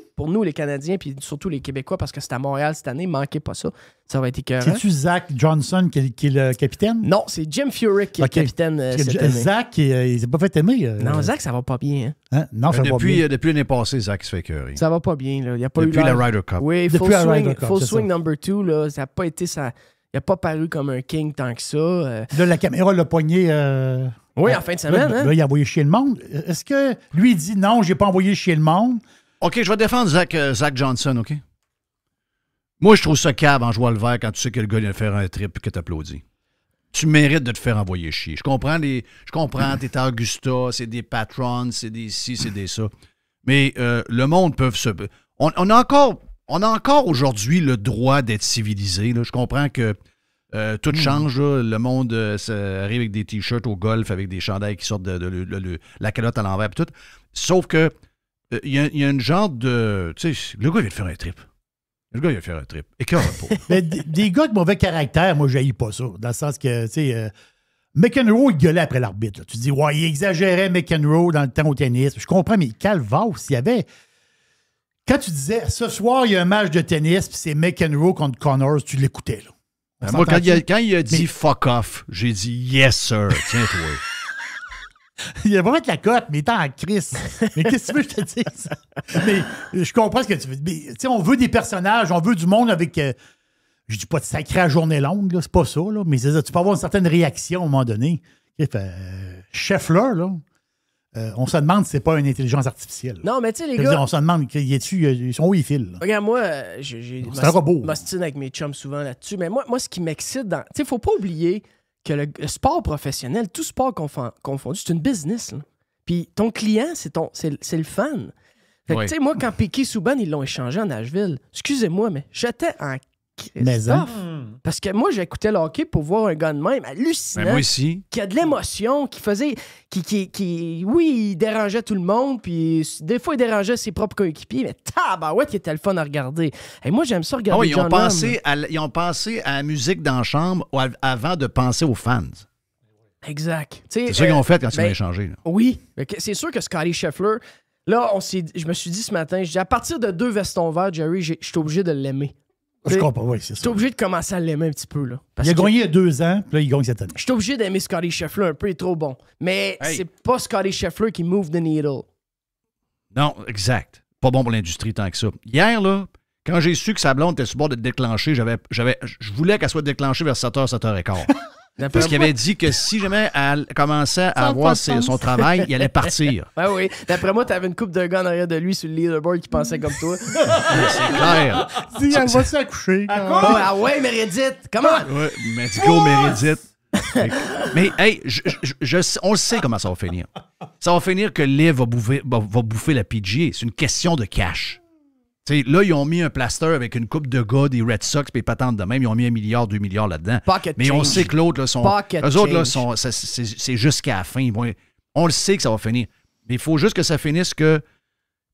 les Canadiens, puis surtout les Québécois, parce que c'est à Montréal cette année. Manquez pas ça. Ça va être écœurant. C'est-tu Zach Johnson qui est le capitaine? Non, c'est Jim Furyk qui est le capitaine cette année. Zach, il s'est pas fait aimer. Non, Zach, ça va pas bien. Hein? Non, ça va pas bien. Depuis l'année passée, Zach se fait écœurer. Ça va pas bien. Là. Il y a pas depuis la Ryder Cup. Oui, full swing number 2, là, ça n'a pas été ça. Il n'a pas paru comme un king tant que ça. Là, la caméra l'a poigné. Oui, en fin de semaine. Là, il a envoyé chier le monde. Est-ce que lui, il dit non, j'ai pas envoyé chier le monde? OK, je vais défendre Zach Johnson, OK? Moi, je trouve ça cave en jouant le vert quand tu sais que le gars vient de faire un trip et que t'applaudis. Tu mérites de te faire envoyer chier. Je comprends, t'es à Augusta, c'est des patrons, c'est des ci, c'est des ça. Mais le monde peut se... On a encore aujourd'hui le droit d'être civilisé. Là. Je comprends que tout change. Là. Le monde arrive avec des t-shirts au golf, avec des chandails qui sortent de la calotte à l'envers et tout. Sauf que il y a une genre de... Tu sais, le gars, il vient de faire un trip. Écœure pas. Mais des gars de mauvais caractère, moi, je n'haïs pas ça. Dans le sens que, tu sais... McEnroe, il gueulait après l'arbitre. Là. Tu dis, ouais, il exagérait McEnroe dans le temps au tennis. Je comprends, mais Calvados, il y avait... Quand tu disais, ce soir, il y a un match de tennis, puis c'est McEnroe contre Connors, tu l'écoutais, là. Moi, quand il a dit fuck off, j'ai dit yes, sir. Tiens-toi. Il va mettre la cote, mais il est en crise. Mais qu'est-ce que tu veux que je te dise? Mais je comprends ce que tu veux. Mais, on veut des personnages, on veut du monde avec. Je dis pas de sacrée à journée longue, là, c'est pas ça, là, mais c'est ça, tu peux avoir une certaine réaction à un moment donné. Scheffler, là. On se demande si c'est pas une intelligence artificielle. Non, mais tu sais, les gars... On se demande, ils sont où ils filent? Là? Regarde, moi, c'est un robot. Je m'ostine avec mes chums souvent là-dessus, mais moi, ce qui m'excite dans... Tu sais, faut pas oublier que le sport professionnel, tout sport confondu, c'est une business. Là. Puis ton client, c'est le fan. Fait que, tu sais, moi, quand Piquet Souban, ils l'ont échangé en Nashville, excusez-moi, mais j'étais en Christophe. Parce que moi, j'écoutais le hockey pour voir un gars de même hallucinant. Ben moi aussi. Qui a de l'émotion, qui faisait. Oui, il dérangeait tout le monde, puis des fois, il dérangeait ses propres coéquipiers, mais tabarouette, il était le fun à regarder. Et moi, j'aime ça regarder. Ils ont pensé à la musique dans la chambre avant de penser aux fans. Exact. C'est ça qu'ils ont fait quand ils ont échangé. Là. Oui. C'est sûr que Scotty Scheffler, là, je me suis dit ce matin, à partir de 2 vestons verts, Jerry, je suis obligé de l'aimer. Je comprends, oui, c'est ça. Je suis obligé de commencer à l'aimer un petit peu. Là, il a gagné il y a 2 ans, puis là, il gagne cette année. Je suis obligé d'aimer Scotty Scheffler un peu, il est trop bon. Mais c'est pas Scotty Scheffler qui move the needle. Non, exact. Pas bon pour l'industrie tant que ça. Hier, là, quand j'ai su que sa blonde était sur le bord de déclencher, je voulais qu'elle soit déclenchée vers 7h, 7h15. Parce qu'il avait dit que si jamais elle commençait à avoir son travail, il allait partir. Ben oui. D'après moi, t'avais une coupe de gars en arrière de lui sur le leaderboard qui pensait comme toi. C'est clair. Si, elle va s'accoucher. Ah ouais, Meredith, comment? Ouais, mais go, Meredith. Mais, hey, on le sait comment ça va finir. Ça va finir que Liv va bouffer la PGA. C'est une question de cash. T'sais, là, ils ont mis un plaster avec une coupe de gars des Red Sox puis patentes de même. Ils ont mis 1 milliard, 2 milliards là-dedans. Mais on sait que l'autre, eux autres, là, c'est jusqu'à la fin. On le sait que ça va finir. Mais il faut juste que ça finisse que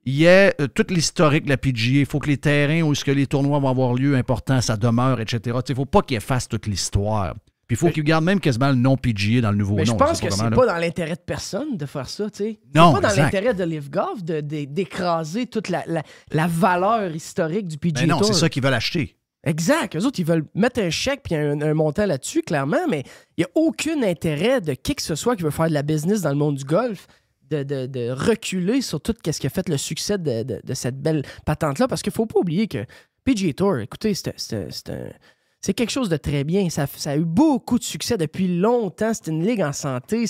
il y ait tout l'historique de la PGA. Il faut que les terrains où les tournois vont avoir lieu importants, ça demeure, etc. Il ne faut pas qu'ils effacent toute l'histoire. Puis il faut qu'ils gardent même quasiment le nom PGA dans le nouveau Mais nom. je pense que vraiment, c'est là. pas dans l'intérêt de personne de faire ça, tu sais. Non, C'est pas dans exact. l'intérêt de Live Golf d'écraser toute la valeur historique du PGA Ben non, Tour. c'est ça qu'ils veulent acheter. Exact. Eux autres, ils veulent mettre un chèque puis un montant là-dessus, clairement, mais il n'y a aucun intérêt de qui que ce soit qui veut faire de la business dans le monde du golf de reculer sur tout ce qui a fait le succès de cette belle patente-là, parce qu'il ne faut pas oublier que PGA Tour, écoutez, c'est quelque chose de très bien. Ça a eu beaucoup de succès depuis longtemps. C'est une ligue en santé.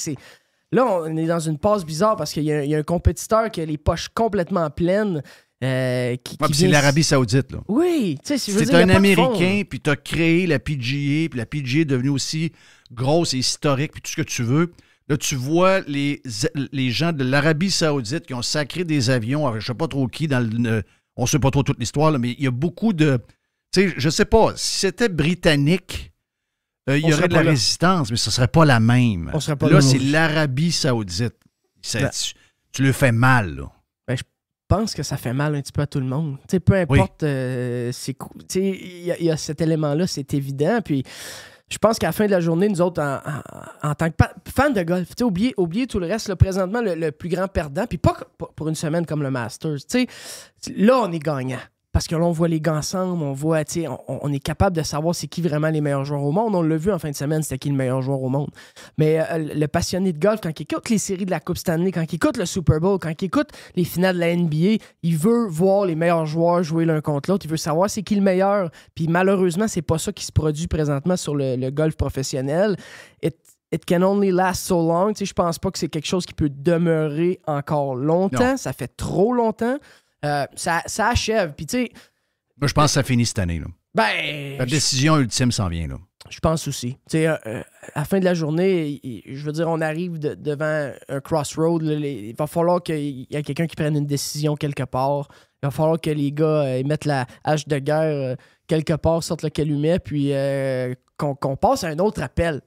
Là, on est dans une passe bizarre parce qu'il y a un compétiteur qui a les poches complètement pleines. C'est l'Arabie Saoudite, là. Oui, tu sais, je veux C'est dire, y a un pas de Américain, fond. puis tu as créé la PGA, puis la PGA est devenue aussi grosse et historique, puis tout ce que tu veux. Là, tu vois les gens de l'Arabie Saoudite qui ont sacré des avions, avec je ne sais pas trop qui, on ne sait pas trop toute l'histoire, là, mais il y a beaucoup de... Tu sais, je ne sais pas, si c'était britannique, il y aurait de la résistance, mais ce ne serait pas la même. On serait pas là, là, c'est non. l'Arabie Saoudite. Ben. Tu le fais mal, là. Je pense que ça fait mal un petit peu à tout le monde. Tu sais, peu importe, c'est cool. Tu sais, il y a cet élément-là, c'est évident. Puis je pense qu'à la fin de la journée, nous autres, en tant que fans de golf, tu sais, oubliez tout le reste. Là, présentement, le plus grand perdant, puis pas pour une semaine comme le Masters. Tu sais, là, on est gagnant. Parce que là, on voit les gars ensemble, on voit, tu sais, on est capable de savoir c'est qui vraiment les meilleurs joueurs au monde. On l'a vu en fin de semaine, c'était qui le meilleur joueur au monde. Mais le passionné de golf, quand il écoute les séries de la Coupe Stanley, quand il écoute le Super Bowl, quand il écoute les finales de la NBA, il veut voir les meilleurs joueurs jouer l'un contre l'autre. Il veut savoir c'est qui le meilleur. Puis malheureusement, c'est pas ça qui se produit présentement sur le golf professionnel. It can only last so long. Tu sais, je pense pas que c'est quelque chose qui peut demeurer encore longtemps. Non. Ça fait trop longtemps. Ça achève. Puis, tu sais. Moi, je pense que ça finit cette année, là. Ben. La décision ultime s'en vient, là. Je pense aussi. Tu sais, à la fin de la journée, je veux dire, on arrive devant un crossroad. Là, il va falloir qu'il y ait quelqu'un qui prenne une décision quelque part. Il va falloir que les gars mettent la hache de guerre quelque part, sortent le calumet, puis qu'on passe à un autre appel.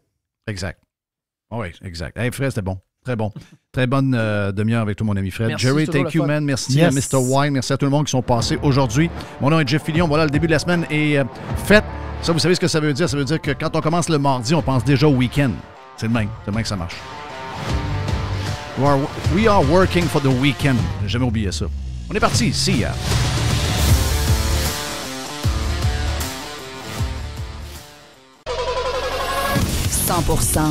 Exact. Oui, exact. Hey, Fred, c'était bon. Très bon. Très bonne demi-heure avec toi, mon ami Fred. Merci, Jerry, c'est toujours thank le you, fun. man. Merci Yes. à Mr. Wine. Merci à tout le monde qui sont passés aujourd'hui. Mon nom est Jeff Fillion. Voilà, le début de la semaine est fait. Ça, vous savez ce que ça veut dire? Ça veut dire que quand on commence le mardi, on pense déjà au week-end. C'est le même. C'est le même que ça marche. We are working for the weekend. J'ai jamais oublié ça. On est parti. See ya.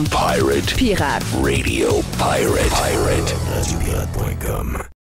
Pirate. Pirate. Radio Pirate. Pirate.